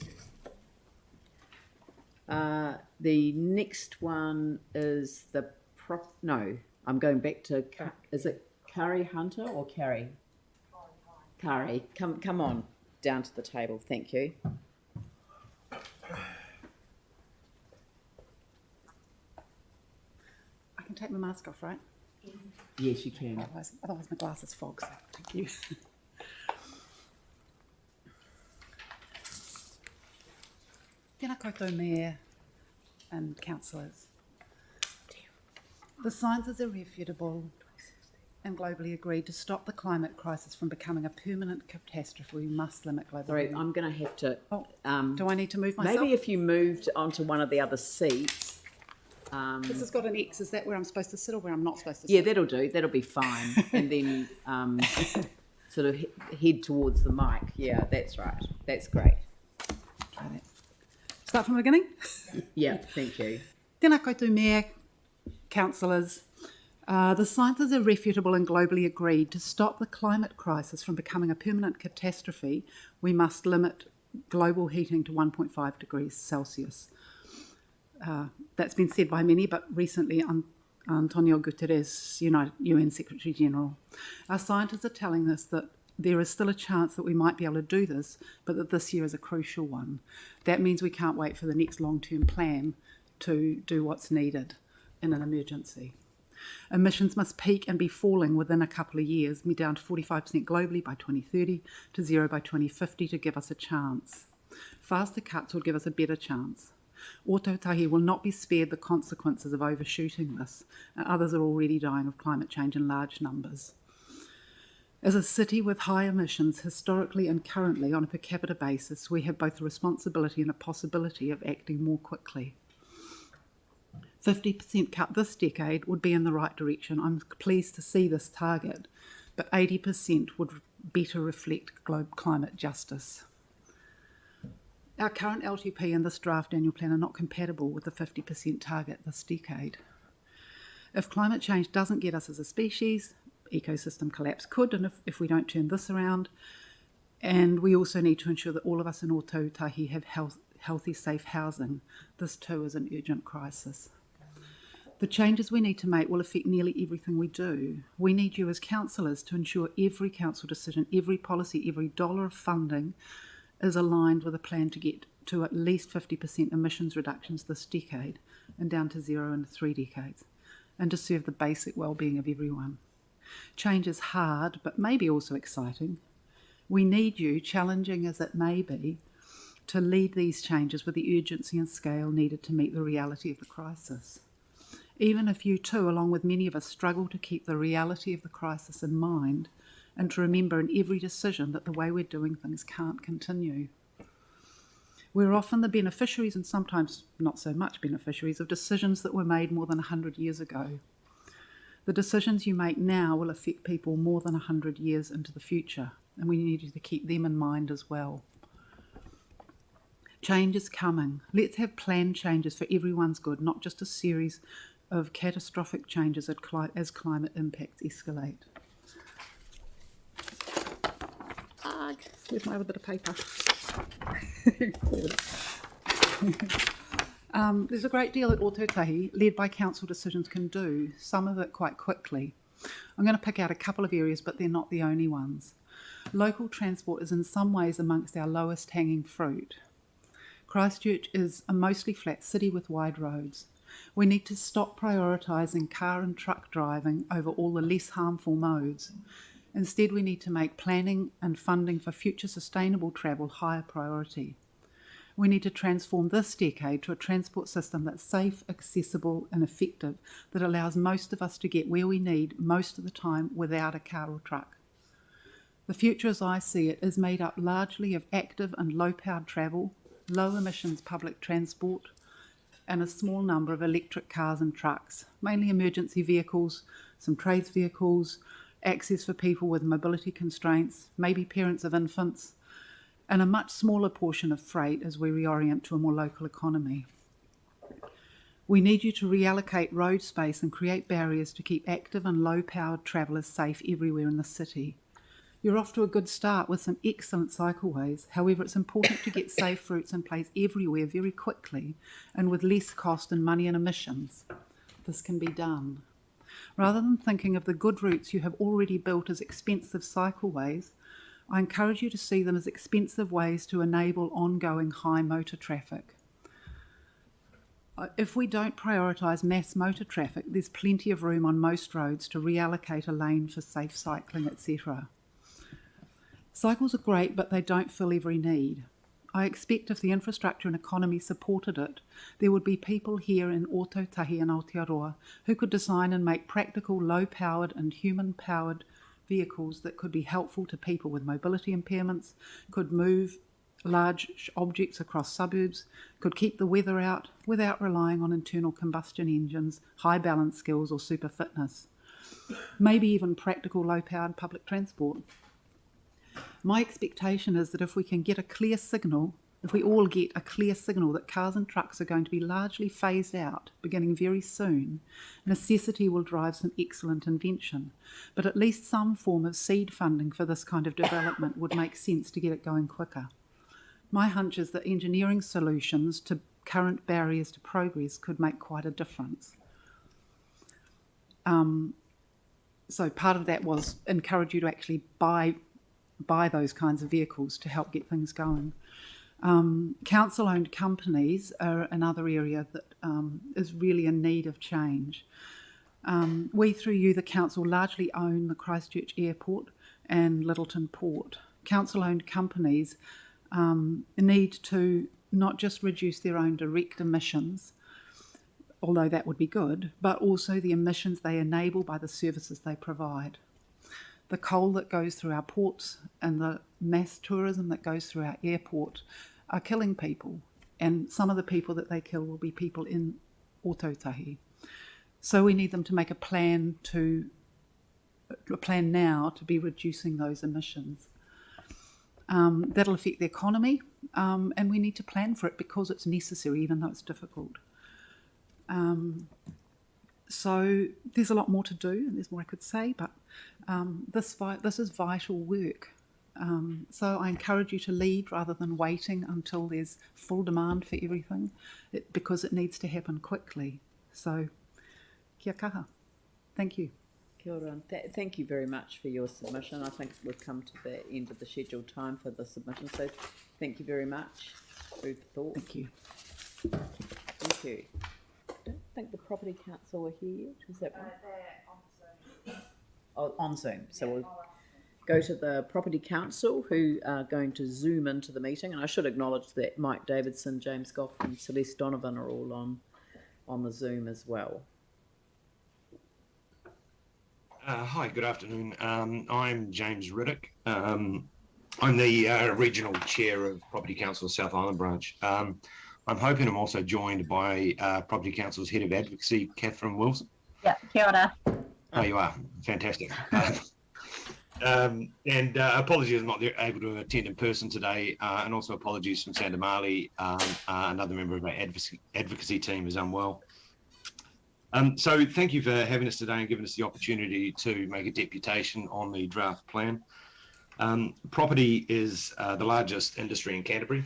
The next one is I'm going back to, is it Curry Hunter or Carrie? Curry, come on down to the table. Thank you. I can take my mask off, right? Yes, you can. Otherwise my glasses fog, so thank you. Tēnā koutou Mayor and councillors. The science is irrefutable and globally agreed to stop the climate crisis from becoming a permanent catastrophe. We must limit global Sorry, warming. I'm going to have to... do I need to move myself? Maybe if you moved onto one of the other seats... this has got an X. Is that where I'm supposed to sit or where I'm not supposed to sit? Yeah, that'll do. That'll be fine. And then sort of head towards the mic. Yeah, that's right. That's great. Try that. Start from the beginning? Yeah, thank you. Tēnā koutou Mayor, councillors. The science is irrefutable and globally agreed. To stop the climate crisis from becoming a permanent catastrophe, we must limit global heating to 1.5 degrees Celsius. That's been said by many, but recently Antonio Guterres, UN Secretary General. Our scientists are telling us that there is still a chance that we might be able to do this, but that this year is a crucial one. That means we can't wait for the next long-term plan to do what's needed in an emergency. Emissions must peak and be falling within a couple of years, be down to 45% globally by 2030, to zero by 2050 to give us a chance. Faster cuts would give us a better chance. Ōtautahi will not be spared the consequences of overshooting this, and others are already dying of climate change in large numbers. As a city with high emissions, historically and currently on a per capita basis, we have both a responsibility and a possibility of acting more quickly. 50% cut this decade would be in the right direction. I'm pleased to see this target, but 80% would better reflect global climate justice. Our current LTP and this draft annual plan are not compatible with the 50% target this decade. If climate change doesn't get us as a species, ecosystem collapse could, and if we don't turn this around, and we also need to ensure that all of us in Ōtautahi have healthy, safe housing. This too is an urgent crisis. The changes we need to make will affect nearly everything we do. We need you as councillors to ensure every council decision, every policy, every dollar of funding is aligned with a plan to get to at least 50% emissions reductions this decade and down to zero in 3 decades, and to serve the basic well-being of everyone. Change is hard, but maybe also exciting. We need you, challenging as it may be, to lead these changes with the urgency and scale needed to meet the reality of the crisis. Even if you too, along with many of us, struggle to keep the reality of the crisis in mind and to remember in every decision that the way we're doing things can't continue. We're often the beneficiaries, and sometimes not so much beneficiaries, of decisions that were made more than 100 years ago. The decisions you make now will affect people more than 100 years into the future, and we need you to keep them in mind as well. Change is coming. Let's have planned changes for everyone's good, not just a series of catastrophic changes as climate impacts escalate. Where's my other bit of paper? There's a great deal that Ōtautahi, led by council decisions, can do, some of it quite quickly. I'm going to pick out a couple of areas, but they're not the only ones. Local transport is in some ways amongst our lowest hanging fruit. Christchurch is a mostly flat city with wide roads. We need to stop prioritising car and truck driving over all the less harmful modes. Instead, we need to make planning and funding for future sustainable travel higher priority. We need to transform this decade to a transport system that's safe, accessible and effective, that allows most of us to get where we need most of the time without a car or truck. The future, as I see it, is made up largely of active and low-powered travel, low-emissions public transport, and a small number of electric cars and trucks, mainly emergency vehicles, some trades vehicles, access for people with mobility constraints, maybe parents of infants, and a much smaller portion of freight as we reorient to a more local economy. We need you to reallocate road space and create barriers to keep active and low-powered travellers safe everywhere in the city. You're off to a good start with some excellent cycleways. However, it's important to get safe routes in place everywhere very quickly and with less cost and money and emissions. This can be done. Rather than thinking of the good routes you have already built as expensive cycleways, I encourage you to see them as expensive ways to enable ongoing high motor traffic. If we don't prioritise mass motor traffic, there's plenty of room on most roads to reallocate a lane for safe cycling, etc. Cycles are great, but they don't fill every need. I expect if the infrastructure and economy supported it, there would be people here in Ōtautahi and Aotearoa who could design and make practical, low-powered and human-powered vehicles that could be helpful to people with mobility impairments, could move large objects across suburbs, could keep the weather out without relying on internal combustion engines, high balance skills or super fitness. Maybe even practical low-powered public transport. My expectation is that if we can get a clear signal, if we all get a clear signal that cars and trucks are going to be largely phased out, beginning very soon, necessity will drive some excellent invention. But at least some form of seed funding for this kind of development would make sense to get it going quicker. My hunch is that engineering solutions to current barriers to progress could make quite a difference. So part of that was encourage you to actually buy those kinds of vehicles to help get things going. Council-owned companies are another area that is really in need of change. We, through you, the council, largely own the Christchurch Airport and Littleton Port. Council-owned companies need to not just reduce their own direct emissions, although that would be good, but also the emissions they enable by the services they provide. The coal that goes through our ports and the mass tourism that goes through our airport are killing people, and some of the people that they kill will be people in Ōtautahi. So we need them to make a plan now to be reducing those emissions. That'll affect the economy, and we need to plan for it because it's necessary, even though it's difficult. So there's a lot more to do, and there's more I could say, but this is vital work. So I encourage you to lead rather than waiting until there's full demand for everything, because it needs to happen quickly. So kia kaha. Thank you. Kia ora. Thank you very much for your submission. I think we've come to the end of the scheduled time for the submission, so thank you very much. Food for thought. Thank you. Thank you. I don't think the Property Council are here yet. Is that right? They're on Zoom. On Zoom. So we'll go to the Property Council, who are going to Zoom into the meeting. And I should acknowledge that Mike Davidson, James Goff and Celeste Donovan are all on the Zoom as well. Hi, good afternoon. I'm James Riddick. I'm the regional chair of Property Council South Island branch. I'm hoping I'm also joined by Property Council's head of advocacy, Catherine Wilson. Yeah, kia ora. Oh, you are fantastic. And apologies I'm not able to attend in person today, and also apologies from Sandra Marley, another member of our advocacy team is unwell. So thank you for having us today and giving us the opportunity to make a deputation on the draft plan. Property is the largest industry in Canterbury.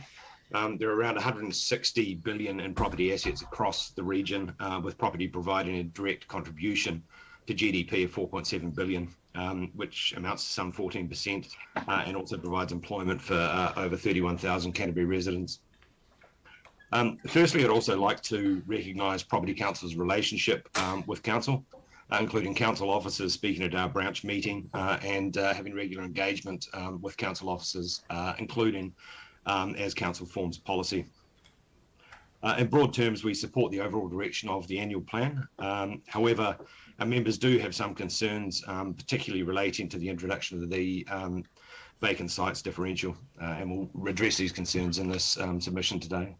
There are around 160 billion in property assets across the region, with property providing a direct contribution to GDP of 4.7 billion, which amounts to some 14%, and also provides employment for over 31,000 Canterbury residents. Firstly, I'd also like to recognise Property Council's relationship with Council, including Council officers speaking at our branch meeting and having regular engagement with Council officers, including as Council forms policy. In broad terms, we support the overall direction of the annual plan. However, our members do have some concerns, particularly relating to the introduction of the vacant sites differential, and we'll address these concerns in this submission today.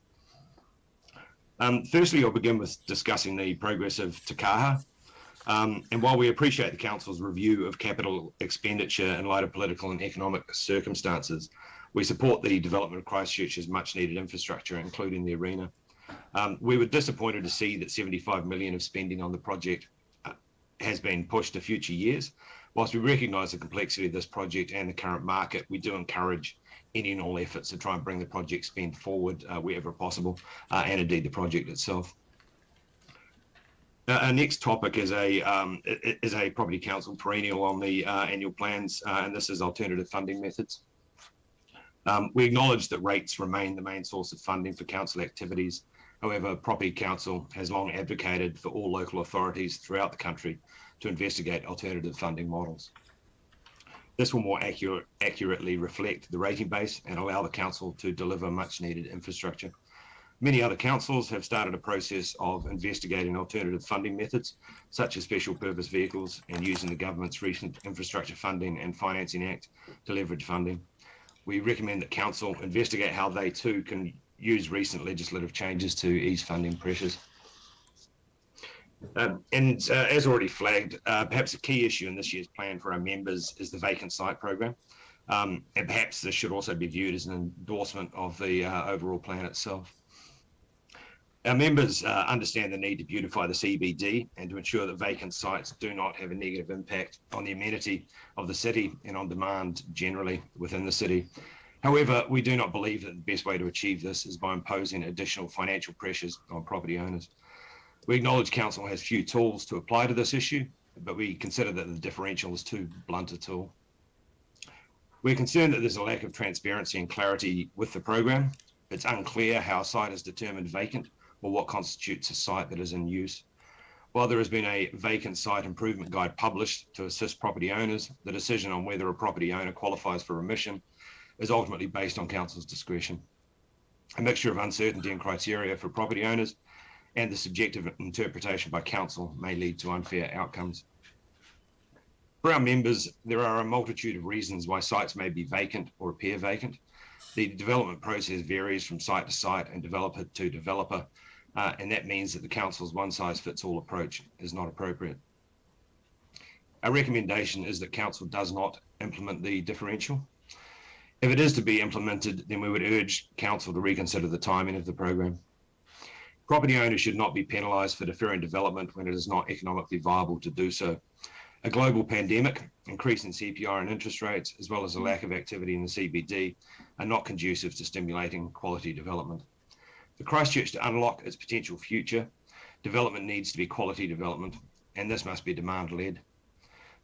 Firstly, I'll begin with discussing the progress of Te Kaha. And while we appreciate the Council's review of capital expenditure in light of political and economic circumstances, we support the development of Christchurch's much needed infrastructure, including the arena. We were disappointed to see that 75 million of spending on the project has been pushed to future years. Whilst we recognise the complexity of this project and the current market, we do encourage any and all efforts to try and bring the project spend forward wherever possible, and indeed the project itself. Our next topic is a Property Council perennial on the annual plans, and this is alternative funding methods. We acknowledge that rates remain the main source of funding for council activities. However, Property Council has long advocated for all local authorities throughout the country to investigate alternative funding models. This will more accurately reflect the rating base and allow the council to deliver much needed infrastructure. Many other councils have started a process of investigating alternative funding methods, such as special purpose vehicles, and using the government's recent Infrastructure Funding and Financing Act to leverage funding. We recommend that council investigate how they too can use recent legislative changes to ease funding pressures. As already flagged, perhaps a key issue in this year's plan for our members is the vacant site program. And perhaps this should also be viewed as an endorsement of the overall plan itself. Our members understand the need to beautify the CBD and to ensure that vacant sites do not have a negative impact on the amenity of the city and on demand generally within the city. However, we do not believe that the best way to achieve this is by imposing additional financial pressures on property owners. We acknowledge Council has few tools to apply to this issue, but we consider that the differential is too blunt a tool. We're concerned that there's a lack of transparency and clarity with the program. It's unclear how a site is determined vacant or what constitutes a site that is in use. While there has been a vacant site improvement guide published to assist property owners, the decision on whether a property owner qualifies for remission is ultimately based on Council's discretion. A mixture of uncertainty and criteria for property owners and the subjective interpretation by Council may lead to unfair outcomes. For our members, there are a multitude of reasons why sites may be vacant or appear vacant. The development process varies from site to site and developer to developer, and that means that the Council's one-size-fits-all approach is not appropriate. Our recommendation is that Council does not implement the differential. If it is to be implemented, then we would urge Council to reconsider the timing of the program. Property owners should not be penalised for deferring development when it is not economically viable to do so. A global pandemic, increasing CPI and interest rates, as well as a lack of activity in the CBD, are not conducive to stimulating quality development. For Christchurch to unlock its potential future, development needs to be quality development, and this must be demand-led.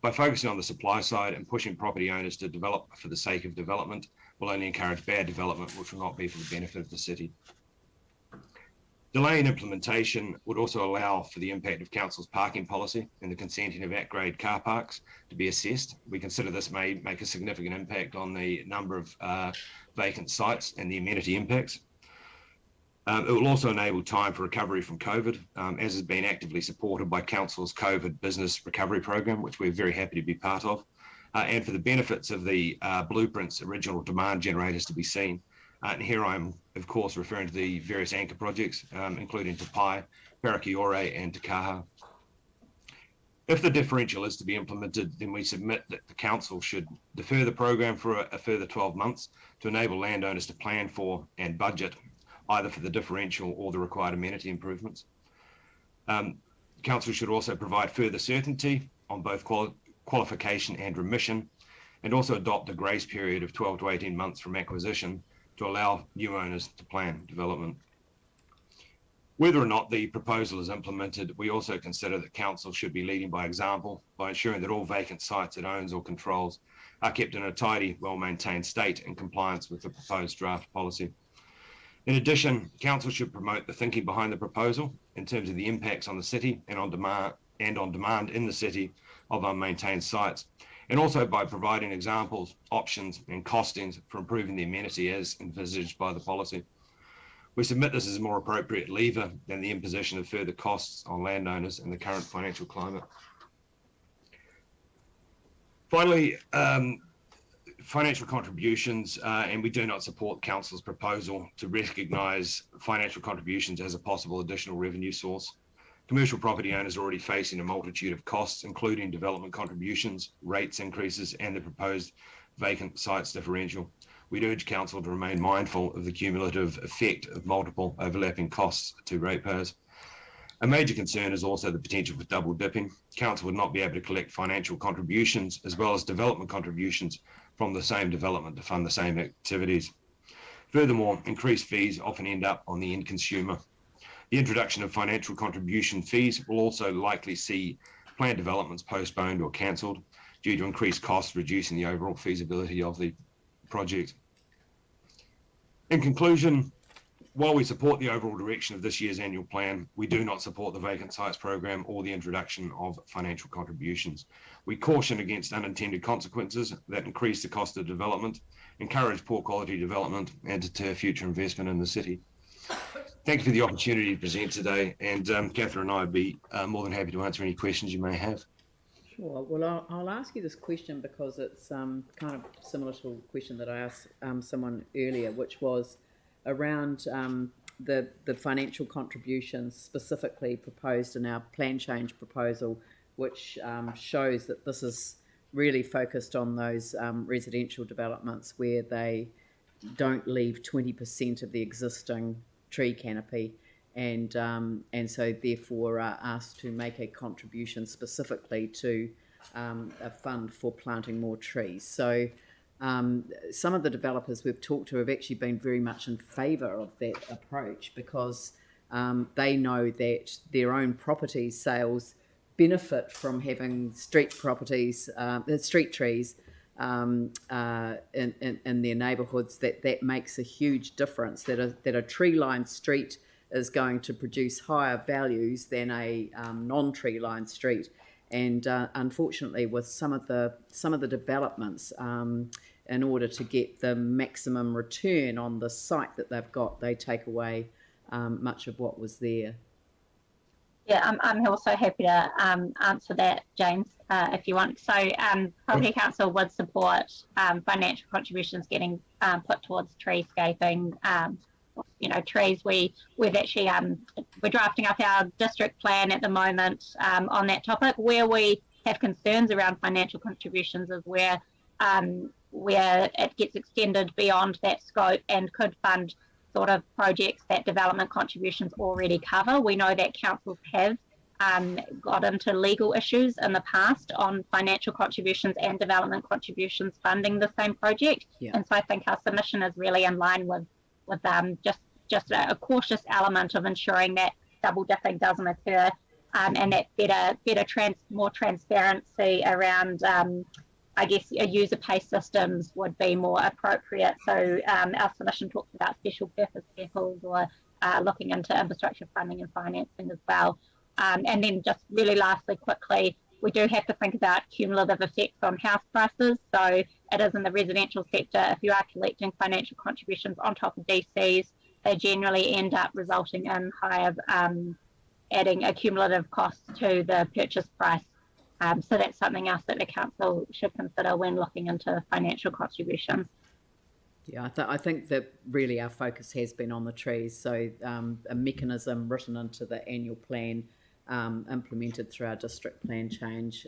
By focusing on the supply side and pushing property owners to develop for the sake of development will only encourage bad development, which will not be for the benefit of the city. Delay in implementation would also allow for the impact of Council's parking policy and the consenting of at-grade car parks to be assessed. We consider this may make a significant impact on the number of vacant sites and the amenity impacts. It will also enable time for recovery from COVID, as has been actively supported by Council's COVID Business Recovery Program, which we're very happy to be part of. and for the benefits of the blueprint's original demand generators to be seen. And here I'm, of course, referring to the various anchor projects, including Te Pai, Parakiore, and Te Kaha. If the differential is to be implemented, then we submit that the council should defer the program for a further 12 months to enable landowners to plan for and budget either for the differential or the required amenity improvements. Council should also provide further certainty on both qualification and remission, and also adopt a grace period of 12 to 18 months from acquisition to allow new owners to plan development. Whether or not the proposal is implemented, we also consider that council should be leading by example by ensuring that all vacant sites it owns or controls are kept in a tidy, well-maintained state in compliance with the proposed draft policy. In addition, council should promote the thinking behind the proposal in terms of the impacts on the city and on demand in the city of unmaintained sites, and also by providing examples, options, and costings for improving the amenity as envisaged by the policy. We submit this as a more appropriate lever than the imposition of further costs on landowners in the current financial climate. Finally, financial contributions, and we do not support Council's proposal to recognise financial contributions as a possible additional revenue source. Commercial property owners are already facing a multitude of costs, including development contributions, rates increases, and the proposed vacant sites differential. We'd urge Council to remain mindful of the cumulative effect of multiple overlapping costs to ratepayers. A major concern is also the potential for double dipping. Council would not be able to collect financial contributions as well as development contributions from the same development to fund the same activities. Furthermore, increased fees often end up on the end consumer. The introduction of financial contribution fees will also likely see planned developments postponed or cancelled due to increased costs, reducing the overall feasibility of the project. In conclusion, while we support the overall direction of this year's annual plan, we do not support the vacant sites program or the introduction of financial contributions. We caution against unintended consequences that increase the cost of development, encourage poor quality development, and deter future investment in the city. Thank you for the opportunity to present today, and Catherine and I would be more than happy to answer any questions you may have. Sure. Well, I'll ask you this question because it's kind of similar to a question that I asked someone earlier, which was around the financial contributions specifically proposed in our plan change proposal, which shows that this is really focused on those residential developments where they don't leave 20% of the existing tree canopy, and so therefore are asked to make a contribution specifically to a fund for planting more trees. So some of the developers we've talked to have actually been very much in favour of that approach because they know that their own property sales benefit from having street properties, street trees in their neighbourhoods. That makes a huge difference. That a tree-lined street is going to produce higher values than a non-tree lined street, and unfortunately, with some of the developments, in order to get the maximum return on the site that they've got, they take away much of what was there. Yeah, I'm also happy to answer that, James, if you want. So, Property Council would support financial contributions getting put towards treescaping. Trees. We've actually we're drafting up our district plan at the moment on that topic. Where we have concerns around financial contributions is where it gets extended beyond that scope and could fund sort of projects that development contributions already cover. We know that councils have got into legal issues in the past on financial contributions and development contributions funding the same project. Yeah. And so I think our submission is really in line with just a cautious element of ensuring that double dipping doesn't occur, and that more transparency around I guess user pay systems would be more appropriate. So our submission talks about special purpose vehicles or looking into infrastructure funding and financing as well. And then just really lastly, quickly, we do have to think about cumulative effects on house prices. So it is in the residential sector, if you are collecting financial contributions on top of DCs, they generally end up resulting in higher, adding a cumulative cost to the purchase price. So that's something else that the council should consider when looking into financial contributions. Yeah, I think that really our focus has been on the trees. So a mechanism written into the annual plan, implemented through our district plan change,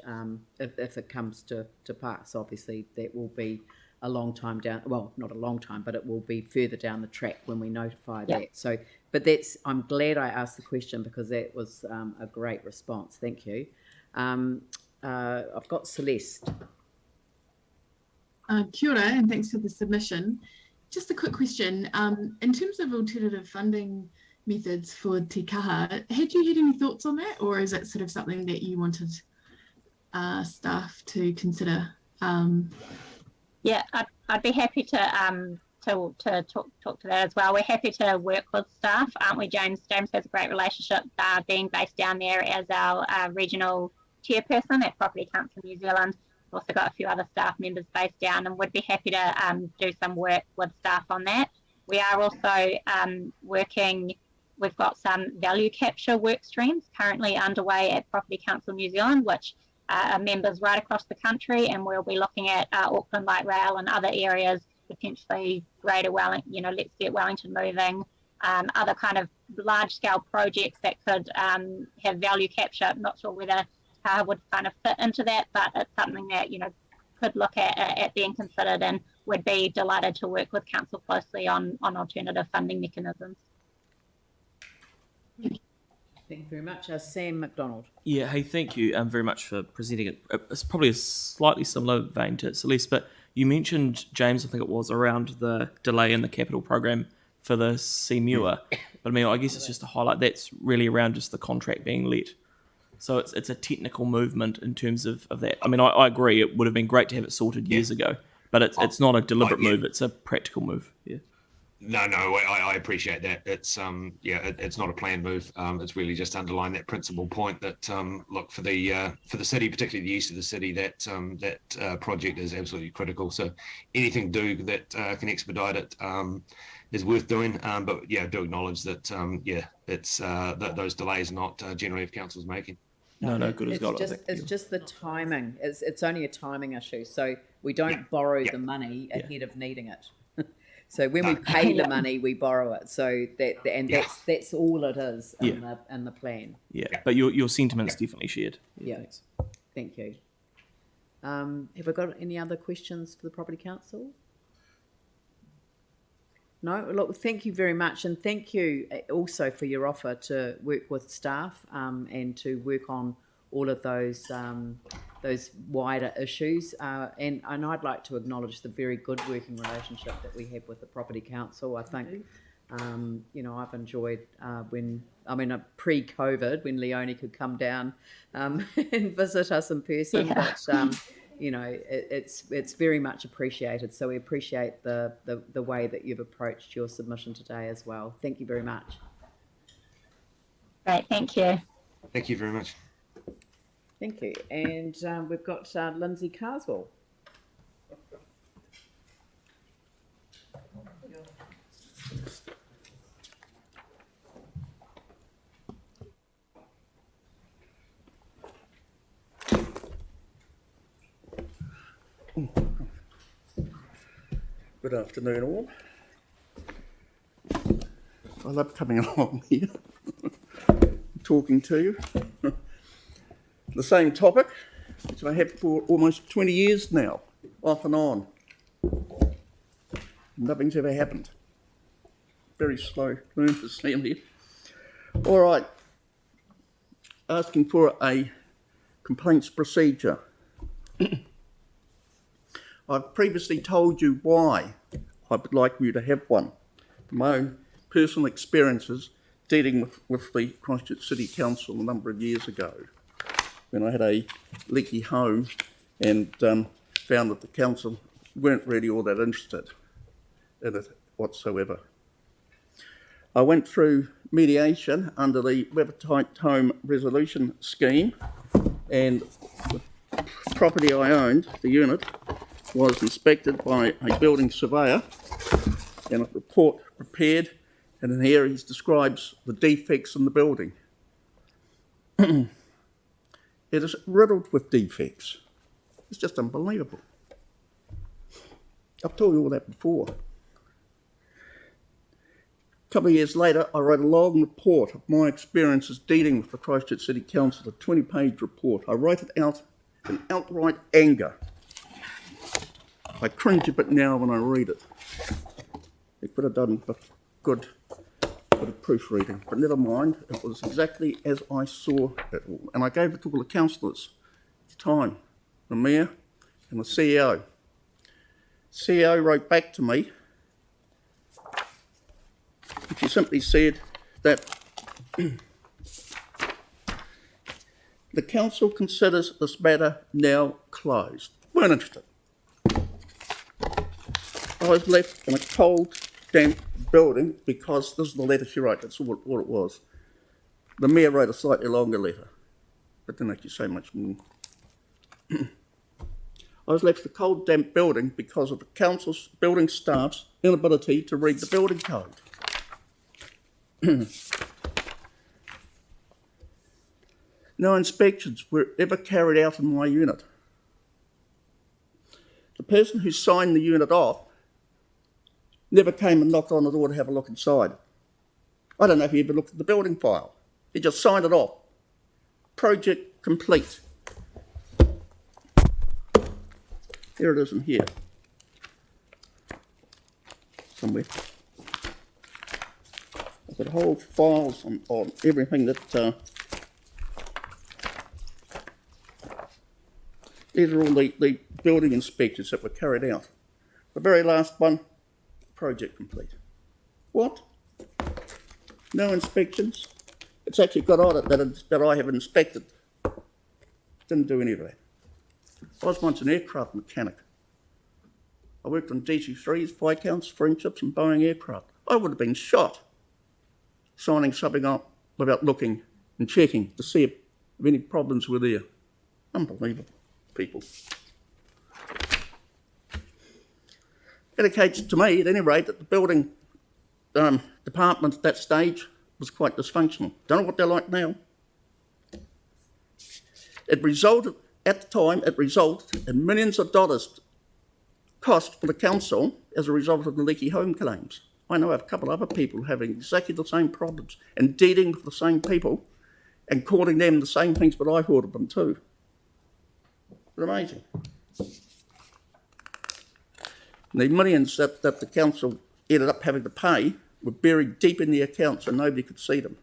if it comes to pass, obviously that will be a long time down, well, not a long time, but it will be further down the track when we notify that. So, but I'm glad I asked the question because that was a great response. Thank you. I've got Celeste. Kia ora, and thanks for the submission. Just a quick question. In terms of alternative funding methods for Te Kaha, had you had any thoughts on that, or is it sort of something that you wanted staff to consider? Yeah, I'd be happy to talk to that as well. We're happy to work with staff, aren't we, James? James has a great relationship, being based down there as our regional chairperson at Property Council New Zealand. We've also got a few other staff members based down, and would be happy to do some work with staff on that. We are also working. We've got some value capture work streams currently underway at Property Council New Zealand, which are members right across the country, and we'll be looking at Auckland Light Rail and other areas, potentially Greater Wellington, Let's Get Wellington Moving, other kind of large-scale projects that could have value capture. I'm not sure whether Taha would kind of fit into that, but it's something that, could look at being considered, and would be delighted to work with Council closely on alternative funding mechanisms. Thank you very much. Sam McDonald. Yeah, hey, thank you very much for presenting it. It's probably a slightly similar vein to Celeste, but you mentioned, James, I think it was, around the delay in the capital program for the Seamua. But I mean, I guess it's just to highlight that's really around just the contract being let. So it's a technical movement in terms of that. I mean, I agree, it would have been great to have it sorted years ago, but it's not a deliberate move, it's a practical move. Yeah. No, I appreciate that. It's it's not a planned move. It's really just underline that principal point that look, for the city, particularly the east of the city, that project is absolutely critical. So anything that can expedite it is worth doing. But yeah, I do acknowledge that it's those delays are not generally of council's making. No, good as gold. It's just the timing. It's only a timing issue. So we don't borrow the money ahead of needing it. So when we pay the money, we borrow it. So that's all it is in the plan. Yeah, but your sentiment's definitely shared. Yeah, thanks. Thank you. Have we got any other questions for the Property Council? No? Look, thank you very much, and thank you also for your offer to work with staff and to work on all of those wider issues. And I'd like to acknowledge the very good working relationship that we have with the Property Council. I think, I've enjoyed pre-COVID when Leonie could come down and visit us in person, but it's very much appreciated. So we appreciate the way that you've approached your submission today as well. Thank you very much. Great, thank you. Thank you very much. Thank you. And we've got Lindsay Carswell. Good afternoon, all. I love coming along here, talking to you. The same topic, which I have for almost 20 years now, off and on. Nothing's ever happened. Very slow learn to stand here. All right. Asking for a complaints procedure. I've previously told you why I would like you to have one. My own personal experiences dealing with the Christchurch City Council a number of years ago, when I had a leaky home and found that the council weren't really all that interested in it whatsoever. I went through mediation under the Rafiti Home Resolution Scheme, and the property I owned, the unit, was inspected by a building surveyor and a report prepared, and in here he describes the defects in the building. It is riddled with defects. It's just unbelievable. I've told you all that before. A couple of years later, I wrote a long report of my experiences dealing with the Christchurch City Council, a 20-page report. I wrote it out in outright anger. I cringe a bit now when I read it. They could have done a good bit of proofreading, but never mind. It was exactly as I saw it all. And I gave it to all the councillors at the time, the mayor and the CEO. CEO wrote back to me, and she simply said that the council considers this matter now closed. Weren't interested. I was left in a cold, damp building because this is the letter she wrote. That's what it was. The mayor wrote a slightly longer letter, but didn't actually say much more. I was left in a cold, damp building because of the council's building staff's inability to read the building code. No inspections were ever carried out in my unit. The person who signed the unit off never came and knocked on the door to have a look inside. I don't know if he ever looked at the building file. He just signed it off. Project complete. Here it is in here. Somewhere. I've got whole files on everything that... these are all the building inspections that were carried out. The very last one, project complete. What? No inspections? It's actually got on it that I have inspected. Didn't do any of that. I was once an aircraft mechanic. I worked on DC-3s, Viscounts, Friendships and Boeing aircraft. I would have been shot signing something up without looking and checking to see if any problems were there. Unbelievable, people. Indicates to me, at any rate, that the building department at that stage was quite dysfunctional. Don't know what they're like now. It resulted, at the time, in millions of dollars cost for the council as a result of the leaky home claims. I know of a couple of other people having exactly the same problems and dealing with the same people and calling them the same things, but I've heard of them too. But amazing. And the millions that the council ended up having to pay were buried deep in the accounts so nobody could see them.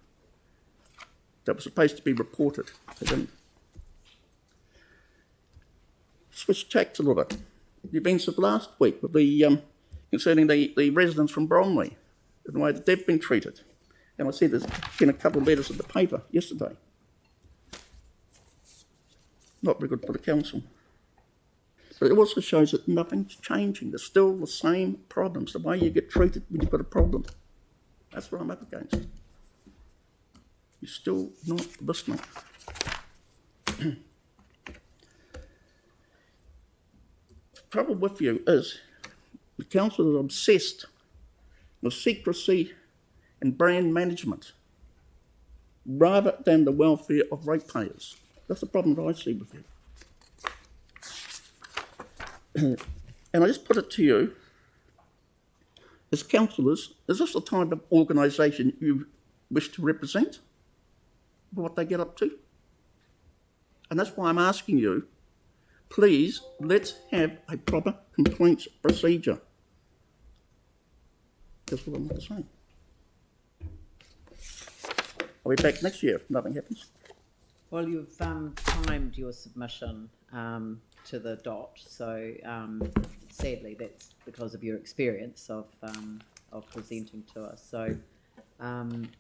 That was supposed to be reported. They didn't. Switch tacks a little bit. The events of last week with the concerning the residents from Bromley and the way that they've been treated. And I see there's been a couple of letters in the paper yesterday. Not very good for the council. But it also shows that nothing's changing. There's still the same problems. The way you get treated when you've got a problem. That's what I'm up against. You're still not listening. The trouble with you is the council is obsessed with secrecy and brand management rather than the welfare of ratepayers. That's the problem that I see with you. And I just put it to you, as councillors, is this the type of organisation you wish to represent? What they get up to? And that's why I'm asking you, please, let's have a proper complaints procedure. That's what I'm going to say. I'll be back next year if nothing happens. Well, you've timed your submission to the dot, so sadly that's because of your experience of presenting to us. So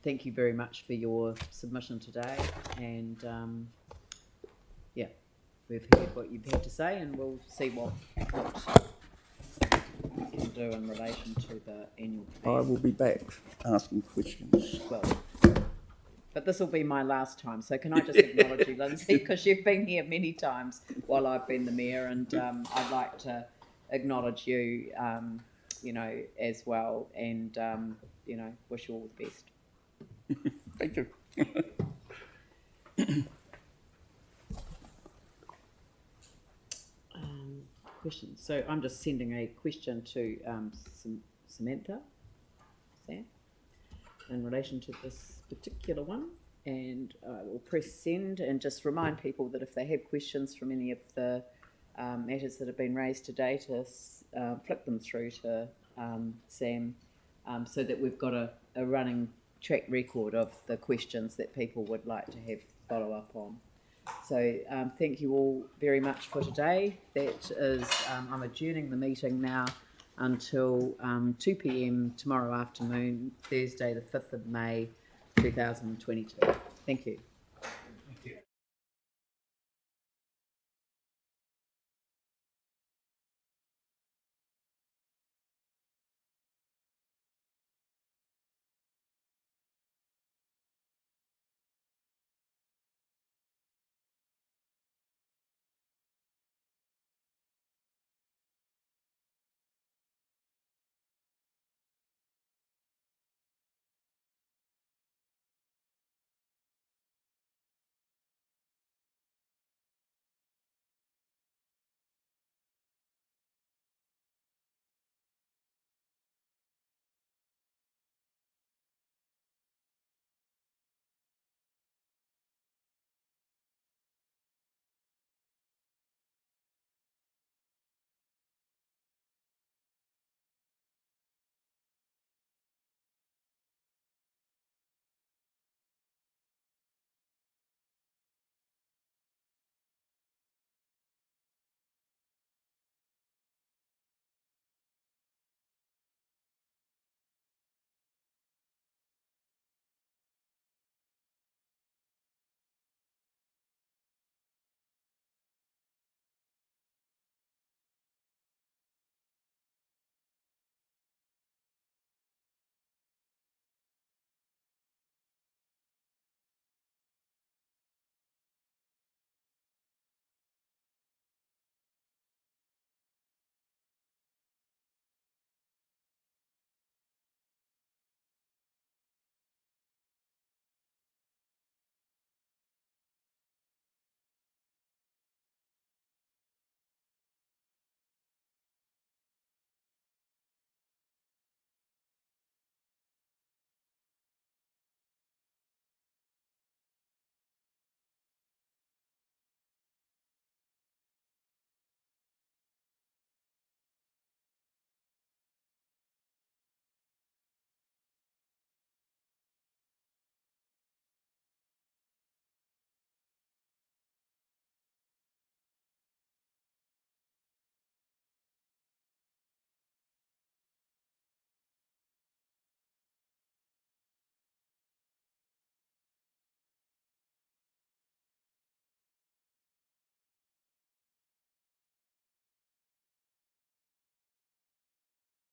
thank you very much for your submission today, and yeah, we've heard what you've had to say, and we'll see what we can do in relation to the annual plan. I will be back asking questions. Well, but this will be my last time, so can I just acknowledge you, Lindsay, because you've been here many times while I've been the mayor, and I'd like to acknowledge you, you know, as well, and you know, wish you all the best. Thank you. questions. So I'm just sending a question to Samantha, Sam, in relation to this particular one, and I will press send and just remind people that if they have questions from any of the matters that have been raised today, to flick them through to Sam, so that we've got a running track record of the questions that people would like to have follow up on. So thank you all very much for today. That is, I'm adjourning the meeting now until 2 p.m. tomorrow afternoon, Thursday the 5th of May 2022. Thank you.